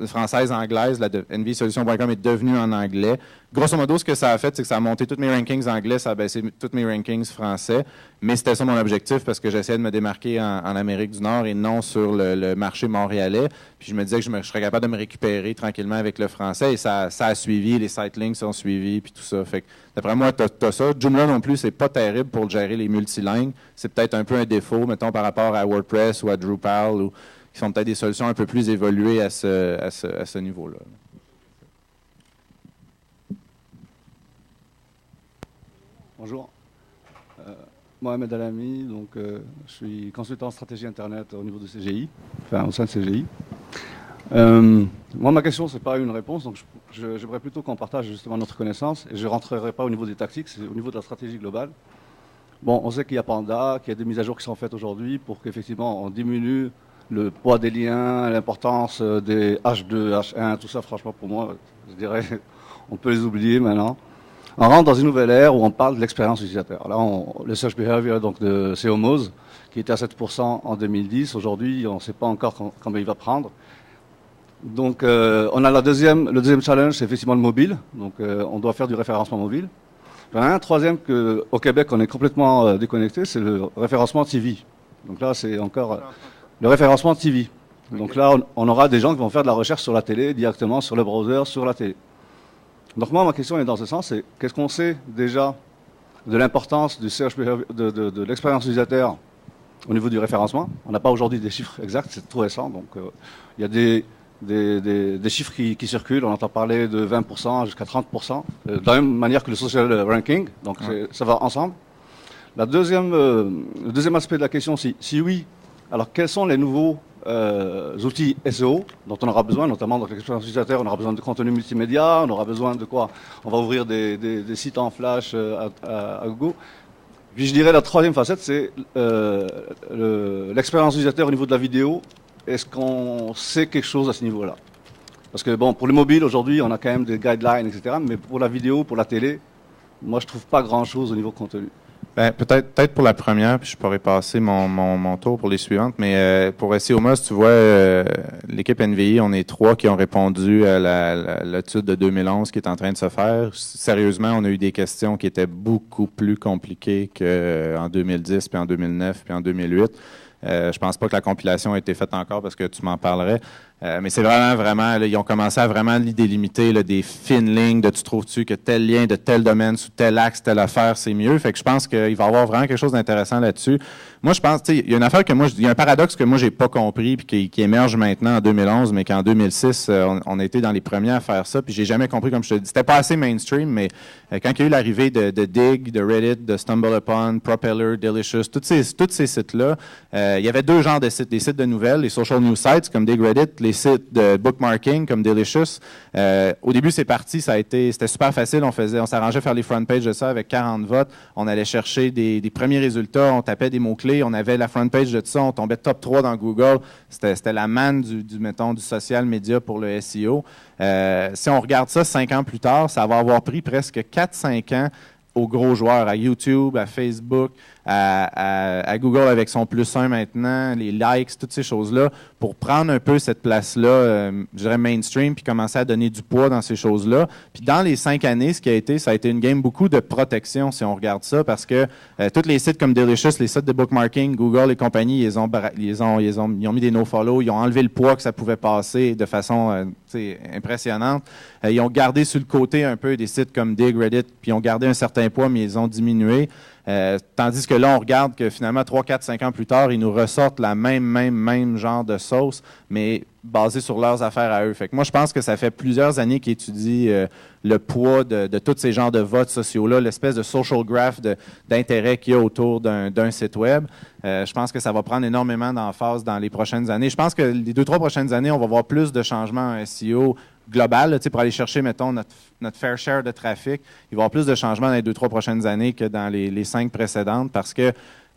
française-anglaise. NVSolutions.com est devenue en anglais. Grosso modo, ce que ça a fait, c'est que ça a monté tous mes rankings anglais, ça a baissé tous mes rankings français. Mais c'était ça mon objectif parce que j'essayais de me démarquer en Amérique du Nord et non sur le marché montréalais. Puis je me disais que je serais capable de me récupérer tranquillement avec le français. Et ça a suivi, les sitelinks ont suivi, puis tout ça. Fait que, d'après moi, tu as ça. Joomla non plus, c'est pas terrible pour gérer les multilingues. C'est peut-être un peu un défaut, mettons, par rapport à WordPress ou à Drupal, ou qui sont peut-être des solutions un peu plus évoluées à ce niveau-là. Bonjour. Mohamed Alami, donc je suis consultant en stratégie Internet au niveau de CGI, enfin au sein de CGI. Moi, ma question, ce n'est pas une réponse, donc j'aimerais plutôt qu'on partage justement notre connaissance, et je ne rentrerai pas au niveau des tactiques, c'est au niveau de la stratégie globale. Bon, on sait qu'il y a Panda, qu'il y a des mises à jour qui sont faites aujourd'hui pour qu'effectivement on diminue le poids des liens, l'importance des H2, H1, tout ça, franchement, pour moi, je dirais, on peut les oublier maintenant. On rentre dans une nouvelle ère où on parle de l'expérience utilisateur. Là, le search behavior donc de Seomoz, qui était à 7% en 2010, aujourd'hui, on ne sait pas encore combien il va prendre. Donc, on a le deuxième challenge, c'est effectivement le mobile. Donc, on doit faire du référencement mobile. Il y en a un troisième qu'au Québec, on est complètement déconnecté, c'est le référencement TV. Donc là, c'est encore le référencement TV. Donc là, on aura des gens qui vont faire de la recherche sur la télé, directement sur le browser, sur la télé. Donc moi, ma question est dans ce sens, c'est qu'est-ce qu'on sait déjà de l'importance du search de l'expérience utilisateur au niveau du référencement? On n'a pas aujourd'hui des chiffres exacts, c'est tout récent. Donc il y a des chiffres qui circulent, on entend parler de 20% jusqu'à 30%, de la même manière que le social ranking, donc ça va ensemble. Le deuxième aspect de la question, si oui, alors quels sont les nouveaux outils SEO dont on aura besoin, notamment dans l'expérience utilisateur, on aura besoin de contenu multimédia, on aura besoin de quoi? On va ouvrir des sites en flash à Google. Puis je dirais la troisième facette, c'est l'expérience utilisateur au niveau de la vidéo est-ce qu'on sait quelque chose à ce niveau-là? Parce que bon, pour le mobile, aujourd'hui, on a quand même des guidelines, etc. Mais pour la vidéo, pour la télé, moi, je trouve pas grand-chose au niveau contenu. Ben, peut-être pour la première, puis je pourrais passer mon tour pour les suivantes, mais pour SEO Must, tu vois, l'équipe NVI, on est 3 qui ont répondu à l'étude de 2011 qui est en train de se faire. Sérieusement, on a eu des questions qui étaient beaucoup plus compliquées qu'en 2010, puis en 2009, puis en 2008. Je pense pas que la compilation a été faite encore parce que tu m'en parlerais. Mais c'est vraiment, là, ils ont commencé à vraiment délimiter là, des fines lignes de tu trouves-tu que tel lien de tel domaine sous tel axe, telle affaire, c'est mieux. Fait que je pense qu'il va y avoir vraiment quelque chose d'intéressant là-dessus. Moi, je pense, tu sais, il y a une affaire il y a un paradoxe que moi, j'ai pas compris puis qui émerge maintenant en 2011, mais qu'en 2006, on a été dans les premiers à faire ça. Puis j'ai jamais compris, comme je te dis, c'était pas assez mainstream, mais quand il y a eu l'arrivée de Digg, de Reddit, de StumbleUpon, Propeller, Delicious, tous ces sites-là, il y avait 2 genres de sites. Les sites de nouvelles, les social news sites comme Digg, Reddit, les sites de bookmarking comme Delicious. Au début, c'était super facile. On s'arrangeait à faire les front pages de ça avec 40 votes. On allait chercher des premiers résultats. On tapait des mots-clés. On avait la front page de ça. On tombait top 3 dans Google. C'était la manne du social media pour le SEO. Si on regarde ça 5 ans plus tard, ça va avoir pris presque 4-5 ans aux gros joueurs, à YouTube, à Facebook, à Google avec son +1 maintenant, les likes, toutes ces choses-là, pour prendre un peu cette place-là, je dirais mainstream, puis commencer à donner du poids dans ces choses-là. Puis dans les 5 années, ça a été une game beaucoup de protection, si on regarde ça, parce que tous les sites comme Delicious, les sites de bookmarking, Google et compagnie, ils ont mis des no-follow, ils ont enlevé le poids que ça pouvait passer de façon impressionnante. Ils ont gardé sur le côté un peu des sites comme Digg, Reddit, puis ils ont gardé un certain poids, mais ils ont diminué. Tandis que là, on regarde que finalement, 3, 4, 5 ans plus tard, ils nous ressortent la même genre de sauce, mais basée sur leurs affaires à eux. Fait que moi, je pense que ça fait plusieurs années qu'ils étudient le poids de tous ces genres de votes sociaux-là, l'espèce de social graph d'intérêt qu'il y a autour d'un site web. Je pense que ça va prendre énormément d'emphase dans les prochaines années. Je pense que les 2-3 prochaines années, on va voir plus de changements en SEO global, là, pour aller chercher, mettons, notre fair share de trafic. Il va y avoir plus de changements dans les 2-3 prochaines années que dans les 5 précédentes parce que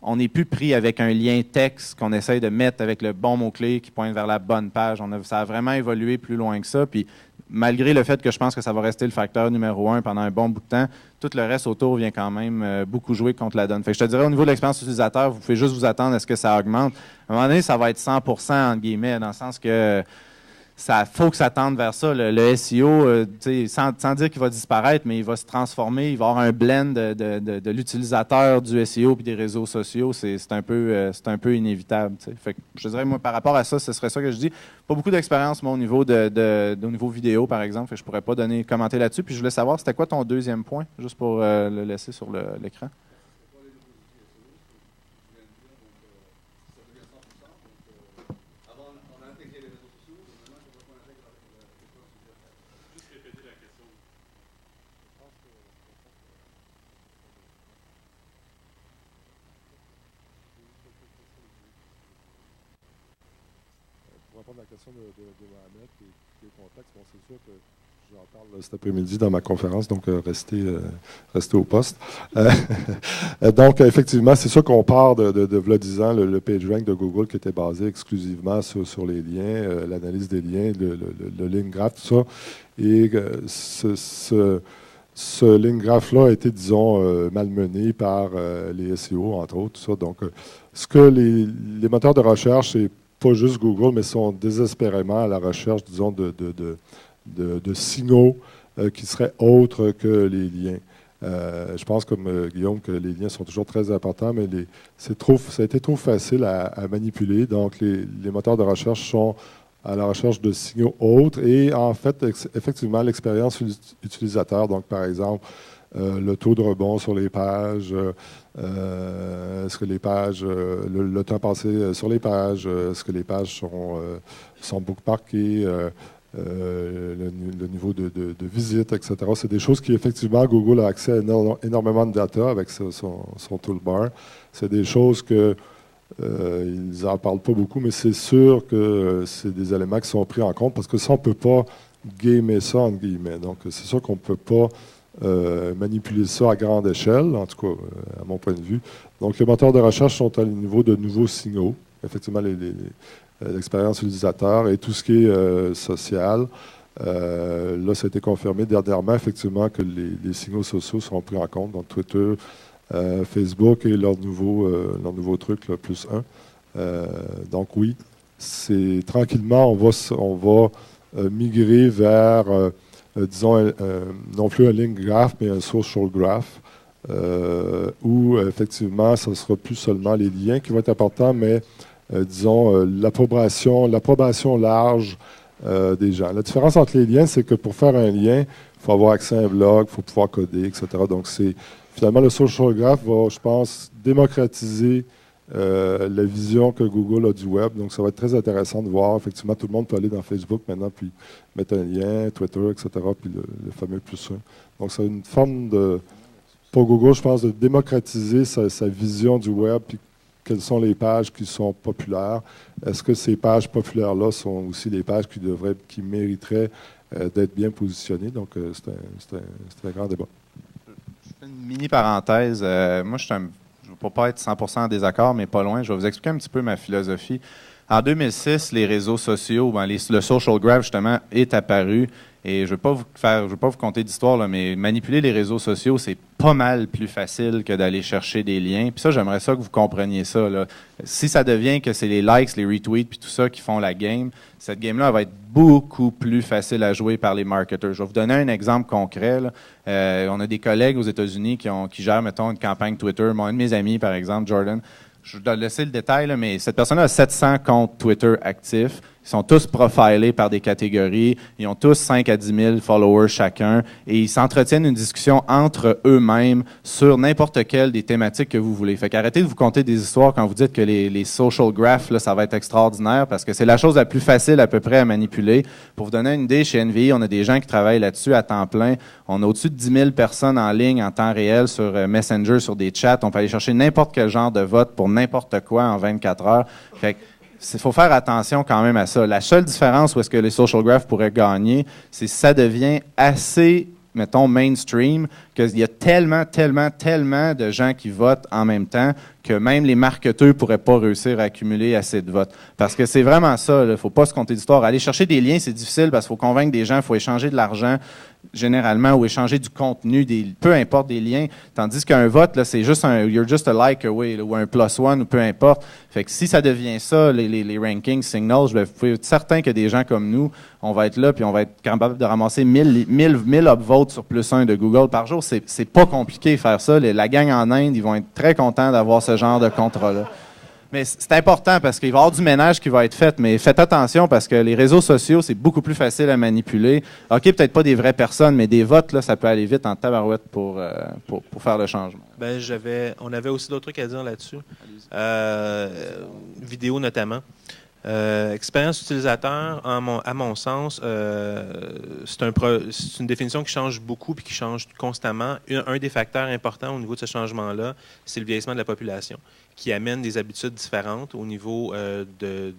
on n'est plus pris avec un lien texte qu'on essaye de mettre avec le bon mot-clé qui pointe vers la bonne page. Ça a vraiment évolué plus loin que ça. Puis, malgré le fait que je pense que ça va rester le facteur numéro 1 pendant un bon bout de temps, tout le reste autour vient quand même beaucoup jouer contre la donne. Fait que je te dirais, au niveau de l'expérience utilisateur, vous pouvez juste vous attendre à ce que ça augmente. À un moment donné, ça va être 100% entre guillemets, dans le sens que ça faut que ça tende vers ça. Le SEO, sans dire qu'il va disparaître, mais il va se transformer. Il va y avoir un blend de l'utilisateur du SEO et des réseaux sociaux. C'est un peu inévitable. T'sais. Fait que je dirais, moi, par rapport à ça, ce serait ça que je dis. Pas beaucoup d'expérience, moi, au niveau au niveau vidéo, par exemple. Fait que je pourrais pas commenter là-dessus. Puis je voulais savoir, c'était quoi ton deuxième point, juste pour le laisser sur l'écran? Pour répondre à la question de Mohamed qui est complexe, bon, c'est sûr que j'en parle cet après-midi dans ma conférence, donc restez au poste. Donc, effectivement, c'est sûr qu'on part de v'là 10 ans, le PageRank de Google qui était basé exclusivement sur les liens, l'analyse des liens, le link graph, tout ça. Et ce link graph-là a été, disons, malmené par les SEO, entre autres, tout ça. Donc, ce que les moteurs de recherche, c'est pas juste Google, mais sont désespérément à la recherche, disons, de signaux qui seraient autres que les liens. Je pense, comme Guillaume, que les liens sont toujours très importants, mais ça a été trop facile à manipuler. Donc, les moteurs de recherche sont à la recherche de signaux autres et, en fait, effectivement, l'expérience utilisateur. Donc, par exemple, le taux de rebond sur les pages, est-ce que les pages, le temps passé sur les pages, est-ce que les pages sont bookmarkées, le niveau de visite, etc. C'est des choses qui, effectivement, Google a accès à énormément de data avec son toolbar. C'est des choses que ils n'en parlent pas beaucoup, mais c'est sûr que c'est des éléments qui sont pris en compte parce que ça, on ne peut pas gamer ça, entre guillemets. Donc, c'est sûr qu'on ne peut pas manipuler ça à grande échelle, en tout cas, à mon point de vue. Donc, les moteurs de recherche sont à niveau de nouveaux signaux. Effectivement, l'expérience utilisateur et tout ce qui est social. Là, ça a été confirmé dernièrement, effectivement, que les signaux sociaux seront pris en compte, donc Twitter, Facebook et leur nouveau truc, là, +1. Donc oui, tranquillement, on va migrer vers, disons, non plus un link graph, mais un social graph, où effectivement, ce ne sera plus seulement les liens qui vont être importants, mais disons, l'approbation large des gens. La différence entre les liens, c'est que pour faire un lien, il faut avoir accès à un blog, il faut pouvoir coder, etc. Donc, finalement, le social graph va, je pense, démocratiser la vision que Google a du web. Donc, ça va être très intéressant de voir. Effectivement, tout le monde peut aller dans Facebook maintenant, puis mettre un lien, Twitter, etc., puis le fameux +1. Donc, c'est une forme pour Google, je pense, de démocratiser sa vision du web, puis quelles sont les pages qui sont populaires. Est-ce que ces pages populaires-là sont aussi les pages qui mériteraient d'être bien positionnées? Donc, c'est un grand débat. Je fais une mini parenthèse. Moi, je ne veux pas être 100% en désaccord, mais pas loin. Je vais vous expliquer un petit peu ma philosophie. En 2006, les réseaux sociaux, le social graph, justement, est apparu. Et je ne vais pas vous conter d'histoire, là, mais manipuler les réseaux sociaux, c'est pas mal plus facile que d'aller chercher des liens. Puis ça, j'aimerais ça que vous compreniez ça, là. Si ça devient que c'est les likes, les retweets, puis tout ça qui font la game, cette game-là elle va être beaucoup plus facile à jouer par les marketeurs. Je vais vous donner un exemple concret, là. On a des collègues aux États-Unis qui gèrent, mettons, une campagne Twitter. Un de mes amis, par exemple, Jordan, je dois laisser le détail, là, mais cette personne a 700 comptes Twitter actifs. Ils sont tous profilés par des catégories. Ils ont tous 5 à 10 000 followers chacun. Et ils s'entretiennent une discussion entre eux-mêmes sur n'importe quelle des thématiques que vous voulez. Fait qu'arrêtez de vous conter des histoires quand vous dites que les social graphs, là, ça va être extraordinaire parce que c'est la chose la plus facile à peu près à manipuler. Pour vous donner une idée, chez NVI, on a des gens qui travaillent là-dessus à temps plein. On a au-dessus de 10 000 personnes en ligne en temps réel sur Messenger, sur des chats. On peut aller chercher n'importe quel genre de vote pour n'importe quoi en 24 heures. Fait que il faut faire attention quand même à ça. La seule différence où est-ce que les social graphs pourraient gagner, c'est si ça devient assez, mettons, mainstream, qu'il y a tellement de gens qui votent en même temps que même les marketeurs ne pourraient pas réussir à accumuler assez de votes. Parce que c'est vraiment ça, il ne faut pas se compter d'histoire. Aller chercher des liens, c'est difficile parce qu'il faut convaincre des gens, il faut échanger de l'argent généralement ou échanger du contenu, peu importe des liens. Tandis qu'un vote, là, c'est juste you're just a like away, ou un +1 ou peu importe. Fait que si ça devient ça, les rankings, signals, vous pouvez être certain que des gens comme nous, on va être là puis on va être capable de ramasser 1000 upvotes sur +1 de Google par jour. C'est pas compliqué de faire ça. La gang en Inde, ils vont être très contents d'avoir ce genre de contrat-là. Mais c'est important parce qu'il va y avoir du ménage qui va être fait, mais faites attention parce que les réseaux sociaux, c'est beaucoup plus facile à manipuler. OK, peut-être pas des vraies personnes, mais des votes, là, ça peut aller vite en tabarouette pour faire le changement. Ben, on avait aussi d'autres trucs à dire là-dessus. Vidéo notamment. Expérience utilisateur, à mon sens, c'est une définition qui change beaucoup et qui change constamment. Un des facteurs importants au niveau de ce changement-là, c'est le vieillissement de la population, qui amène des habitudes différentes au niveau de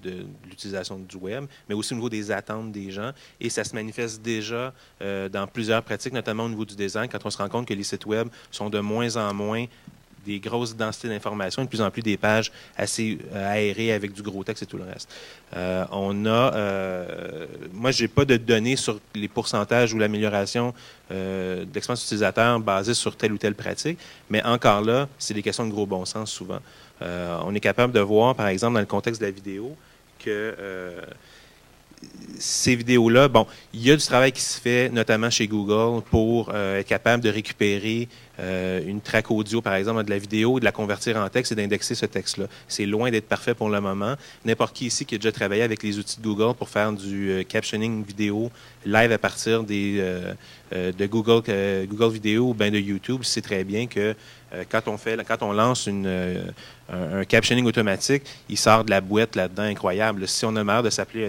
l'utilisation du web, mais aussi au niveau des attentes des gens. Et ça se manifeste déjà dans plusieurs pratiques, notamment au niveau du design, quand on se rend compte que les sites web sont de moins en moins des grosses densités d'informations et de plus en plus des pages assez aérées avec du gros texte et tout le reste. Moi, je n'ai pas de données sur les pourcentages ou l'amélioration d'expérience utilisateur basée sur telle ou telle pratique, mais encore là, c'est des questions de gros bon sens souvent. On est capable de voir, par exemple, dans le contexte de la vidéo, que ces vidéos-là, bon, il y a du travail qui se fait, notamment chez Google, pour être capable de récupérer une track audio, par exemple, de la vidéo, de la convertir en texte et d'indexer ce texte-là. C'est loin d'être parfait pour le moment. N'importe qui ici qui a déjà travaillé avec les outils de Google pour faire du captioning vidéo live à partir de Google Vidéo ou bien de YouTube, sait très bien que quand on lance un captioning automatique, il sort de la boîte là-dedans incroyable. Si on a marre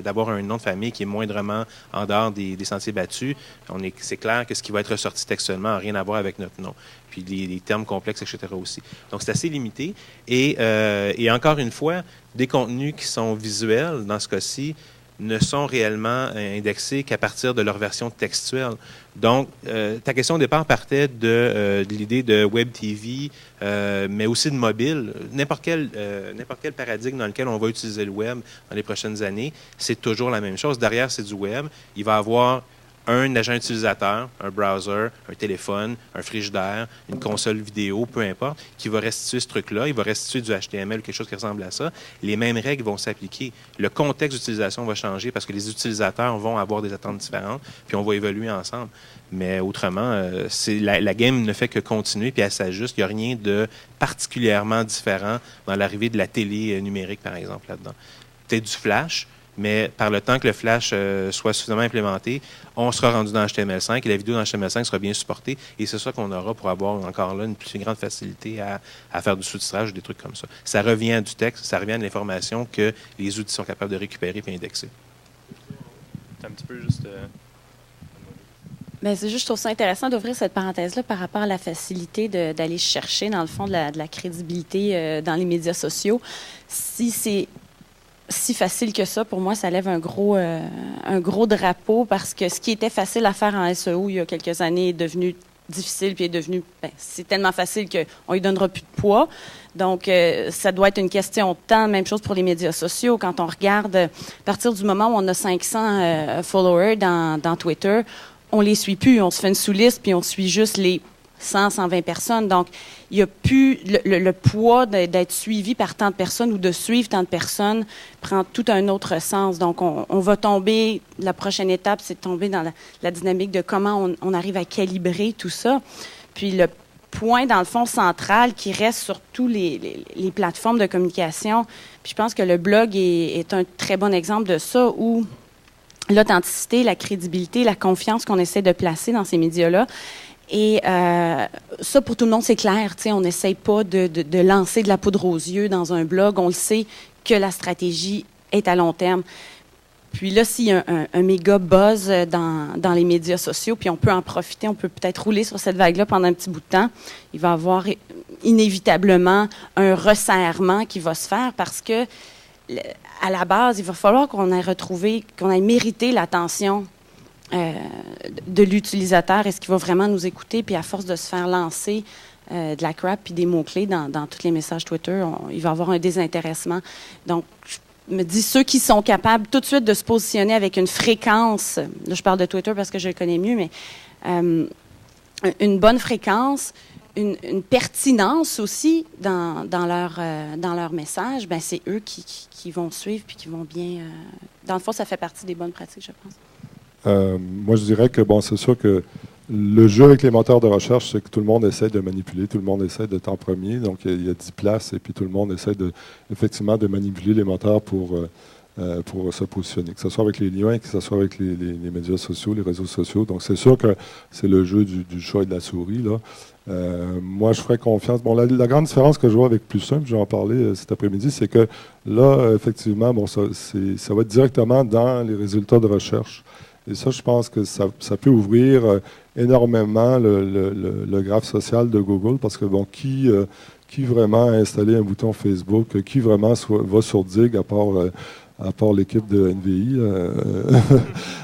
d'avoir un nom de famille qui est moindrement en dehors des sentiers battus, c'est clair que ce qui va être ressorti textuellement n'a rien à voir avec notre nom. Puis les termes complexes, etc. aussi. Donc, c'est assez limité. Et encore une fois, des contenus qui sont visuels, dans ce cas-ci, ne sont réellement indexés qu'à partir de leur version textuelle. Donc, ta question au départ partait de l'idée de Web TV, mais aussi de mobile. N'importe quel paradigme dans lequel on va utiliser le web dans les prochaines années, c'est toujours la même chose. Derrière, c'est du web. Il va y avoir un agent utilisateur, un browser, un téléphone, un frigidaire, une console vidéo, peu importe, qui va restituer ce truc-là. Il va restituer du HTML ou quelque chose qui ressemble à ça. Les mêmes règles vont s'appliquer. Le contexte d'utilisation va changer parce que les utilisateurs vont avoir des attentes différentes, puis on va évoluer ensemble. Mais autrement, la game ne fait que continuer, puis elle s'ajuste. Il n'y a rien de particulièrement différent dans l'arrivée de la télé numérique, par exemple, là-dedans. Peut-être du flash, mais par le temps que le Flash soit suffisamment implémenté, on sera rendu dans HTML5 et la vidéo dans HTML5 sera bien supportée. Et c'est ça qu'on aura pour avoir encore là une plus grande facilité à faire du sous-titrage ou des trucs comme ça. Ça revient à du texte, ça revient à de l'information que les outils sont capables de récupérer et indexer. C'est un petit peu juste... Ben, c'est juste, je trouve ça intéressant d'ouvrir cette parenthèse-là par rapport à la facilité d'aller chercher, dans le fond, de la crédibilité dans les médias sociaux. Si c'est si facile que ça, pour moi, ça lève un gros drapeau parce que ce qui était facile à faire en SEO il y a quelques années est devenu difficile, puis est devenu, c'est tellement facile qu'on lui donnera plus de poids. Donc, ça doit être une question de temps. Même chose pour les médias sociaux. Quand on regarde, à partir du moment où on a 500 followers dans Twitter, on les suit plus. On se fait une sous-liste, puis on suit juste les 100, 120 personnes. Donc, il n'y a plus le poids d'être suivi par tant de personnes ou de suivre tant de personnes prend tout un autre sens. Donc, on va tomber, la prochaine étape, c'est de tomber dans la dynamique de comment on arrive à calibrer tout ça. Puis, le point, dans le fond, central qui reste sur tous les plateformes de communication. Puis, je pense que le blog est un très bon exemple de ça où l'authenticité, la crédibilité, la confiance qu'on essaie de placer dans ces médias-là. Et ça, pour tout le monde, c'est clair. On n'essaye pas de lancer de la poudre aux yeux dans un blog. On le sait que la stratégie est à long terme. Puis là, s'il y a un méga buzz dans les médias sociaux, puis on peut en profiter, on peut peut-être rouler sur cette vague-là pendant un petit bout de temps, il va y avoir inévitablement un resserrement qui va se faire parce que, à la base, il va falloir qu'on ait mérité l'attention de l'utilisateur. Est-ce qu'il va vraiment nous écouter? Puis à force de se faire lancer de la crap puis des mots-clés dans tous les messages Twitter, il va y avoir un désintéressement. Donc, je me dis, ceux qui sont capables tout de suite de se positionner avec une fréquence, là je parle de Twitter parce que je le connais mieux, mais une bonne fréquence, une pertinence aussi dans leur message, ben c'est eux qui vont suivre puis qui vont bien... dans le fond, ça fait partie des bonnes pratiques, je pense. Moi, je dirais que, c'est sûr que le jeu avec les moteurs de recherche, c'est que tout le monde essaie de manipuler, tout le monde essaie d'être en premier. Donc, il y a 10 places et puis tout le monde essaie effectivement de manipuler les moteurs pour se positionner, que ce soit avec les liens, que ce soit avec les médias sociaux, les réseaux sociaux. Donc, c'est sûr que c'est le jeu du chat et de la souris, là. Moi, je ferais confiance. Bon, la grande différence que je vois avec Plus Simple, je vais en parler cet après-midi, c'est que là, effectivement, ça va être directement dans les résultats de recherche. Et ça, je pense que ça peut ouvrir énormément le graphe social de Google parce que, qui vraiment a installé un bouton Facebook, qui vraiment va sur Dig à part l'équipe de NVI.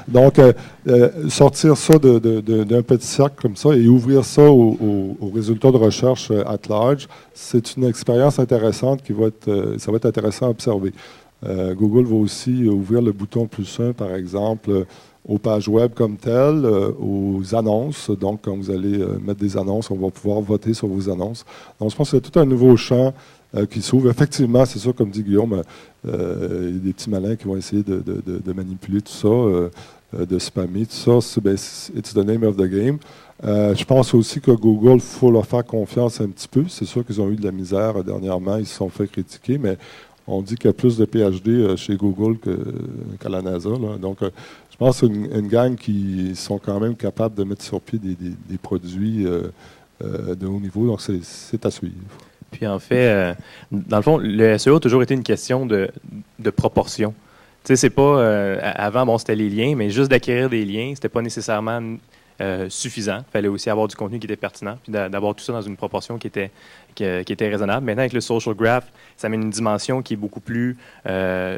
Donc, sortir ça d'un petit cercle comme ça et ouvrir ça aux résultats de recherche at large, c'est une expérience intéressante ça va être intéressant à observer. Google va aussi ouvrir le bouton Plus 1, par exemple, aux pages web comme telles, aux annonces. Donc, quand vous allez mettre des annonces, on va pouvoir voter sur vos annonces. Donc, je pense que c'est tout un nouveau champ qui s'ouvre. Effectivement, c'est sûr, comme dit Guillaume, il y a des petits malins qui vont essayer de manipuler tout ça, de spammer tout ça. It's the name of the game. Je pense aussi que Google, il faut leur faire confiance un petit peu. C'est sûr qu'ils ont eu de la misère dernièrement, ils se sont fait critiquer, mais on dit qu'il y a plus de PhD chez Google qu'à la NASA. Là. Donc, je pense que c'est une gang qui sont quand même capables de mettre sur pied des produits de haut niveau. Donc, c'est à suivre. Puis en fait, dans le fond, le SEO a toujours été une question de proportion. Tu sais, c'est pas... avant, c'était les liens, mais juste d'acquérir des liens, c'était pas nécessairement suffisant. Il fallait aussi avoir du contenu qui était pertinent, puis d'avoir tout ça dans une proportion qui était raisonnable. Maintenant, avec le social graph, ça met une dimension qui est beaucoup plus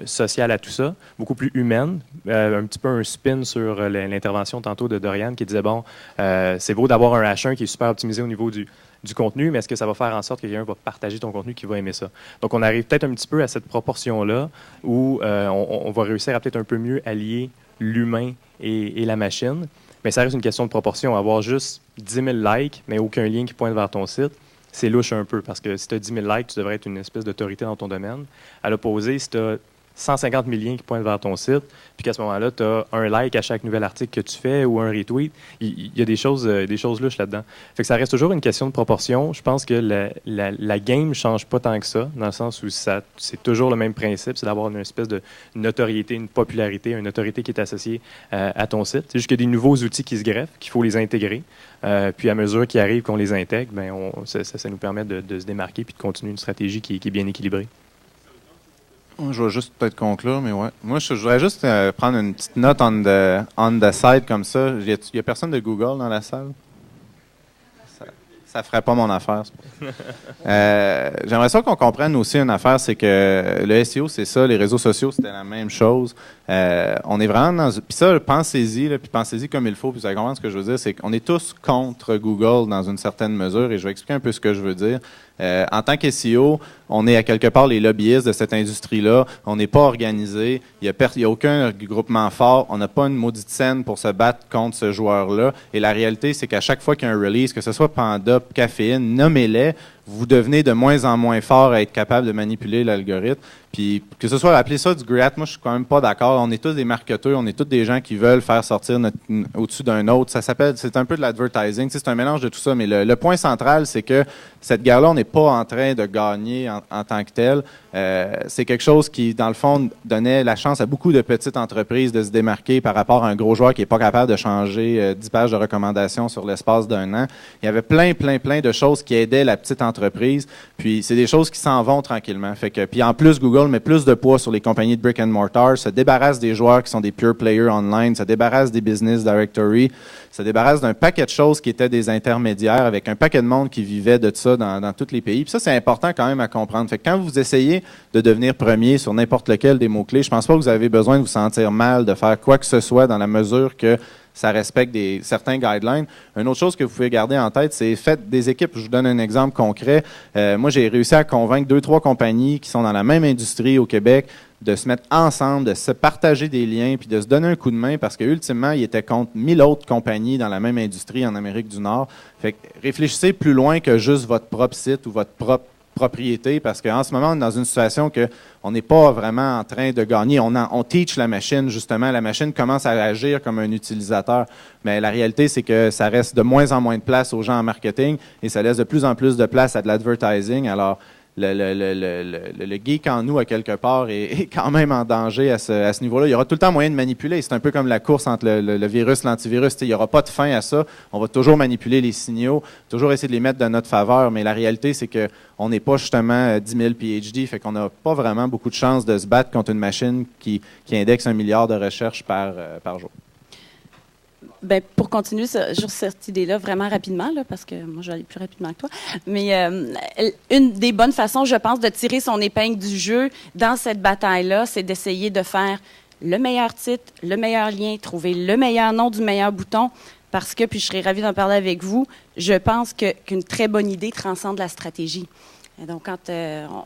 sociale à tout ça, beaucoup plus humaine, un petit peu un spin sur l'intervention tantôt de Dorian qui disait, bon, c'est beau d'avoir un H1 qui est super optimisé au niveau du contenu, mais est-ce que ça va faire en sorte que quelqu'un va partager ton contenu qui va aimer ça? Donc, on arrive peut-être un petit peu à cette proportion-là où on va réussir à peut-être un peu mieux allier l'humain et la machine. Mais ça reste une question de proportion. Avoir juste 10 000 likes, mais aucun lien qui pointe vers ton site, c'est louche un peu, parce que si tu as 10 000 likes, tu devrais être une espèce d'autorité dans ton domaine. À l'opposé, si tu as 150 000 liens qui pointent vers ton site, puis qu'à ce moment-là, tu as un like à chaque nouvel article que tu fais ou un retweet, il y a des choses louches là-dedans. Fait que ça reste toujours une question de proportion. Je pense que la game ne change pas tant que ça, dans le sens où c'est toujours le même principe, c'est d'avoir une espèce de notoriété, une popularité, une autorité qui est associée à ton site. C'est juste qu'il y a des nouveaux outils qui se greffent, qu'il faut les intégrer. Puis à mesure qu'ils arrivent, qu'on les intègre, ça nous permet de se démarquer puis de continuer une stratégie qui est bien équilibrée. Je vais juste peut-être conclure, mais ouais. Moi, je voudrais juste prendre une petite note on the side comme ça. Il y a personne de Google dans la salle? Ça ferait pas mon affaire. J'aimerais ça qu'on comprenne aussi une affaire, c'est que le SEO, c'est ça, les réseaux sociaux, c'était la même chose. On est vraiment dans... Puis ça, pensez-y, puis pensez-y comme il faut, puis vous allez comprendre ce que je veux dire, c'est qu'on est tous contre Google dans une certaine mesure, et je vais expliquer un peu ce que je veux dire. En tant que SEO, on est à quelque part les lobbyistes de cette industrie-là. On n'est pas organisé. Il n'y a aucun groupement fort. On n'a pas une maudite scène pour se battre contre ce joueur-là. Et la réalité, c'est qu'à chaque fois qu'il y a un release, que ce soit Panda, Caféine, nommez-les, vous devenez de moins en moins fort à être capable de manipuler l'algorithme. Puis que ce soit appeler ça du grat, moi je suis quand même pas d'accord. On est tous des marketeurs, on est tous des gens qui veulent faire sortir au-dessus d'un autre. C'est un peu de l'advertising, c'est un mélange de tout ça. Mais le point central, c'est que cette guerre-là, on n'est pas en train de gagner en tant que tel. C'est quelque chose qui, dans le fond, donnait la chance à beaucoup de petites entreprises de se démarquer par rapport à un gros joueur qui n'est pas capable de changer 10 pages de recommandations sur l'espace d'un an. Il y avait plein de choses qui aidaient la petite entreprise. Puis c'est des choses qui s'en vont tranquillement. Puis en plus, Google met plus de poids sur les compagnies de brick and mortar, se débarrasse des joueurs qui sont des pure players online, se débarrasse des business directory, se débarrasse d'un paquet de choses qui étaient des intermédiaires avec un paquet de monde qui vivait de ça dans tous les pays. Puis ça, c'est important quand même à comprendre. Fait que quand vous essayez de devenir premier sur n'importe lequel des mots-clés, je pense pas que vous avez besoin de vous sentir mal de faire quoi que ce soit dans la mesure que ça respecte certains guidelines. Une autre chose que vous pouvez garder en tête, c'est faites des équipes. Je vous donne un exemple concret. Moi, j'ai réussi à convaincre 2-3 compagnies qui sont dans la même industrie au Québec de se mettre ensemble, de se partager des liens, puis de se donner un coup de main, parce qu'ultimement, ils étaient contre 1000 autres compagnies dans la même industrie en Amérique du Nord. Fait que réfléchissez plus loin que juste votre propre site ou votre propre propriété, parce qu'en ce moment, on est dans une situation que on n'est pas vraiment en train de gagner. On teach la machine, justement. La machine commence à agir comme un utilisateur. Mais la réalité, c'est que ça reste de moins en moins de place aux gens en marketing et ça laisse de plus en plus de place à de l'advertising. Alors, le geek en nous, à quelque part, est quand même en danger à ce niveau-là. Il y aura tout le temps moyen de manipuler. C'est un peu comme la course entre le virus et l'antivirus. Il n'y aura pas de fin à ça. On va toujours manipuler les signaux, toujours essayer de les mettre de notre faveur. Mais la réalité, c'est qu'on n'est pas justement 10 000 PhD. Fait qu'on n'a pas vraiment beaucoup de chances de se battre contre une machine qui indexe 1 milliard de recherches par jour. Ben, pour continuer sur cette idée-là vraiment rapidement, là, parce que moi, je vais aller plus rapidement que toi, mais une des bonnes façons, je pense, de tirer son épingle du jeu dans cette bataille-là, c'est d'essayer de faire le meilleur titre, le meilleur lien, trouver le meilleur nom du meilleur bouton, parce que, puis je serais ravie d'en parler avec vous, je pense qu'une très bonne idée transcende la stratégie. Et donc, quand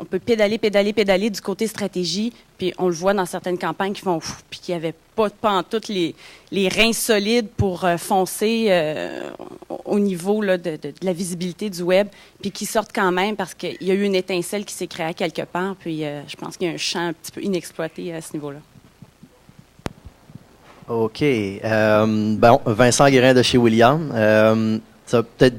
on peut pédaler du côté stratégie, puis on le voit dans certaines campagnes qui font puis qui n'avaient pas en tout les reins solides pour foncer au niveau là, de la visibilité du web, puis qui sortent quand même parce qu'il y a eu une étincelle qui s'est créée quelque part, puis je pense qu'il y a un champ un petit peu inexploité à ce niveau-là. OK. Bon, Vincent Guérin de chez William. Ça va peut-être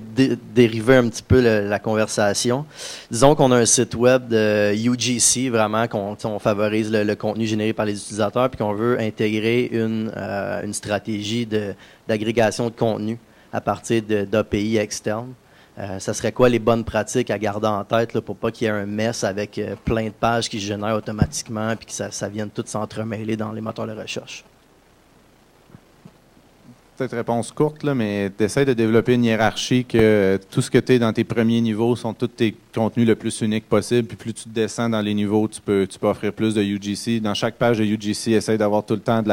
dériver un petit peu la conversation. Disons qu'on a un site web de UGC, vraiment, qu'on favorise le contenu généré par les utilisateurs, puis qu'on veut intégrer une stratégie d'agrégation de contenu à partir d'API externes. Ça serait quoi les bonnes pratiques à garder en tête là, pour pas qu'il y ait un mess avec plein de pages qui se génèrent automatiquement puis que ça vienne tout s'entremêler dans les moteurs de recherche? peut-être réponse courte, là, mais t'essaies de développer une hiérarchie que tout ce que tu es dans tes premiers niveaux sont tous tes contenus le plus uniques possible. Puis plus tu descends dans les niveaux, tu peux offrir plus de UGC. Dans chaque page de UGC, essaye d'avoir tout le temps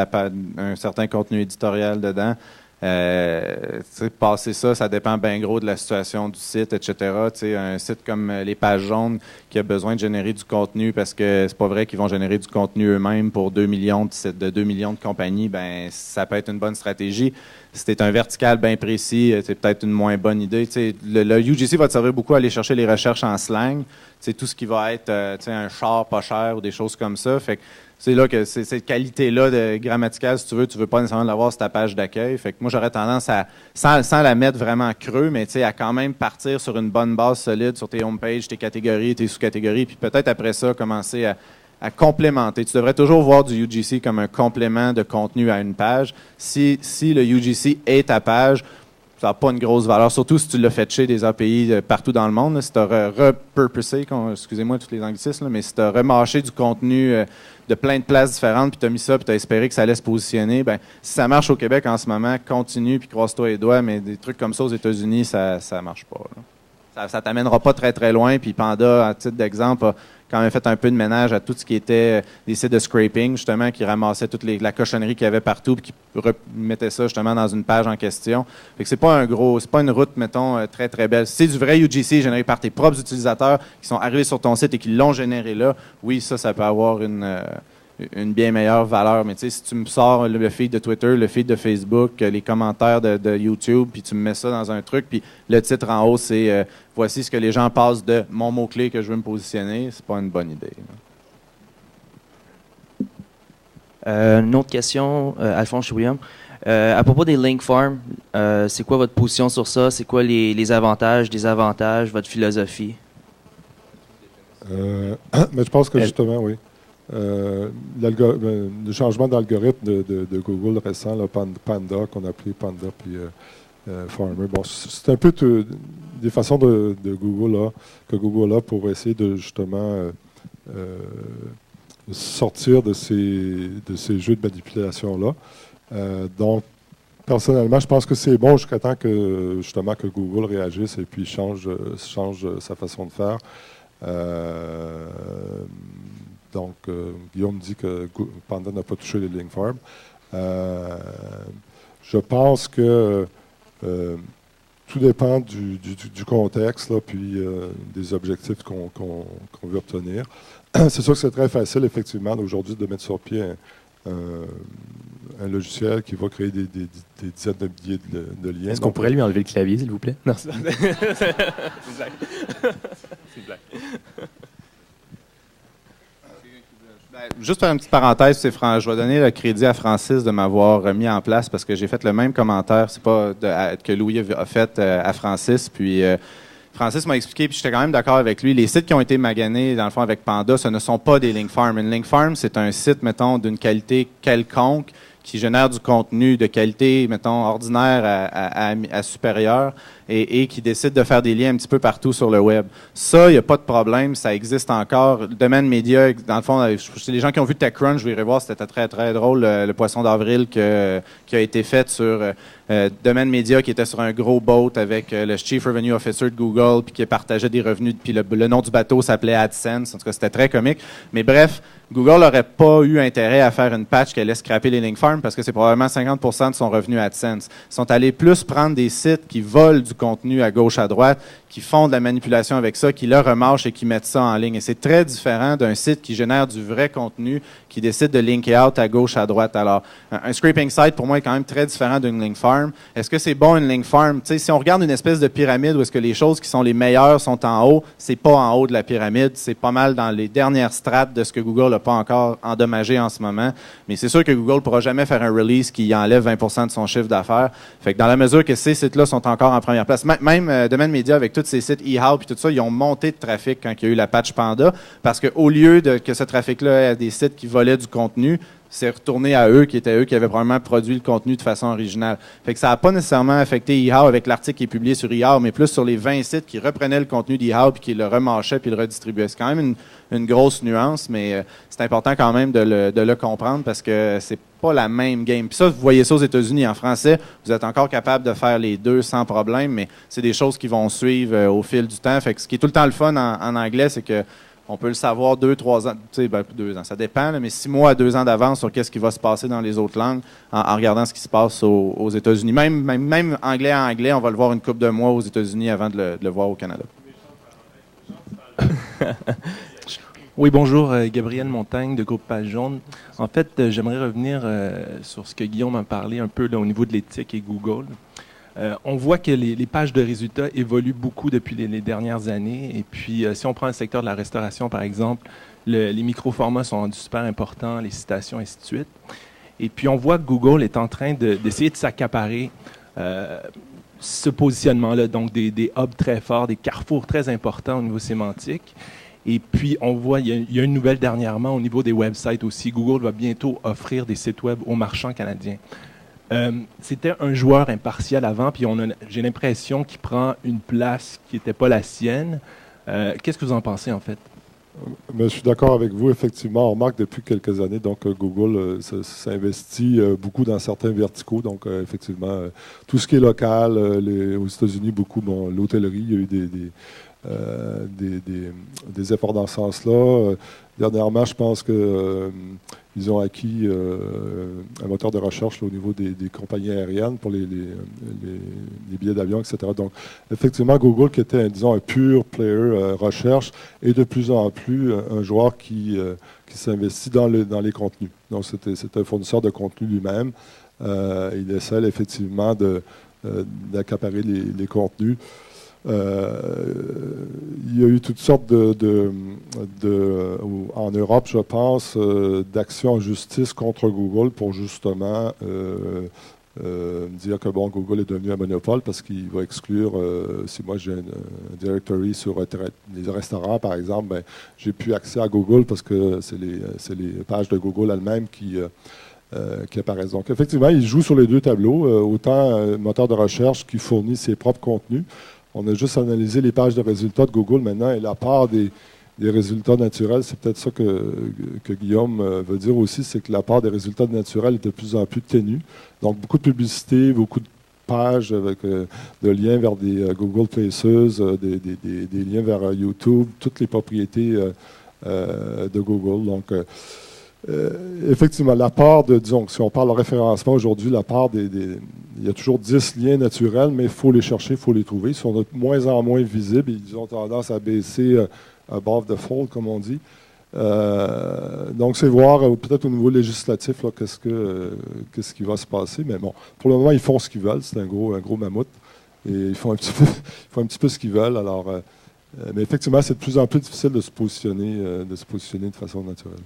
un certain contenu éditorial dedans. Passer ça dépend bien gros de la situation du site, etc. Un site comme les pages jaunes qui a besoin de générer du contenu parce que c'est pas vrai qu'ils vont générer du contenu eux-mêmes pour 2 millions de 2 millions de compagnies, ben ça peut être une bonne stratégie. Si tu es un vertical bien précis, c'est peut-être une moins bonne idée. Le UGC va te servir beaucoup à aller chercher les recherches en slang. Tout ce qui va être un char pas cher ou des choses comme ça. Fait que c'est là que cette qualité-là de grammaticale, si tu veux pas nécessairement l'avoir sur ta page d'accueil. Fait que moi, j'aurais tendance à, sans la mettre vraiment creux, mais à quand même partir sur une bonne base solide sur tes homepages, tes catégories, tes sous-catégories, puis peut-être après ça, commencer à complémenter. Tu devrais toujours voir du UGC comme un complément de contenu à une page. Si le UGC est ta page, ça n'a pas une grosse valeur, surtout si tu l'as fetché des API partout dans le monde. Là, si tu as repurposé, excusez-moi tous les anglicismes, mais si tu as remâché du contenu de plein de places différentes, puis tu as mis ça, puis tu as espéré que ça allait se positionner, ben si ça marche au Québec en ce moment, continue, puis croise-toi les doigts, mais des trucs comme ça aux États-Unis, ça ne marche pas. Là. Ça ne t'amènera pas très, très loin. Puis Panda, à titre d'exemple, a quand même fait un peu de ménage à tout ce qui était des sites de scraping, justement, qui ramassaient toute la cochonnerie qu'il y avait partout, puis qui remettaient ça, justement, dans une page en question. Fait que c'est pas une route, mettons, très, très belle. Si c'est du vrai UGC généré par tes propres utilisateurs qui sont arrivés sur ton site et qui l'ont généré là, oui, ça peut avoir une bien meilleure valeur. Mais tu sais, si tu me sors le feed de Twitter, le feed de Facebook, les commentaires de YouTube, puis tu me mets ça dans un truc, puis le titre en haut, c'est voici ce que les gens passent de mon mot-clé que je veux me positionner, c'est pas une bonne idée. Une autre question, Alphonse William. À propos des link farms, c'est quoi votre position sur ça? C'est quoi les avantages, désavantages, votre philosophie? Mais je pense que justement, oui. Le changement d'algorithme de Google récent, là, Panda, qu'on a appelé Panda, puis Farmer. Bon, c'est un peu des façons que Google a pour essayer de justement sortir de ces jeux de manipulation-là. Donc, personnellement, je pense que c'est bon jusqu'à temps que justement que Google réagisse et puis change sa façon de faire. Donc, Guillaume dit que Panda n'a pas touché les link farms. Je pense que tout dépend du contexte, là, puis des objectifs qu'on veut obtenir. C'est sûr que c'est très facile, effectivement, aujourd'hui, de mettre sur pied un logiciel qui va créer des dizaines de milliers de liens. Est-ce qu'on pourrait lui enlever le clavier, s'il vous plaît? Non, c'est une blague. C'est une blague. Juste faire une petite parenthèse, je vais donner le crédit à Francis de m'avoir mis en place parce que j'ai fait le même commentaire, c'est pas que Louis a fait à Francis, puis Francis m'a expliqué, puis j'étais quand même d'accord avec lui. Les sites qui ont été maganés, dans le fond, avec Panda, ce ne sont pas des link farms. Une link farm, c'est un site, mettons, d'une qualité quelconque qui génère du contenu de qualité, mettons, ordinaire à supérieure et qui décide de faire des liens un petit peu partout sur le web. Ça, il n'y a pas de problème, ça existe encore. Le domaine média, dans le fond, les gens qui ont vu TechCrunch, je vais voir, c'était très, très drôle, le poisson d'avril qui a été fait sur domaine média qui était sur un gros boat avec le Chief Revenue Officer de Google puis qui partageait des revenus, puis le nom du bateau s'appelait AdSense. En tout cas, c'était très comique. Mais bref, Google n'aurait pas eu intérêt à faire une patch qui allait scraper les link farms parce que c'est probablement 50% de son revenu AdSense. Ils sont allés plus prendre des sites qui volent du contenu à gauche, à droite, qui font de la manipulation avec ça, qui le remâchent et qui mettent ça en ligne. Et c'est très différent d'un site qui génère du vrai contenu, qui décide de linker out à gauche, à droite. Alors, un scraping site, pour moi, est quand même très différent d'une link farm. Est-ce que c'est bon, une link farm? Tu sais, si on regarde une espèce de pyramide où est-ce que les choses qui sont les meilleures sont en haut, c'est pas en haut de la pyramide, c'est pas mal dans les dernières strates de ce que Google n'a pas encore endommagé en ce moment. Mais c'est sûr que Google ne pourra jamais faire un release qui enlève 20% de son chiffre d'affaires. Fait que dans la mesure que ces sites-là sont encore en première place, même Domaine Média avec tous ces sites eHow et tout ça, ils ont monté de trafic quand il y a eu la patch Panda, parce qu'au lieu que ce trafic-là ait des sites qui volaient du contenu, c'est retourné à eux, qui étaient eux qui avaient probablement produit le contenu de façon originale. Fait que ça n'a pas nécessairement affecté eHow avec l'article qui est publié sur eHow, mais plus sur les 20 sites qui reprenaient le contenu d'eHow puis qui le remâchaient puis le redistribuaient. C'est quand même une grosse nuance, mais c'est important quand même de le comprendre parce que c'est pas la même game. Puis ça, vous voyez ça aux États-Unis. En français, vous êtes encore capable de faire les deux sans problème, mais c'est des choses qui vont suivre au fil du temps. Fait que ce qui est tout le temps le fun en anglais, c'est que on peut le savoir 2-3 ans, tu sais, 2 ans, ça dépend, là, mais 6 mois à 2 ans d'avance sur qu'est-ce qui va se passer dans les autres langues en regardant ce qui se passe aux États-Unis. Même anglais à anglais, on va le voir une couple de mois aux États-Unis avant de le voir au Canada. Oui, bonjour, Gabriel Montagne de Groupe Page Jaune. En fait, j'aimerais revenir sur ce que Guillaume a parlé un peu là, au niveau de l'éthique et Google. On voit que les pages de résultats évoluent beaucoup depuis les dernières années. Et puis, si on prend le secteur de la restauration, par exemple, les micro-formats sont rendus super importants, les citations, et ainsi de suite. Et puis, on voit que Google est en train d'essayer de s'accaparer ce positionnement-là, donc des hubs très forts, des carrefours très importants au niveau sémantique. Et puis, on voit, il y a une nouvelle dernièrement au niveau des websites aussi. Google va bientôt offrir des sites web aux marchands canadiens. C'était un joueur impartial avant, puis j'ai l'impression qu'il prend une place qui n'était pas la sienne. Qu'est-ce que vous en pensez, en fait? Je suis d'accord avec vous. Effectivement, on remarque depuis quelques années, donc Google s'investit beaucoup dans certains verticaux. Donc, effectivement, tout ce qui est local, aux États-Unis, beaucoup, l'hôtellerie, il y a eu des efforts dans ce sens-là. Dernièrement, je pense qu'ils ont acquis un moteur de recherche là, au niveau des compagnies aériennes pour les billets d'avion, etc. Donc, effectivement, Google, qui était, disons, un pur player recherche, est de plus en plus un joueur qui s'investit dans les contenus. Donc, c'est un fournisseur de contenu lui-même. Il essaie effectivement d'accaparer les contenus. Il y a eu toutes sortes en Europe, je pense, d'actions en justice contre Google pour justement dire que Google est devenu un monopole parce qu'il va exclure, si moi j'ai un directory sur les restaurants par exemple, j'ai plus accès à Google parce que c'est les pages de Google elles-mêmes qui apparaissent. Donc effectivement, il joue sur les deux tableaux, autant un moteur de recherche qui fournit ses propres contenus. On a juste analysé les pages de résultats de Google maintenant et la part des résultats naturels, c'est peut-être ça que Guillaume veut dire aussi, c'est que la part des résultats naturels est de plus en plus ténue. Donc, beaucoup de publicité, beaucoup de pages avec de liens vers des Google Places, des liens vers YouTube, toutes les propriétés de Google. Donc, effectivement, la part disons, si on parle de référencement aujourd'hui, il y a toujours 10 liens naturels, mais il faut les chercher, il faut les trouver. Ils sont de moins en moins visibles et ils ont tendance à baisser above the fold, comme on dit. Donc, c'est voir peut-être au niveau législatif qu'est-ce qui va se passer. Mais bon, pour le moment, ils font ce qu'ils veulent. C'est un gros mammouth. Et ils font un petit peu ce qu'ils veulent. Alors, mais effectivement, c'est de plus en plus difficile de se positionner de façon naturelle.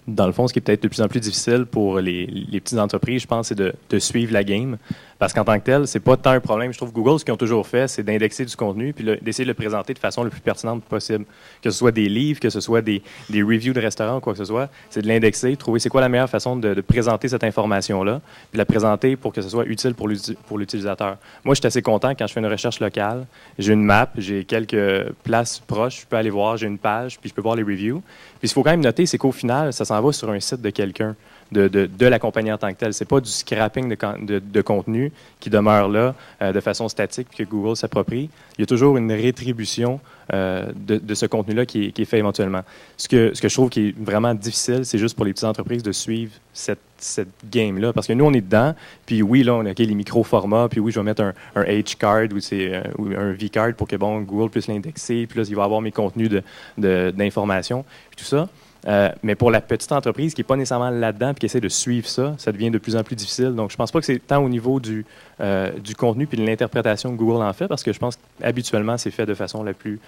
Dans le fond, ce qui est peut-être de plus en plus difficile pour les petites entreprises, je pense, c'est de suivre la game. Parce qu'en tant que tel, c'est pas tant un problème. Je trouve que Google, ce qu'ils ont toujours fait, c'est d'indexer du contenu puis d'essayer de le présenter de façon le plus pertinente possible. Que ce soit des livres, que ce soit des reviews de restaurants, quoi que ce soit, c'est de l'indexer, trouver c'est quoi la meilleure façon de présenter cette information-là, puis la présenter pour que ce soit utile pour l'utilisateur. Moi, je suis assez content quand je fais une recherche locale. J'ai une map, j'ai quelques places proches, je peux aller voir, j'ai une page, puis je peux voir les reviews. Puis ce qu'il faut quand même noter, c'est qu'au final, ça s'en va sur un site de quelqu'un. De la compagnie en tant que telle. Ce n'est pas du scrapping de contenu qui demeure là de façon statique que Google s'approprie. Il y a toujours une rétribution de ce contenu-là qui est fait éventuellement. Ce que je trouve qui est vraiment difficile, c'est juste pour les petites entreprises de suivre cette game-là. Parce que nous, on est dedans, puis oui, là, on a les micro-formats, puis oui, je vais mettre un H-card ou un V-card pour que Google puisse l'indexer, puis là, il va avoir mes contenus d'information, puis tout ça. Mais pour la petite entreprise qui n'est pas nécessairement là-dedans et qui essaie de suivre ça, ça devient de plus en plus difficile. Donc, je ne pense pas que c'est tant au niveau du contenu puis de l'interprétation que Google en fait, parce que je pense qu'habituellement, c'est fait de façon la plus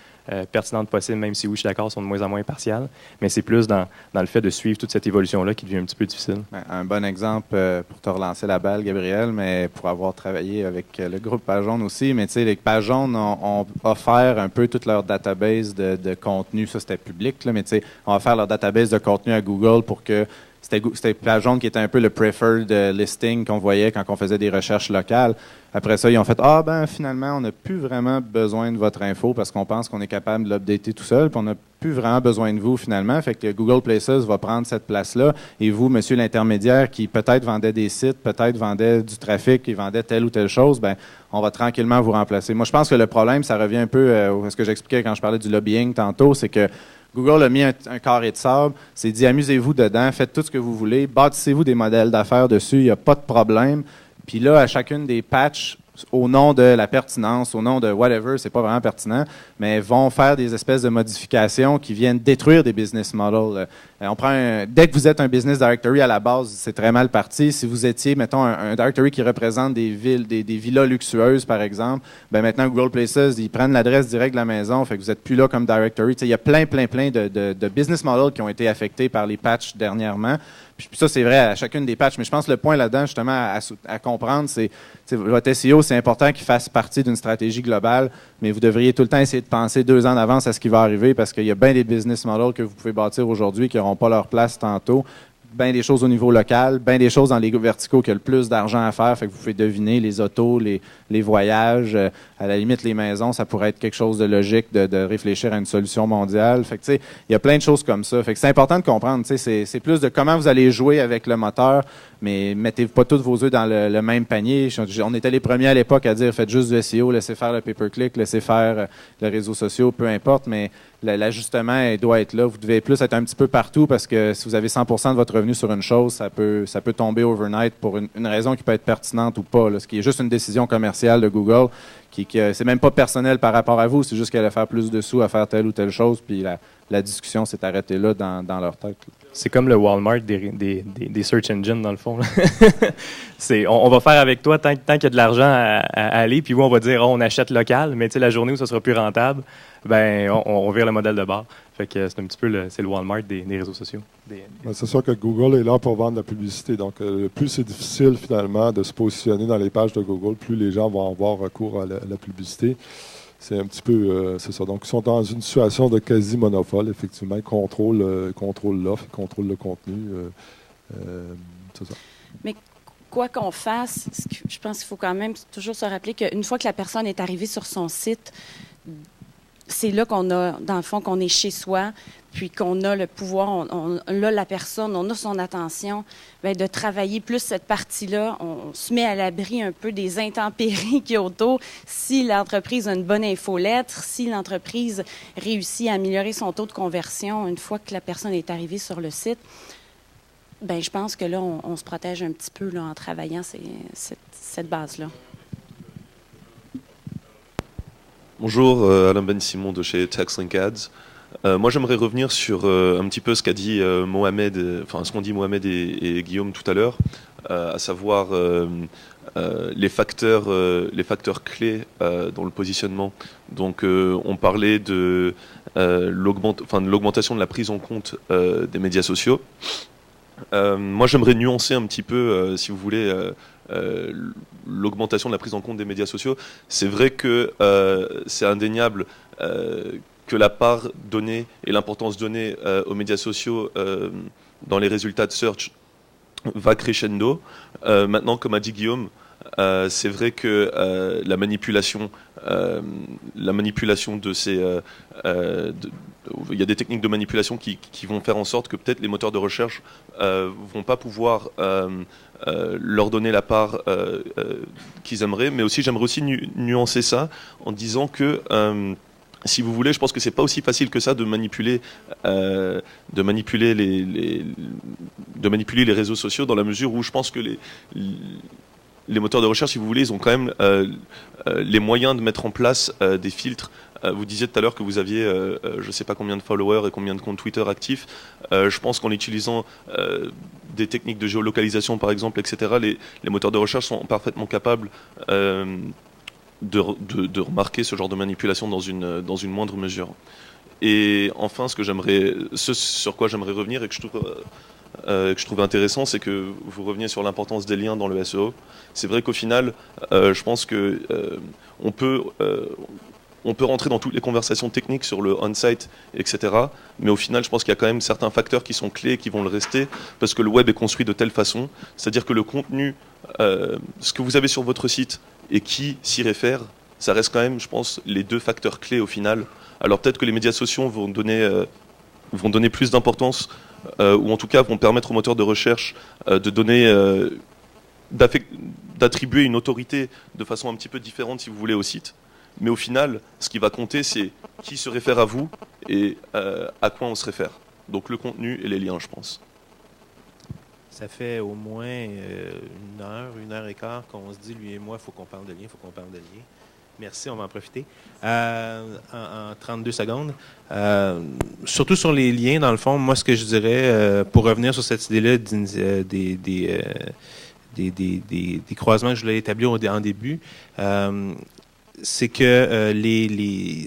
pertinente possible, même si oui, je suis d'accord, ils sont de moins en moins impartials. Mais c'est plus dans le fait de suivre toute cette évolution-là qui devient un petit peu difficile. Un bon exemple pour te relancer la balle, Gabriel, mais pour avoir travaillé avec le groupe Page Jaune aussi, mais tu sais, les Pages Jaunes ont offert un peu toute leur database de contenu. Ça, c'était public, là, mais tu sais, on va faire leur database de contenu à Google pour que c'était Page Jaune qui était un peu le preferred listing qu'on voyait quand on faisait des recherches locales. Après ça, ils ont fait « Ah, ben finalement, on n'a plus vraiment besoin de votre info parce qu'on pense qu'on est capable de l'updater tout seul, puis on n'a plus vraiment besoin de vous finalement. » Fait que Google Places va prendre cette place-là. Et vous, monsieur l'intermédiaire, qui peut-être vendait des sites, peut-être vendait du trafic, qui vendait telle ou telle chose, ben on va tranquillement vous remplacer. Moi, je pense que le problème, ça revient un peu à ce que j'expliquais quand je parlais du lobbying tantôt, c'est que Google a mis un carré de sable, s'est dit amusez-vous dedans, faites tout ce que vous voulez, bâtissez-vous des modèles d'affaires dessus, il n'y a pas de problème. Puis là, à chacune des patchs, au nom de la pertinence, au nom de whatever, c'est pas vraiment pertinent, mais vont faire des espèces de modifications qui viennent détruire des business models. Dès que vous êtes un business directory à la base, c'est très mal parti. Si vous étiez, mettons, un directory qui représente des villes, des villas luxueuses, par exemple, ben maintenant Google Places, ils prennent l'adresse directe de la maison, fait que vous n'êtes plus là comme directory. Il y a plein de business models qui ont été affectés par les patchs dernièrement. Puis ça, c'est vrai à chacune des patchs. Mais je pense que le point là-dedans, justement, à comprendre, c'est votre SEO, c'est important qu'il fasse partie d'une stratégie globale, mais vous devriez tout le temps essayer de penser 2 ans d'avance à ce qui va arriver parce qu'il y a bien des business models que vous pouvez bâtir aujourd'hui qui n'auront pas leur place tantôt. Bien des choses au niveau local, bien des choses dans les verticaux qui ont le plus d'argent à faire. Fait que vous pouvez deviner les autos, les voyages, à la limite les maisons, ça pourrait être quelque chose de logique de réfléchir à une solution mondiale. Fait que tu sais, il y a plein de choses comme ça. Fait que c'est important de comprendre. Tu sais, c'est plus de comment vous allez jouer avec le moteur, mais mettez pas tous vos œufs dans le même panier. On était les premiers à l'époque à dire faites juste du SEO, laissez faire le pay-per-click, laissez faire les réseaux sociaux, peu importe, mais l'ajustement doit être là. Vous devez plus être un petit peu partout parce que si vous avez 100% de votre revenu sur une chose, ça peut tomber overnight pour une raison qui peut être pertinente ou pas. Là, ce qui est juste une décision commerciale de Google qui c'est même pas personnel par rapport à vous, c'est juste qu'elle allait faire plus de sous à faire telle ou telle chose, puis la discussion s'est arrêtée là dans leur tête. C'est comme le Walmart des search engines, dans le fond. On va faire avec toi tant qu'il y a de l'argent à aller, puis on va dire on achète local, mais la journée où ça sera plus rentable, ben on vire le modèle de bord. Fait que c'est un petit peu c'est le Walmart des réseaux sociaux. C'est sûr que Google est là pour vendre la publicité. Donc, plus c'est difficile finalement de se positionner dans les pages de Google, plus les gens vont avoir recours à la publicité. C'est un petit peu, c'est ça. Donc, ils sont dans une situation de quasi-monopole, effectivement. Ils contrôlent l'offre, ils contrôlent le contenu. C'est ça. Mais quoi qu'on fasse, je pense qu'il faut quand même toujours se rappeler qu'une fois que la personne est arrivée sur son site, c'est là qu'on a, dans le fond, qu'on est chez soi, puis qu'on a le pouvoir, là, la personne, on a son attention, bien, de travailler plus cette partie-là. On se met à l'abri un peu des intempéries qu'il y a autour. Si l'entreprise a une bonne infolettre, si l'entreprise réussit à améliorer son taux de conversion une fois que la personne est arrivée sur le site, bien, je pense que là, on se protège un petit peu là, en travaillant cette base-là. Bonjour, Alain Ben Simon de chez TaxLink Ads. Moi, j'aimerais revenir sur un petit peu ce qu'a dit Mohamed, enfin ce qu'ont dit Mohamed et Guillaume tout à l'heure, à savoir les facteurs clés dans le positionnement. Donc, on parlait de l'augmentation de la prise en compte des médias sociaux. Moi, j'aimerais nuancer un petit peu, si vous voulez, l'augmentation de la prise en compte des médias sociaux. C'est vrai que c'est indéniable que la part donnée et l'importance donnée aux médias sociaux dans les résultats de search va crescendo. Maintenant, comme a dit Guillaume, c'est vrai que la manipulation de ces... il y a des techniques de manipulation qui vont faire en sorte que peut-être les moteurs de recherche vont pas pouvoir leur donner la part qu'ils aimeraient. Mais aussi, j'aimerais aussi nuancer ça en disant que... si vous voulez, je pense que c'est pas aussi facile que ça de manipuler les réseaux sociaux, dans la mesure où je pense que les moteurs de recherche, si vous voulez, ils ont quand même les moyens de mettre en place des filtres. Vous disiez tout à l'heure que vous aviez je ne sais pas combien de followers et combien de comptes Twitter actifs. Je pense qu'en utilisant des techniques de géolocalisation, par exemple, etc., les moteurs de recherche sont parfaitement capables de remarquer ce genre de manipulation dans une moindre mesure. Et enfin, ce sur quoi j'aimerais revenir et que je trouve intéressant, c'est que vous reveniez sur l'importance des liens dans le SEO. C'est vrai qu'au final, je pense que on peut on peut rentrer dans toutes les conversations techniques sur le on-site, etc. Mais au final, je pense qu'il y a quand même certains facteurs qui sont clés et qui vont le rester, parce que le web est construit de telle façon, c'est-à-dire que le contenu, ce que vous avez sur votre site et qui s'y réfère, ça reste quand même, je pense, les deux facteurs clés au final. Alors peut-être que les médias sociaux vont donner plus d'importance, ou en tout cas vont permettre aux moteurs de recherche de donner, d'attribuer une autorité de façon un petit peu différente, si vous voulez, au site. Mais au final, ce qui va compter, c'est qui se réfère à vous et à quoi on se réfère. Donc le contenu et les liens, je pense. Ça fait au moins 1 heure et quart qu'on se dit, lui et moi, il faut qu'on parle de liens, Merci, on va en profiter. En 32 secondes. Surtout sur les liens, dans le fond, moi, ce que je dirais, pour revenir sur cette idée-là des croisements que je voulais établir en début, c'est que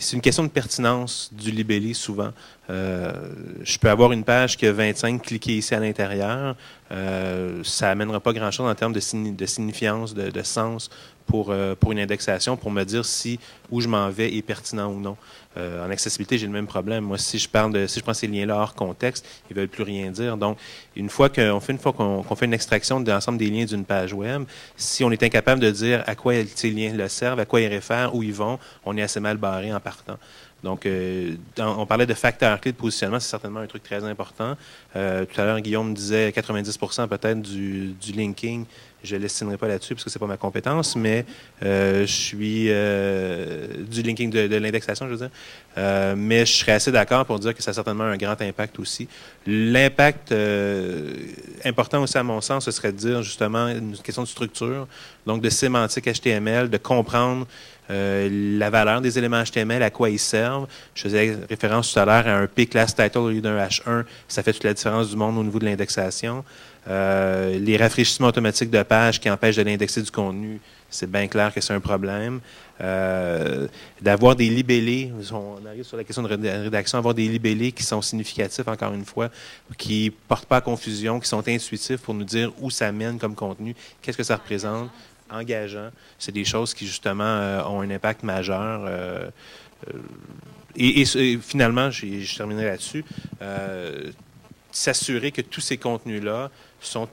c'est une question de pertinence du libellé souvent. Je peux avoir une page qui a 25 cliqués ici à l'intérieur. Ça n'amènera pas grand-chose en termes de signifiance, de sens pour une indexation, pour me dire si où je m'en vais est pertinent ou non. En accessibilité, j'ai le même problème. Moi, si je prends ces liens-là hors contexte, ils ne veulent plus rien dire. Donc, une fois qu'on fait une extraction de l'ensemble des liens d'une page web, si on est incapable de dire à quoi ces liens le servent, à quoi ils réfèrent, où ils vont, on est assez mal barré en partant. Donc, on parlait de facteurs clés de positionnement, c'est certainement un truc très important. Tout à l'heure, Guillaume disait 90% peut-être du linking. Je ne l'estimerai pas là-dessus parce que ce n'est pas ma compétence, mais je suis du linking de l'indexation, je veux dire. Mais je serais assez d'accord pour dire que ça a certainement un grand impact aussi. L'impact important aussi, à mon sens, ce serait de dire justement une question de structure, donc de sémantique HTML, de comprendre la valeur des éléments HTML, à quoi ils servent. Je faisais référence tout à l'heure à un p-class title au lieu d'un H1. Ça fait toute la différence du monde au niveau de l'indexation. Les rafraîchissements automatiques de pages qui empêchent de l'indexer du contenu, c'est bien clair que c'est un problème. D'avoir des libellés, on arrive sur la question de rédaction, avoir des libellés qui sont significatifs, encore une fois, qui ne portent pas à confusion, qui sont intuitifs pour nous dire où ça mène comme contenu, qu'est-ce que ça représente, engageant. C'est des choses qui, justement, ont un impact majeur. Et finalement, je terminerai là-dessus, s'assurer que tous ces contenus-là sont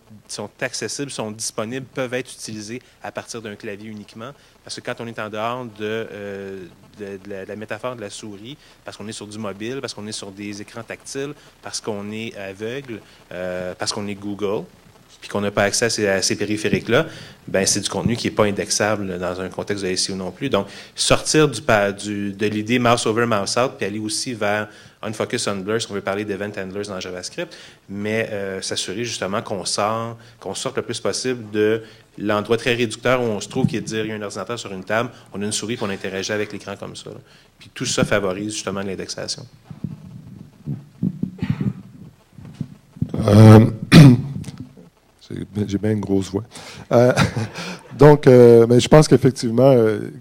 accessibles, sont disponibles, peuvent être utilisés à partir d'un clavier uniquement. Parce que quand on est en dehors de la métaphore de la souris, parce qu'on est sur du mobile, parce qu'on est sur des écrans tactiles, parce qu'on est aveugle, parce qu'on est Google, puis qu'on n'a pas accès à ces périphériques-là, ben c'est du contenu qui n'est pas indexable dans un contexte de SEO non plus. Donc, sortir de l'idée mouse over, mouse out, puis aller aussi vers unfocus on blur, si on veut parler d'event handlers dans JavaScript, mais s'assurer justement qu'on sorte le plus possible de l'endroit très réducteur où on se trouve, qui est de dire il y a un ordinateur sur une table, on a une souris, puis on interagit avec l'écran comme ça. Là. Puis tout ça favorise justement l'indexation. J'ai bien une grosse voix. Donc, mais je pense qu'effectivement,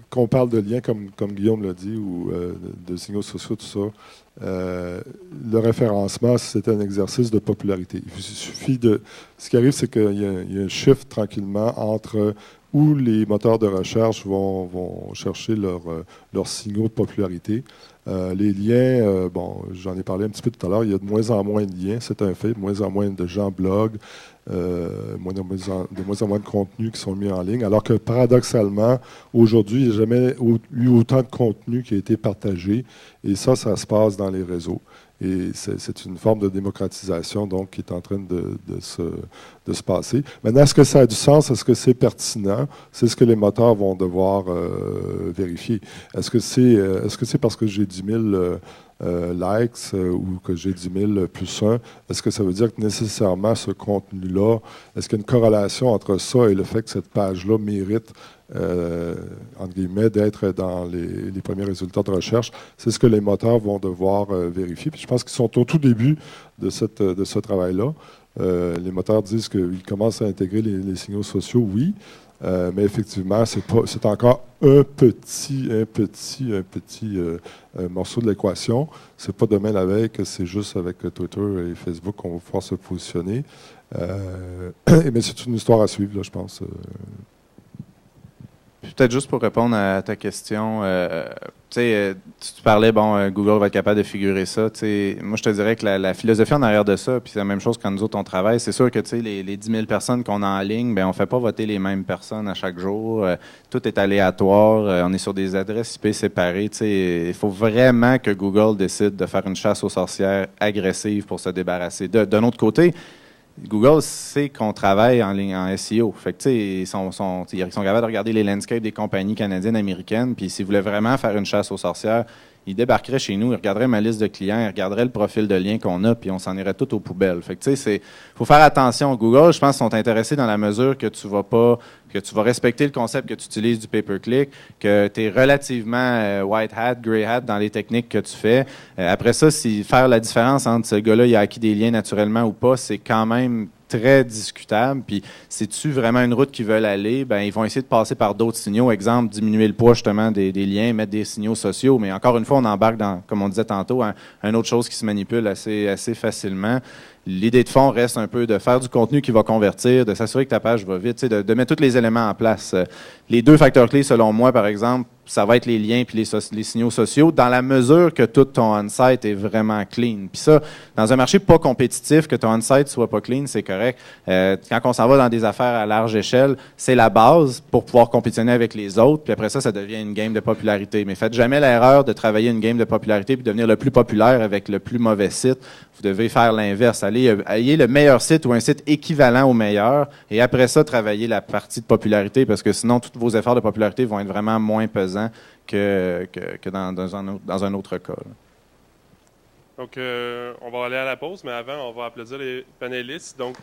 qu'on parle de liens, comme Guillaume l'a dit, ou de signaux sociaux, tout ça, le référencement, c'est un exercice de popularité. Il suffit de... Ce qui arrive, c'est qu'il y a un shift tranquillement entre où les moteurs de recherche vont chercher leurs signaux de popularité. Les liens, bon, j'en ai parlé un petit peu tout à l'heure, il y a de moins en moins de liens, c'est un fait, de moins en moins de gens bloguent, de moins en moins de contenus qui sont mis en ligne, alors que paradoxalement, aujourd'hui, il n'y a jamais eu autant de contenu qui a été partagé, et ça se passe dans les réseaux. Et c'est une forme de démocratisation donc, qui est en train de se passer. Maintenant, est-ce que ça a du sens? Est-ce que c'est pertinent? C'est ce que les moteurs vont devoir vérifier. Est-ce que c'est parce que j'ai 10 000 likes ou que j'ai 10 000 plus 1? Est-ce que ça veut dire que nécessairement ce contenu-là, est-ce qu'il y a une corrélation entre ça et le fait que cette page-là mérite entre guillemets, d'être dans les premiers résultats de recherche? C'est ce que les moteurs vont devoir vérifier. Puis je pense qu'ils sont au tout début de ce travail-là. Les moteurs disent qu'ils commencent à intégrer les signaux sociaux, oui, mais effectivement, c'est encore un petit morceau de l'équation. C'est pas demain la veille que c'est juste avec Twitter et Facebook qu'on va pouvoir se positionner. Mais c'est une histoire à suivre, là, je pense. Peut-être juste pour répondre à ta question, tu parlais, Google va être capable de figurer ça. Moi, je te dirais que la philosophie en arrière de ça, puis c'est la même chose quand nous autres, on travaille, c'est sûr que les 10 000 personnes qu'on a en ligne, on ne fait pas voter les mêmes personnes à chaque jour. Tout est aléatoire. On est sur des adresses IP séparées. Il faut vraiment que Google décide de faire une chasse aux sorcières agressive pour se débarrasser. D'un autre côté, Google sait qu'on travaille en ligne en SEO. Fait que, ils sont capables de regarder les landscapes des compagnies canadiennes, américaines, puis s'ils voulaient vraiment faire une chasse aux sorcières, ils débarqueraient chez nous, ils regarderaient ma liste de clients, ils regarderaient le profil de lien qu'on a, puis on s'en irait tout aux poubelles. Fait que, faut faire attention. Google, je pense, sont intéressés dans la mesure que tu vas respecter le concept que tu utilises du pay-per-click, que tu es relativement white hat, grey hat dans les techniques que tu fais. Après ça, si faire la différence entre ce gars-là, il a acquis des liens naturellement ou pas, c'est quand même très discutable. Puis, c'est-tu vraiment une route qu'ils veulent aller? Ils vont essayer de passer par d'autres signaux. Exemple, diminuer le poids, justement, des liens, mettre des signaux sociaux. Mais encore une fois, on embarque dans, comme on disait tantôt, une autre chose qui se manipule assez facilement. L'idée de fond reste un peu de faire du contenu qui va convertir, de s'assurer que ta page va vite, de mettre tous les éléments en place. Les 2 facteurs clés, selon moi, par exemple, ça va être les liens puis les signaux sociaux, dans la mesure que tout ton on-site est vraiment clean. Puis ça, dans un marché pas compétitif, que ton on-site soit pas clean, c'est correct. Quand on s'en va dans des affaires à large échelle, c'est la base pour pouvoir compétitionner avec les autres. Puis après ça devient une game de popularité. Mais faites jamais l'erreur de travailler une game de popularité puis devenir le plus populaire avec le plus mauvais site. Vous devez faire l'inverse. Ayez le meilleur site ou un site équivalent au meilleur, et après ça, travaillez la partie de popularité, parce que sinon, tous vos efforts de popularité vont être vraiment moins pesants que dans un autre cas. Donc, on va aller à la pause, mais avant, on va applaudir les panélistes. Donc,